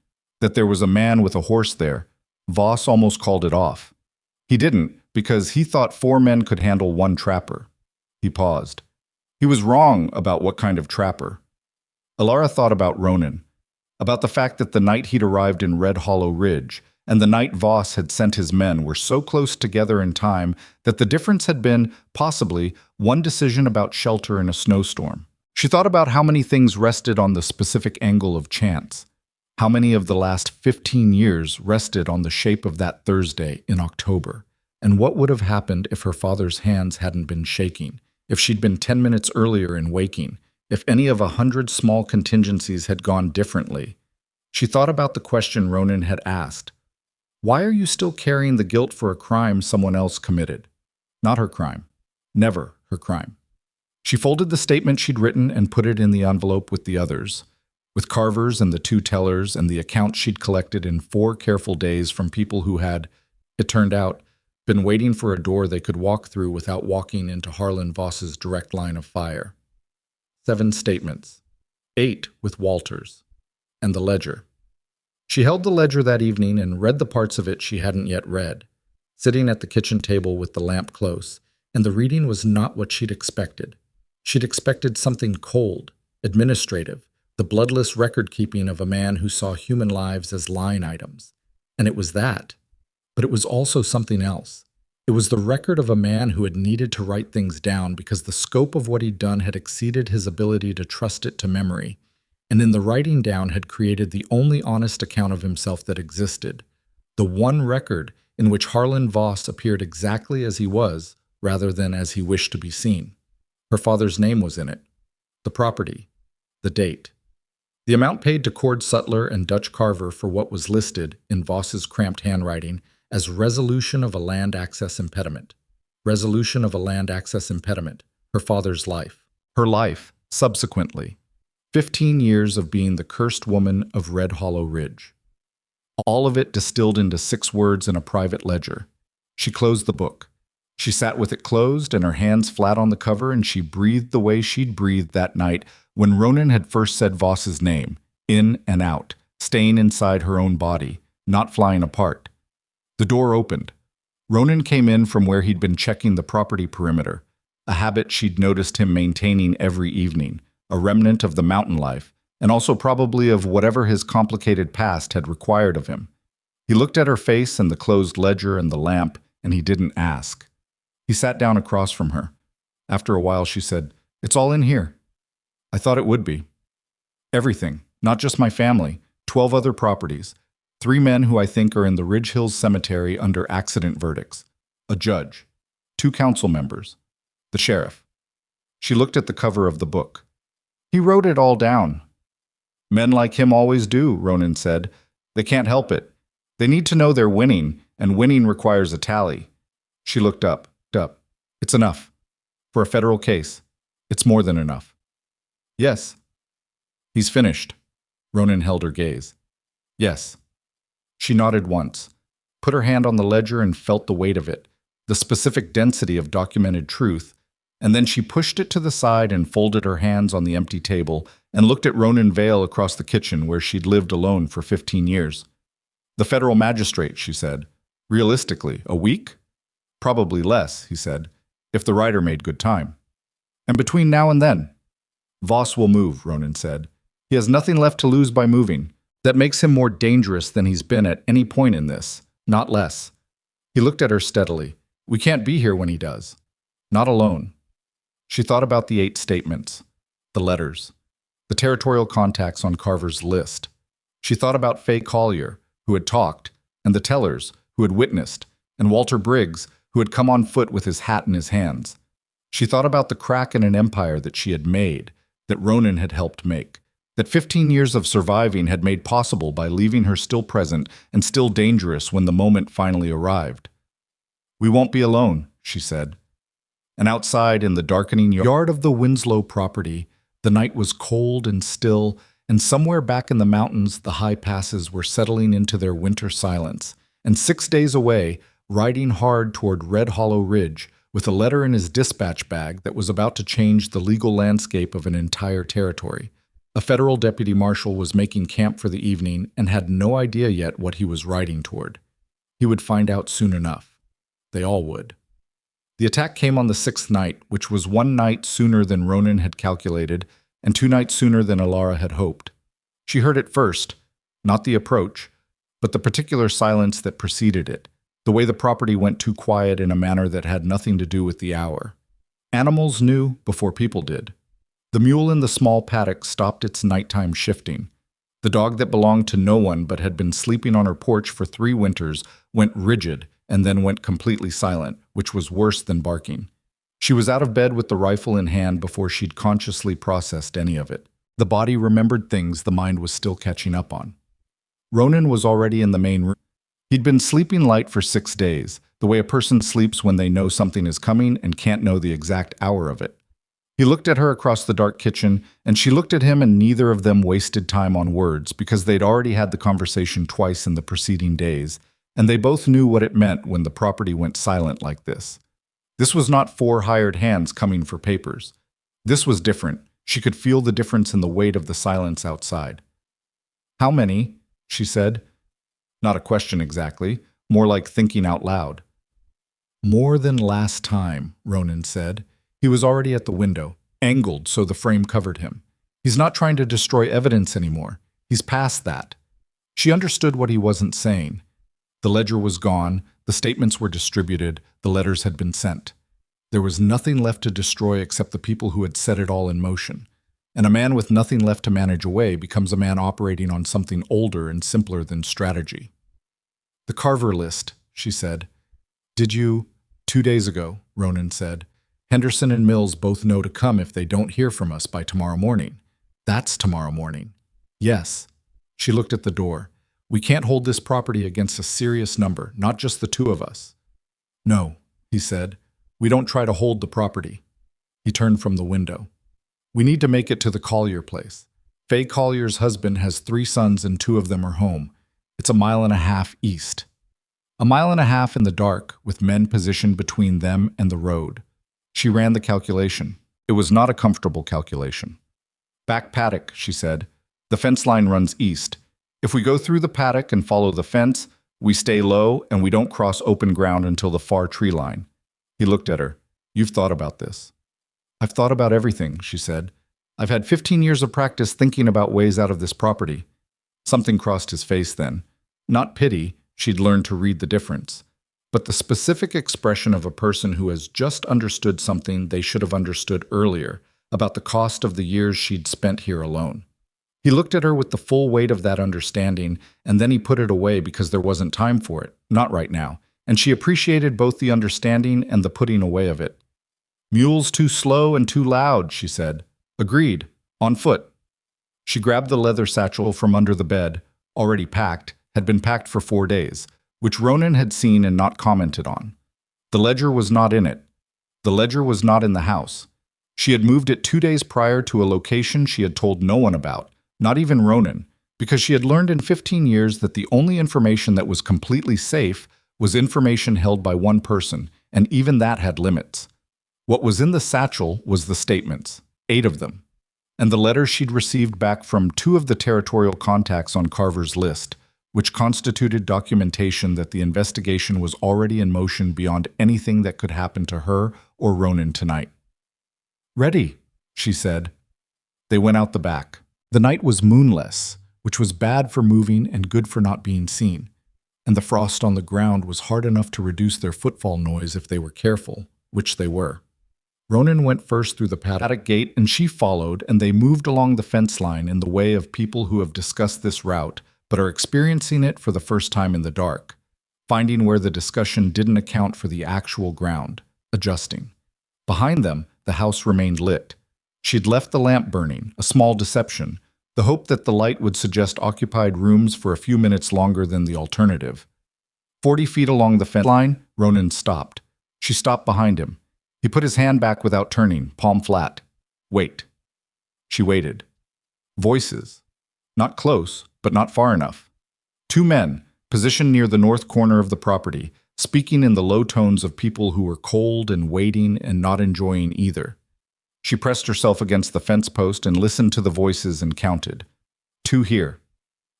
that there was a man with a horse there, Voss almost called it off. He didn't, because he thought 4 men could handle 1 trapper. He paused. He was wrong about what kind of trapper. Elara thought about Ronan, about the fact that the night he'd arrived in Red Hollow Ridge, and the night Voss had sent his men were so close together in time that the difference had been, possibly, one decision about shelter in a snowstorm. She thought about how many things rested on the specific angle of chance. How many of the last 15 years rested on the shape of that Thursday in October? And what would have happened if her father's hands hadn't been shaking, if she'd been 10 minutes earlier in waking, if any of 100 small contingencies had gone differently? She thought about the question Ronan had asked. Why are you still carrying the guilt for a crime someone else committed? Not her crime. Never her crime. She folded the statement she'd written and put it in the envelope with the others, with Carver's and the 2 tellers and the accounts she'd collected in 4 careful days from people who had, it turned out, been waiting for a door they could walk through without walking into Harlan Voss's direct line of fire. 7 statements. 8 with Walter's. And the ledger. She held the ledger that evening and read the parts of it she hadn't yet read, sitting at the kitchen table with the lamp close, and the reading was not what she'd expected. She'd expected something cold, administrative, the bloodless record-keeping of a man who saw human lives as line items. And it was that. But it was also something else. It was the record of a man who had needed to write things down because the scope of what he'd done had exceeded his ability to trust it to memory, and in the writing down had created the only honest account of himself that existed, the one record in which Harlan Voss appeared exactly as he was rather than as he wished to be seen. Her father's name was in it, the property, the date. The amount paid to Cord Sutler and Dutch Carver for what was listed, in Voss's cramped handwriting, as resolution of a land access impediment. Resolution of a land access impediment, her father's life. Her life, subsequently. 15 years of being the cursed woman of Red Hollow Ridge. All of it distilled into 6 words in a private ledger. She closed the book. She sat with it closed and her hands flat on the cover, and she breathed the way she'd breathed that night when Ronan had first said Voss's name, in and out, staying inside her own body, not flying apart. The door opened. Ronan came in from where he'd been checking the property perimeter, a habit she'd noticed him maintaining every evening, a remnant of the mountain life, and also probably of whatever his complicated past had required of him. He looked at her face and the closed ledger and the lamp, and he didn't ask. He sat down across from her. After a while, she said, "It's all in here." "I thought it would be." "Everything, not just my family, 12 other properties, 3 men who I think are in the Ridge Hills Cemetery under accident verdicts, a judge, 2 council members, the sheriff." She looked at the cover of the book. "He wrote it all down." "Men like him always do," Ronan said. "They can't help it. They need to know they're winning, and winning requires a tally." She looked up. "It's enough. For a federal case, it's more than enough." "Yes." "He's finished." Ronan held her gaze. "Yes." She nodded once, put her hand on the ledger and felt the weight of it, the specific density of documented truth, and then she pushed it to the side and folded her hands on the empty table and looked at Ronan Vale across the kitchen where she'd lived alone for 15 years. "The federal magistrate," she said. "Realistically, a week?" "Probably less," he said, "if the writer made good time." "And between now and then?" "Voss will move," Ronan said. "He has nothing left to lose by moving. That makes him more dangerous than he's been at any point in this, not less." He looked at her steadily. "We can't be here when he does. Not alone." She thought about the 8 statements, the letters, the territorial contacts on Carver's list. She thought about Fay Collier, who had talked, and the tellers, who had witnessed, and Walter Briggs, who had come on foot with his hat in his hands. She thought about the crack in an empire that she had made, that Ronan had helped make, that 15 years of surviving had made possible by leaving her still present and still dangerous when the moment finally arrived. "We won't be alone," she said. And outside, in the darkening yard of the Winslow property, the night was cold and still, and somewhere back in the mountains the high passes were settling into their winter silence. And 6 days away, riding hard toward Red Hollow Ridge, with a letter in his dispatch bag that was about to change the legal landscape of an entire territory, a federal deputy marshal was making camp for the evening and had no idea yet what he was riding toward. He would find out soon enough. They all would. The attack came on the 6th night, which was 1 night sooner than Ronan had calculated and 2 nights sooner than Elara had hoped. She heard it first, not the approach, but the particular silence that preceded it, the way the property went too quiet in a manner that had nothing to do with the hour. Animals knew before people did. The mule in the small paddock stopped its nighttime shifting. The dog that belonged to no one but had been sleeping on her porch for 3 winters went rigid and then went completely silent, which was worse than barking. She was out of bed with the rifle in hand before she'd consciously processed any of it. The body remembered things the mind was still catching up on. Ronan was already in the main room. He'd been sleeping light for 6 days, the way a person sleeps when they know something is coming and can't know the exact hour of it. He looked at her across the dark kitchen, and she looked at him, and neither of them wasted time on words because they'd already had the conversation twice in the preceding days, and they both knew what it meant when the property went silent like this. This was not 4 hired hands coming for papers. This was different. She could feel the difference in the weight of the silence outside. "How many?" she said. Not a question exactly, more like thinking out loud. "More than last time," Ronan said. He was already at the window, angled so the frame covered him. He's not trying to destroy evidence anymore. He's past that. She understood what he wasn't saying. The ledger was gone, the statements were distributed, the letters had been sent. There was nothing left to destroy except the people who had set it all in motion. And a man with nothing left to manage away becomes a man operating on something older and simpler than strategy. "The Carver list," she said. "Did you—" "2 days ago," Ronan said. "Henderson and Mills both know to come if they don't hear from us by tomorrow morning." "That's tomorrow morning." "Yes." She looked at the door. "We can't hold this property against a serious number, not just the 2 of us." "No," he said. "We don't try to hold the property." He turned from the window. "We need to make it to the Collier place. Fay Collier's husband has 3 sons and 2 of them are home. It's 1.5 miles east. 1.5 miles in the dark, with men positioned between them and the road." She ran the calculation. It was not a comfortable calculation. "Back paddock," she said. "The fence line runs east. If we go through the paddock and follow the fence, We stay low, and we don't cross open ground until the far tree line. He looked at her. You've thought about this. I've thought about everything, she said. I've had 15 years of practice thinking about ways out of this property. Something crossed his face then. Not pity, she'd learned to read the difference, but the specific expression of a person who has just understood something they should have understood earlier about the cost of the years she'd spent here alone. He looked at her with the full weight of that understanding, and then he put it away because there wasn't time for it, not right now, and she appreciated both the understanding and the putting away of it. Mule's too slow and too loud, she said. Agreed. On foot. She grabbed the leather satchel from under the bed, already packed, had been packed for 4 days, which Ronan had seen and not commented on. The ledger was not in it. The ledger was not in the house. She had moved it 2 days prior to a location she had told no one about, not even Ronan, because she had learned in 15 years that the only information that was completely safe was information held by one person, and even that had limits. What was in the satchel was the statements, 8 of them, and the letters she'd received back from 2 of the territorial contacts on Carver's list, which constituted documentation that the investigation was already in motion beyond anything that could happen to her or Ronan tonight. Ready, she said. They went out the back. The night was moonless, which was bad for moving and good for not being seen, and the frost on the ground was hard enough to reduce their footfall noise if they were careful, which they were. Ronan went first through the paddock gate and she followed, and they moved along the fence line in the way of people who have discussed this route but are experiencing it for the first time in the dark, finding where the discussion didn't account for the actual ground, adjusting. Behind them, the house remained lit. She'd left the lamp burning, a small deception, the hope that the light would suggest occupied rooms for a few minutes longer than the alternative. 40 feet along the fence line, Ronan stopped. She stopped behind him. He put his hand back without turning, palm flat. Wait. She waited. Voices. Not close, but not far enough. 2 men, positioned near the north corner of the property, speaking in the low tones of people who were cold and waiting and not enjoying either. She pressed herself against the fence post and listened to the voices and counted. 2 here.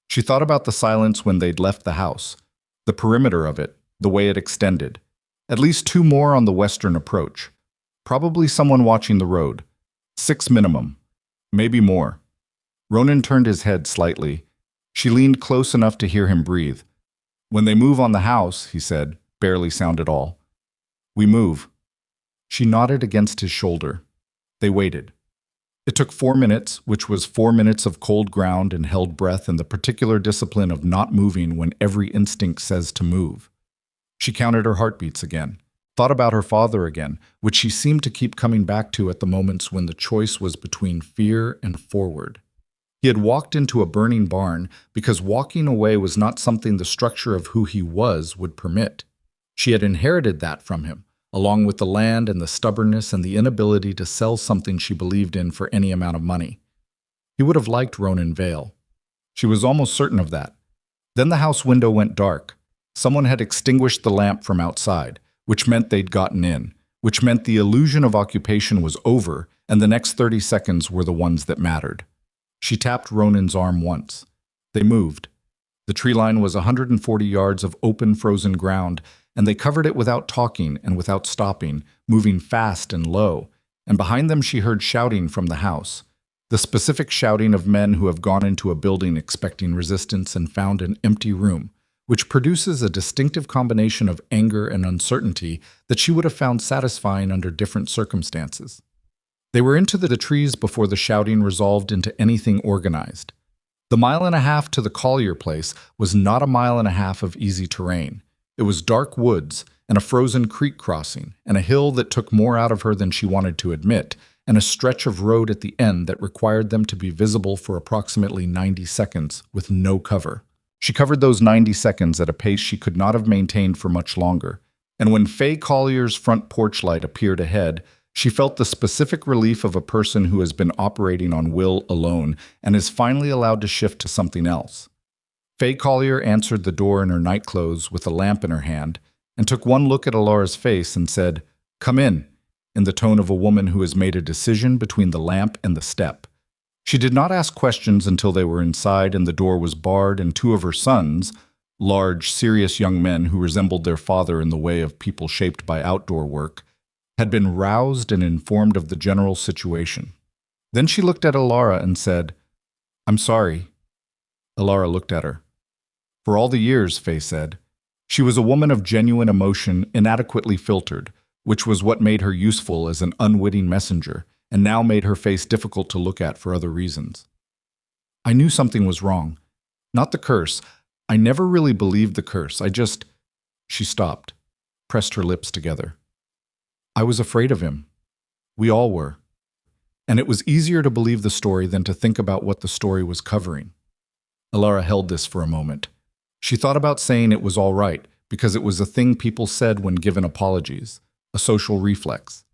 She thought about the silence when they'd left the house, the perimeter of it, the way it extended. At least 2 more on the western approach. Probably someone watching the road. 6 minimum. Maybe more. Ronan turned his head slightly. She leaned close enough to hear him breathe. When they move on the house, he said, barely sound at all. We move. She nodded against his shoulder. They waited. It took 4 minutes, which was 4 minutes of cold ground and held breath and the particular discipline of not moving when every instinct says to move. She counted her heartbeats again, thought about her father again, which she seemed to keep coming back to at the moments when the choice was between fear and forward. He had walked into a burning barn because walking away was not something the structure of who he was would permit. She had inherited that from him, along with the land and the stubbornness and the inability to sell something she believed in for any amount of money. He would have liked Ronan Vale. She was almost certain of that. Then the house window went dark. Someone had extinguished the lamp from outside, which meant they'd gotten in, which meant the illusion of occupation was over, and the next 30 seconds were the ones that mattered. She tapped Ronan's arm once. They moved. The tree line was 140 yards of open, frozen ground, and they covered it without talking and without stopping, moving fast and low, and behind them she heard shouting from the house, the specific shouting of men who have gone into a building expecting resistance and found an empty room, which produces a distinctive combination of anger and uncertainty that she would have found satisfying under different circumstances. They were into the trees before the shouting resolved into anything organized. The 1.5 miles to the Collier place was not a 1.5 miles of easy terrain. It was dark woods and a frozen creek crossing and a hill that took more out of her than she wanted to admit, and a stretch of road at the end that required them to be visible for approximately 90 seconds with no cover. She covered those 90 seconds at a pace she could not have maintained for much longer, and when Fay Collier's front porch light appeared ahead, she felt the specific relief of a person who has been operating on will alone and is finally allowed to shift to something else. Fay Collier answered the door in her nightclothes with a lamp in her hand and took one look at Elara's face and said, "Come in," in the tone of a woman who has made a decision between the lamp and the step. She did not ask questions until they were inside and the door was barred and 2 of her sons, Large, serious young men who resembled their father in the way of people shaped by outdoor work, had been roused and informed of the general situation. Then she looked at Elara and said, "I'm sorry." Elara looked at her. "For all the years," Faye said. She was a woman of genuine emotion, inadequately filtered, which was what made her useful as an unwitting messenger, and now made her face difficult to look at for other reasons. "I knew something was wrong. Not the curse. I never really believed the curse. I just—" She stopped, pressed her lips together. "I was afraid of him. We all were. And it was easier to believe the story than to think about what the story was covering." Elara held this for a moment. She thought about saying it was all right, because it was a thing people said when given apologies, a social reflex.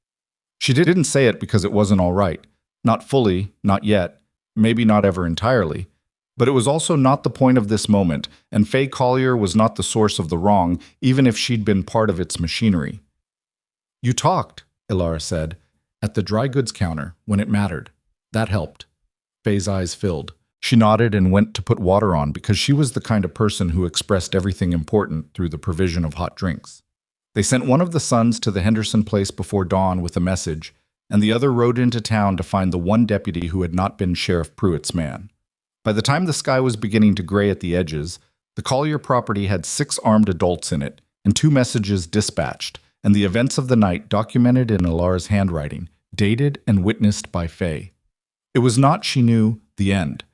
She didn't say it because it wasn't all right. Not fully, not yet, maybe not ever entirely. But it was also not the point of this moment, and Faye Collier was not the source of the wrong, even if she'd been part of its machinery. "You talked," Elara said, "at the dry goods counter, when it mattered. That helped." Faye's eyes filled. She nodded and went to put water on because she was the kind of person who expressed everything important through the provision of hot drinks. They sent one of the sons to the Henderson place before dawn with a message, and the other rode into town to find the one deputy who had not been Sheriff Pruitt's man. By the time the sky was beginning to gray at the edges, the Collier property had 6 armed adults in it, and 2 messages dispatched, and the events of the night documented in Elara's handwriting, dated and witnessed by Faye. It was not, she knew, the end,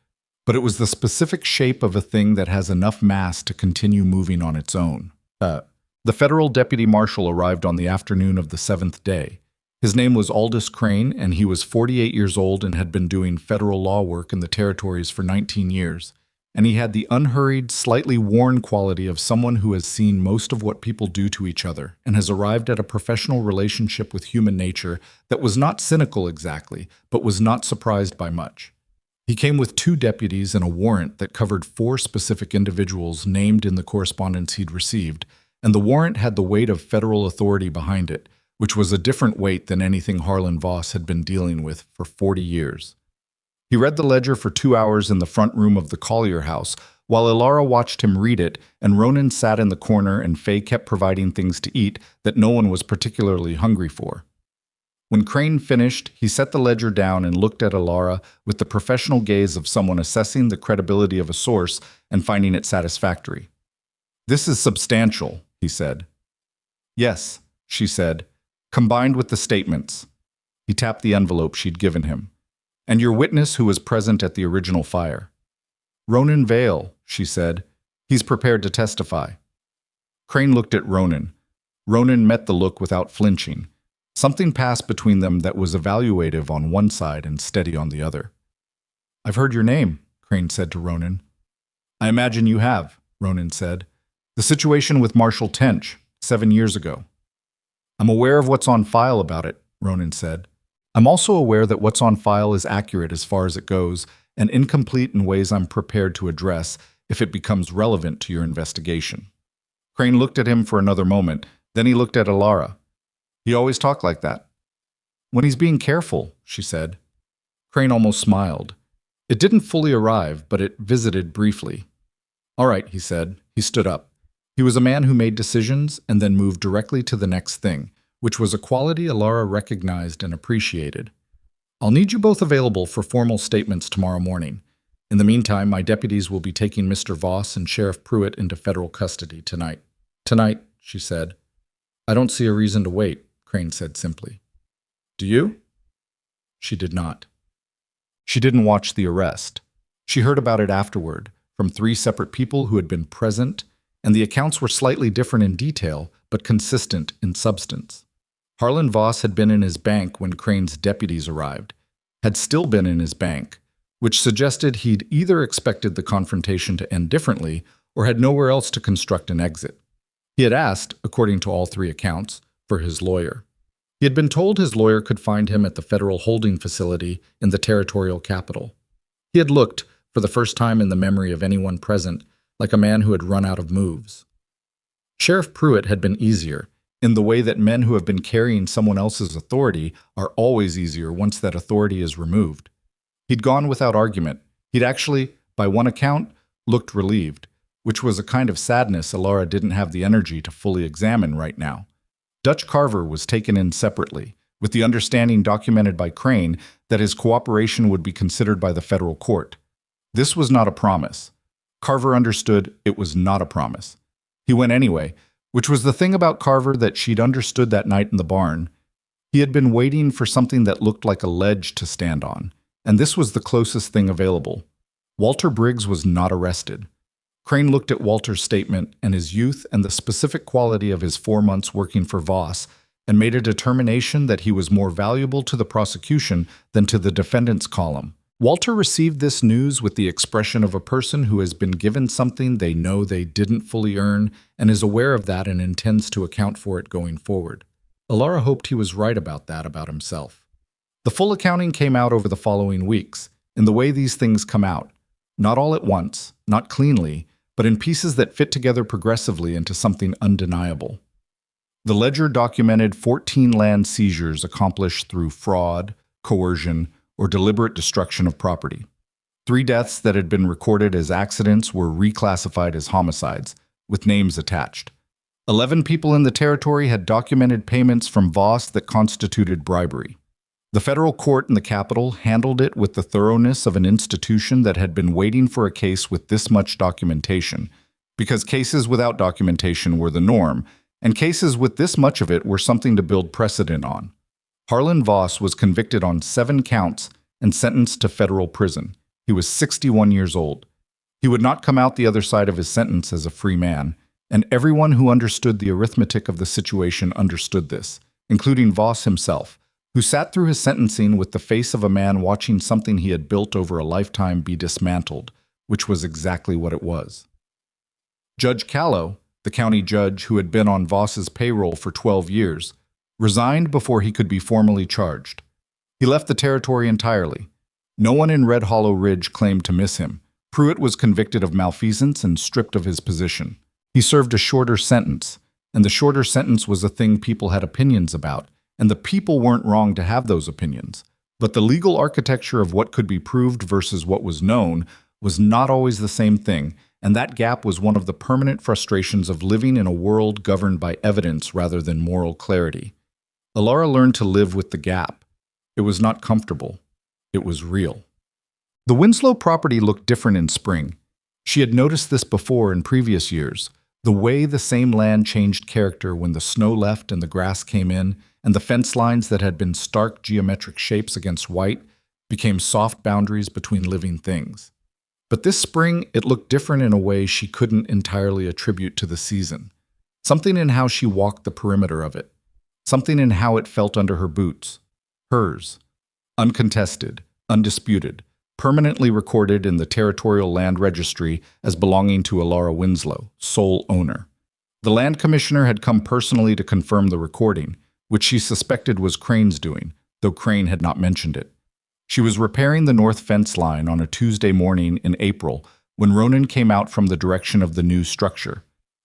but it was the specific shape of a thing that has enough mass to continue moving on its own. The federal deputy marshal arrived on the afternoon of the 7th day. His name was Aldous Crane, and he was 48 years old and had been doing federal law work in the territories for 19 years. And he had the unhurried, slightly worn quality of someone who has seen most of what people do to each other and has arrived at a professional relationship with human nature that was not cynical exactly, but was not surprised by much. He came with 2 deputies and a warrant that covered 4 specific individuals named in the correspondence he'd received, and the warrant had the weight of federal authority behind it, which was a different weight than anything Harlan Voss had been dealing with for 40 years. He read the ledger for 2 hours in the front room of the Collier house, while Elara watched him read it, and Ronan sat in the corner and Faye kept providing things to eat that no one was particularly hungry for. When Crane finished, he set the ledger down and looked at Elara with the professional gaze of someone assessing the credibility of a source and finding it satisfactory. "This is substantial," he said. "Yes," she said, "combined with the statements." He tapped the envelope she'd given him. "And your witness who was present at the original fire." "Ronan Vale," she said. "He's prepared to testify." Crane looked at Ronan. Ronan met the look without flinching. Something passed between them that was evaluative on one side and steady on the other. "I've heard your name," Crane said to Ronan. "I imagine you have," Ronan said. "The situation with Marshal Tench, 7 years ago." "I'm aware of what's on file about it," Ronan said. "I'm also aware that what's on file is accurate as far as it goes, and incomplete in ways I'm prepared to address if it becomes relevant to your investigation." Crane looked at him for another moment, then he looked at Elara. "He always talked like that." "When he's being careful," she said. Crane almost smiled. It didn't fully arrive, but it visited briefly. "All right," he said. He stood up. He was a man who made decisions and then moved directly to the next thing, which was a quality Elara recognized and appreciated. "I'll need you both available for formal statements tomorrow morning. In the meantime, my deputies will be taking Mr. Voss and Sheriff Pruitt into federal custody tonight." "Tonight," she said. "I don't see a reason to wait," Crane said simply. "Do you?" She did not. She didn't watch the arrest. She heard about it afterward, from 3 separate people who had been present, and the accounts were slightly different in detail, but consistent in substance. Harlan Voss had been in his bank when Crane's deputies arrived, had still been in his bank, which suggested he'd either expected the confrontation to end differently or had nowhere else to construct an exit. He had asked, according to all 3 accounts, for his lawyer. He had been told his lawyer could find him at the federal holding facility in the territorial capital. He had looked, for the first time in the memory of anyone present, like a man who had run out of moves. Sheriff Pruitt had been easier, in the way that men who have been carrying someone else's authority are always easier once that authority is removed. He'd gone without argument. He'd actually, by one account, looked relieved, which was a kind of sadness Elara didn't have the energy to fully examine right now. Dutch Carver was taken in separately, with the understanding documented by Crane that his cooperation would be considered by the federal court. This was not a promise. Carver understood it was not a promise. He went anyway, which was the thing about Carver that she'd understood that night in the barn. He had been waiting for something that looked like a ledge to stand on, and this was the closest thing available. Walter Briggs was not arrested. Crane looked at Walter's statement and his youth and the specific quality of his 4 months working for Voss and made a determination that he was more valuable to the prosecution than to the defendant's column. Walter received this news with the expression of a person who has been given something they know they didn't fully earn and is aware of that and intends to account for it going forward. Elara hoped he was right about that about himself. The full accounting came out over the following weeks, in the way these things come out. Not all at once, not cleanly, but in pieces that fit together progressively into something undeniable. The ledger documented 14 land seizures accomplished through fraud, coercion, or deliberate destruction of property. 3 deaths that had been recorded as accidents were reclassified as homicides, with names attached. 11 people in the territory had documented payments from Voss that constituted bribery. The federal court in the capital handled it with the thoroughness of an institution that had been waiting for a case with this much documentation, because cases without documentation were the norm, and cases with this much of it were something to build precedent on. Harlan Voss was convicted on 7 counts and sentenced to federal prison. He was 61 years old. He would not come out the other side of his sentence as a free man, and everyone who understood the arithmetic of the situation understood this, including Voss himself, who sat through his sentencing with the face of a man watching something he had built over a lifetime be dismantled, which was exactly what it was. Judge Callow, the county judge who had been on Voss's payroll for 12 years, resigned before he could be formally charged. He left the territory entirely. No one in Red Hollow Ridge claimed to miss him. Pruitt was convicted of malfeasance and stripped of his position. He served a shorter sentence, and the shorter sentence was a thing people had opinions about, and the people weren't wrong to have those opinions. But the legal architecture of what could be proved versus what was known was not always the same thing, and that gap was one of the permanent frustrations of living in a world governed by evidence rather than moral clarity. Elara learned to live with the gap. It was not comfortable. It was real. The Winslow property looked different in spring. She had noticed this before in previous years, the way the same land changed character when the snow left and the grass came in, and the fence lines that had been stark geometric shapes against white became soft boundaries between living things. But this spring, it looked different in a way she couldn't entirely attribute to the season. Something in how she walked the perimeter of it. Something in how it felt under her boots. Hers. Uncontested, undisputed, permanently recorded in the Territorial Land Registry as belonging to Elara Winslow, sole owner. The land commissioner had come personally to confirm the recording, which she suspected was Crane's doing, though Crane had not mentioned it. She was repairing the north fence line on a Tuesday morning in April when Ronan came out from the direction of the new structure.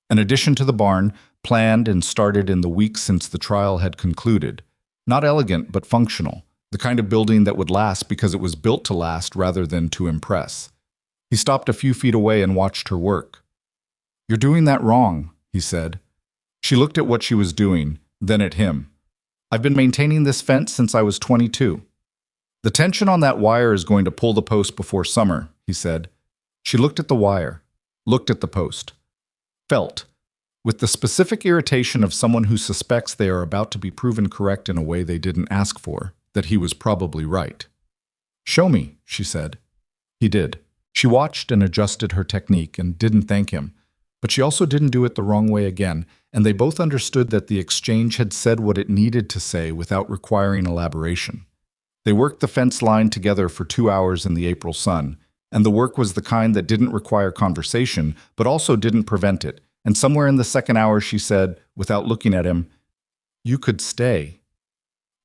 An addition to the barn, planned and started in the weeks since the trial had concluded. Not elegant, but functional, the kind of building that would last because it was built to last rather than to impress. He stopped a few feet away and watched her work. "You're doing that wrong," he said. She looked at what she was doing, then at him. "I've been maintaining this fence since I was 22. "The tension on that wire is going to pull the post before summer," he said. She looked at the wire, looked at the post. Felt, with the specific irritation of someone who suspects they are about to be proven correct in a way they didn't ask for, that he was probably right. "Show me," she said. He did. She watched and adjusted her technique and didn't thank him, but she also didn't do it the wrong way again, and they both understood that the exchange had said what it needed to say without requiring elaboration. They worked the fence line together for 2 hours in the April sun, and the work was the kind that didn't require conversation, but also didn't prevent it, and somewhere in the second hour she said, without looking at him, "You could stay."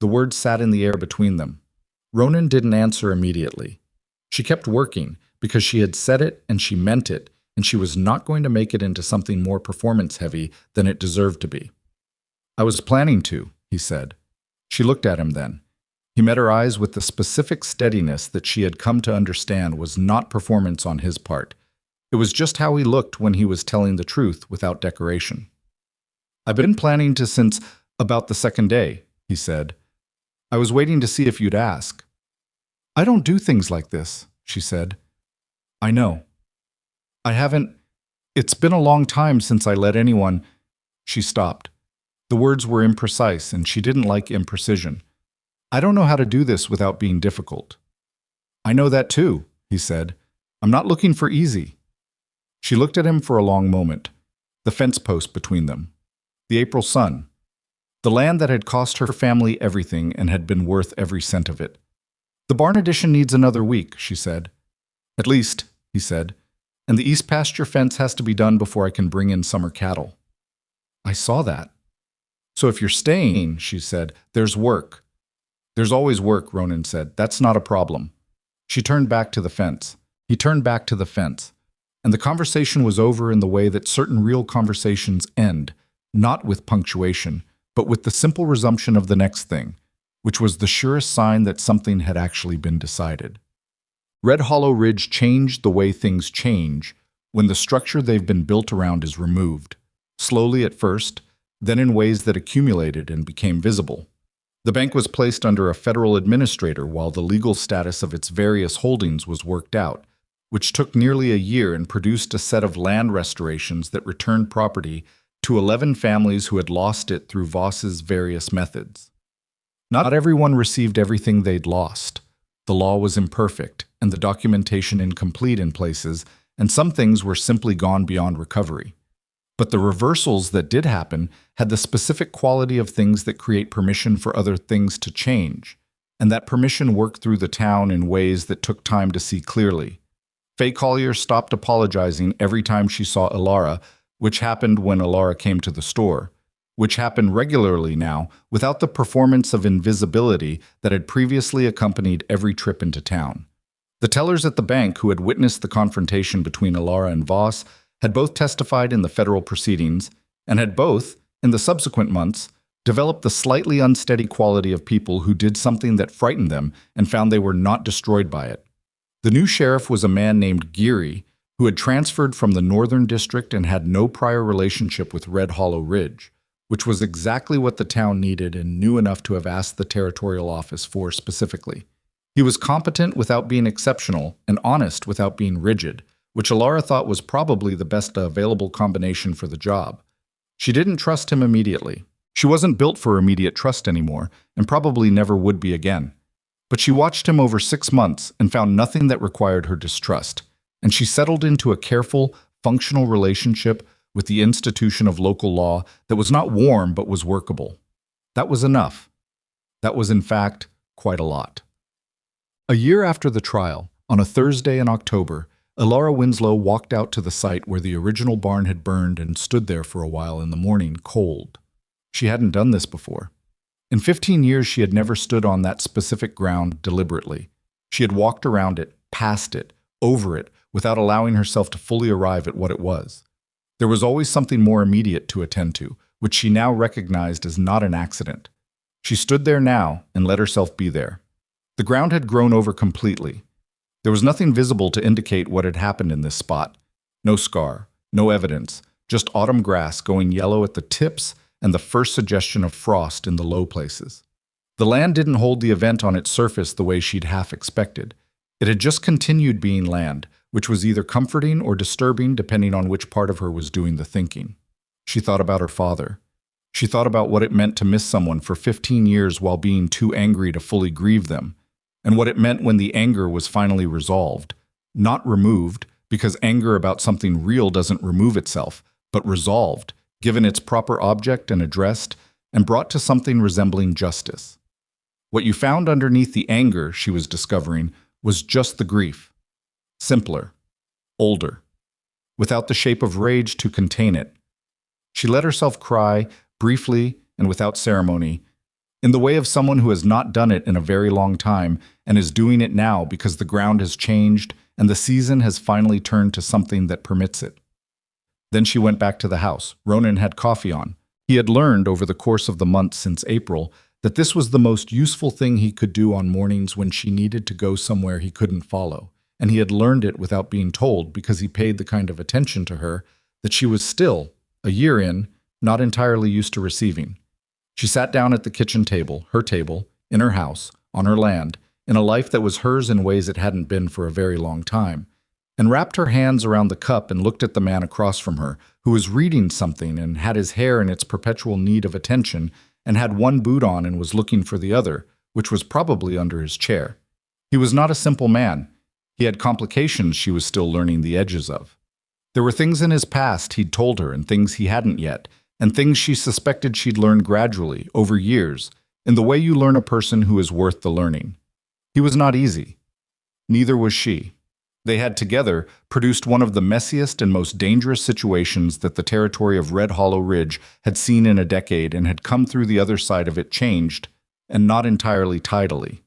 The words sat in the air between them. Ronan didn't answer immediately. She kept working, because she had said it and she meant it, and she was not going to make it into something more performance-heavy than it deserved to be. "I was planning to," he said. She looked at him then. He met her eyes with the specific steadiness that she had come to understand was not performance on his part. It was just how he looked when he was telling the truth without decoration. "I've been planning to since about the second day," he said. "I was waiting to see if you'd ask." "I don't do things like this," she said. "I know. I haven't. It's been a long time since I let anyone—" She stopped. The words were imprecise, and she didn't like imprecision. "I don't know how to do this without being difficult." "I know that too," he said. "I'm not looking for easy." She looked at him for a long moment. The fence post between them. The April sun. The land that had cost her family everything and had been worth every cent of it. "The barn addition needs another week," she said. "At least," he said. "And the east pasture fence has to be done before I can bring in summer cattle." "I saw that." "So if you're staying," she said, "there's work." "There's always work," Ronan said. "That's not a problem." She turned back to the fence. He turned back to the fence. And the conversation was over in the way that certain real conversations end, not with punctuation, but with the simple resumption of the next thing, which was the surest sign that something had actually been decided. Red Hollow Ridge changed the way things change when the structure they've been built around is removed, slowly at first, then in ways that accumulated and became visible. The bank was placed under a federal administrator while the legal status of its various holdings was worked out, which took nearly a year and produced a set of land restorations that returned property to 11 families who had lost it through Voss's various methods. Not everyone received everything they'd lost. The law was imperfect, and the documentation incomplete in places, and some things were simply gone beyond recovery. But the reversals that did happen had the specific quality of things that create permission for other things to change, and that permission worked through the town in ways that took time to see clearly. Faye Collier stopped apologizing every time she saw Elara, which happened when Elara came to the store, which happened regularly now without the performance of invisibility that had previously accompanied every trip into town. The tellers at the bank who had witnessed the confrontation between Elara and Voss had both testified in the federal proceedings and had both, in the subsequent months, developed the slightly unsteady quality of people who did something that frightened them and found they were not destroyed by it. The new sheriff was a man named Geary, who had transferred from the Northern District and had no prior relationship with Red Hollow Ridge, which was exactly what the town needed and knew enough to have asked the territorial office for specifically. He was competent without being exceptional and honest without being rigid, which Elara thought was probably the best available combination for the job. She didn't trust him immediately. She wasn't built for immediate trust anymore, and probably never would be again. But she watched him over 6 months and found nothing that required her distrust, and she settled into a careful, functional relationship with the institution of local law that was not warm but was workable. That was enough. That was, in fact, quite a lot. A year after the trial, on a Thursday in October, Elara Winslow walked out to the site where the original barn had burned and stood there for a while in the morning, cold. She hadn't done this before. In 15 years, she had never stood on that specific ground deliberately. She had walked around it, past it, over it, without allowing herself to fully arrive at what it was. There was always something more immediate to attend to, which she now recognized as not an accident. She stood there now and let herself be there. The ground had grown over completely. There was nothing visible to indicate what had happened in this spot. No scar, no evidence, just autumn grass going yellow at the tips and the first suggestion of frost in the low places. The land didn't hold the event on its surface the way she'd half expected. It had just continued being land, which was either comforting or disturbing depending on which part of her was doing the thinking. She thought about her father. She thought about what it meant to miss someone for 15 years while being too angry to fully grieve them, and what it meant when the anger was finally resolved. Not removed, because anger about something real doesn't remove itself, but resolved, given its proper object and addressed, and brought to something resembling justice. What you found underneath the anger, she was discovering, was just the grief. Simpler. Older. Without the shape of rage to contain it. She let herself cry, briefly and without ceremony, in the way of someone who has not done it in a very long time and is doing it now because the ground has changed and the season has finally turned to something that permits it. Then she went back to the house. Ronan had coffee on. He had learned over the course of the months since April that this was the most useful thing he could do on mornings when she needed to go somewhere he couldn't follow. and he had learned it without being told because he paid the kind of attention to her that she was still, a year in, not entirely used to receiving. She sat down at the kitchen table, in her house, on her land, in a life that was hers in ways it hadn't been for a very long time, and wrapped her hands around the cup and looked at the man across from her, who was reading something and had his hair in its perpetual need of attention and had one boot on and was looking for the other, which was probably under his chair. He was not a simple man. He had complications she was still learning the edges of. There were things in his past he'd told her and things he hadn't yet, and things she suspected she'd learned gradually, over years, in the way you learn a person who is worth the learning. He was not easy. Neither was she. They had together produced one of the messiest and most dangerous situations that the territory of Red Hollow Ridge had seen in a decade and had come through the other side of it changed, and not entirely tidily.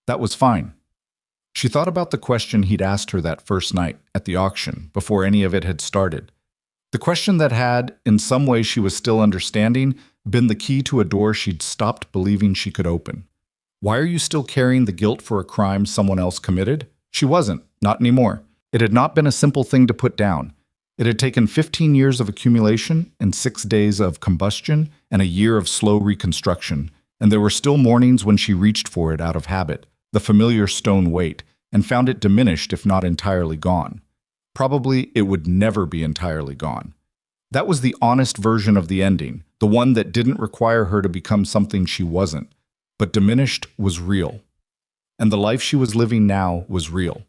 That was fine. She thought about the question he'd asked her that first night at the auction, before any of it had started. The question that had, in some way she was still understanding, been the key to a door she'd stopped believing she could open. Why are you still carrying the guilt for a crime someone else committed? She wasn't, not anymore. It had not been a simple thing to put down. It had taken 15 years of accumulation and 6 days of combustion and a year of slow reconstruction, and there were still mornings when she reached for it out of habit, the familiar stone weight, and found it diminished if not entirely gone. Probably it would never be entirely gone. That was the honest version of the ending, the one that didn't require her to become something she wasn't, but diminished was real. And the life she was living now was real.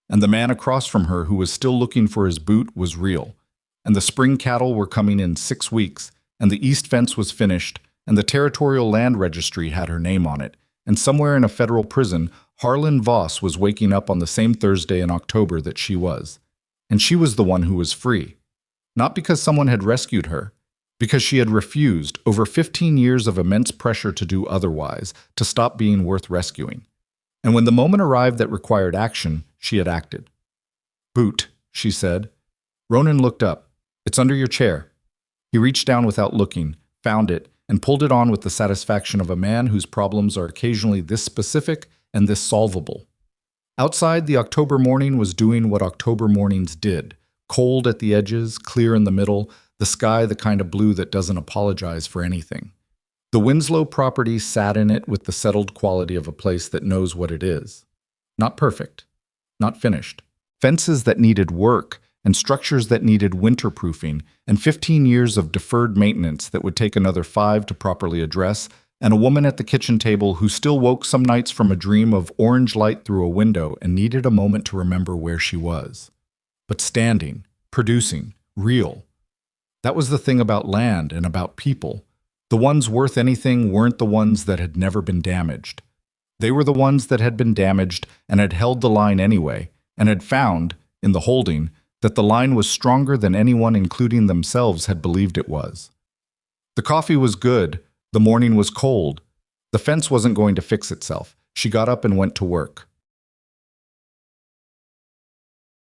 And the man across from her who was still looking for his boot was real. And the spring cattle were coming in 6 weeks, and the east fence was finished, and the territorial land registry had her name on it, and somewhere in a federal prison, Harlan Voss was waking up on the same Thursday in October that she was. And she was the one who was free. Not because someone had rescued her, because she had refused, over 15 years of immense pressure to do otherwise, to stop being worth rescuing. And when the moment arrived that required action, she had acted. "Boot," she said. Ronan looked up. "It's under your chair." He reached down without looking, found it, and pulled it on with the satisfaction of a man whose problems are occasionally this specific and this solvable. Outside, the October morning was doing what October mornings did. Cold at the edges, clear in the middle, the sky the kind of blue that doesn't apologize for anything. The Winslow property sat in it with the settled quality of a place that knows what it is. Not perfect, not finished. Fences that needed work, and structures that needed winterproofing, and 15 years of deferred maintenance that would take another 5 to properly address, and a woman at the kitchen table who still woke some nights from a dream of orange light through a window and needed a moment to remember where she was. But standing, producing, real. That was the thing about land and about people. The ones worth anything weren't the ones that had never been damaged. They were the ones that had been damaged and had held the line anyway, and had found, in the holding, that the line was stronger than anyone, including themselves, had believed it was. The coffee was good. The morning was cold. The fence wasn't going to fix itself. She got up and went to work.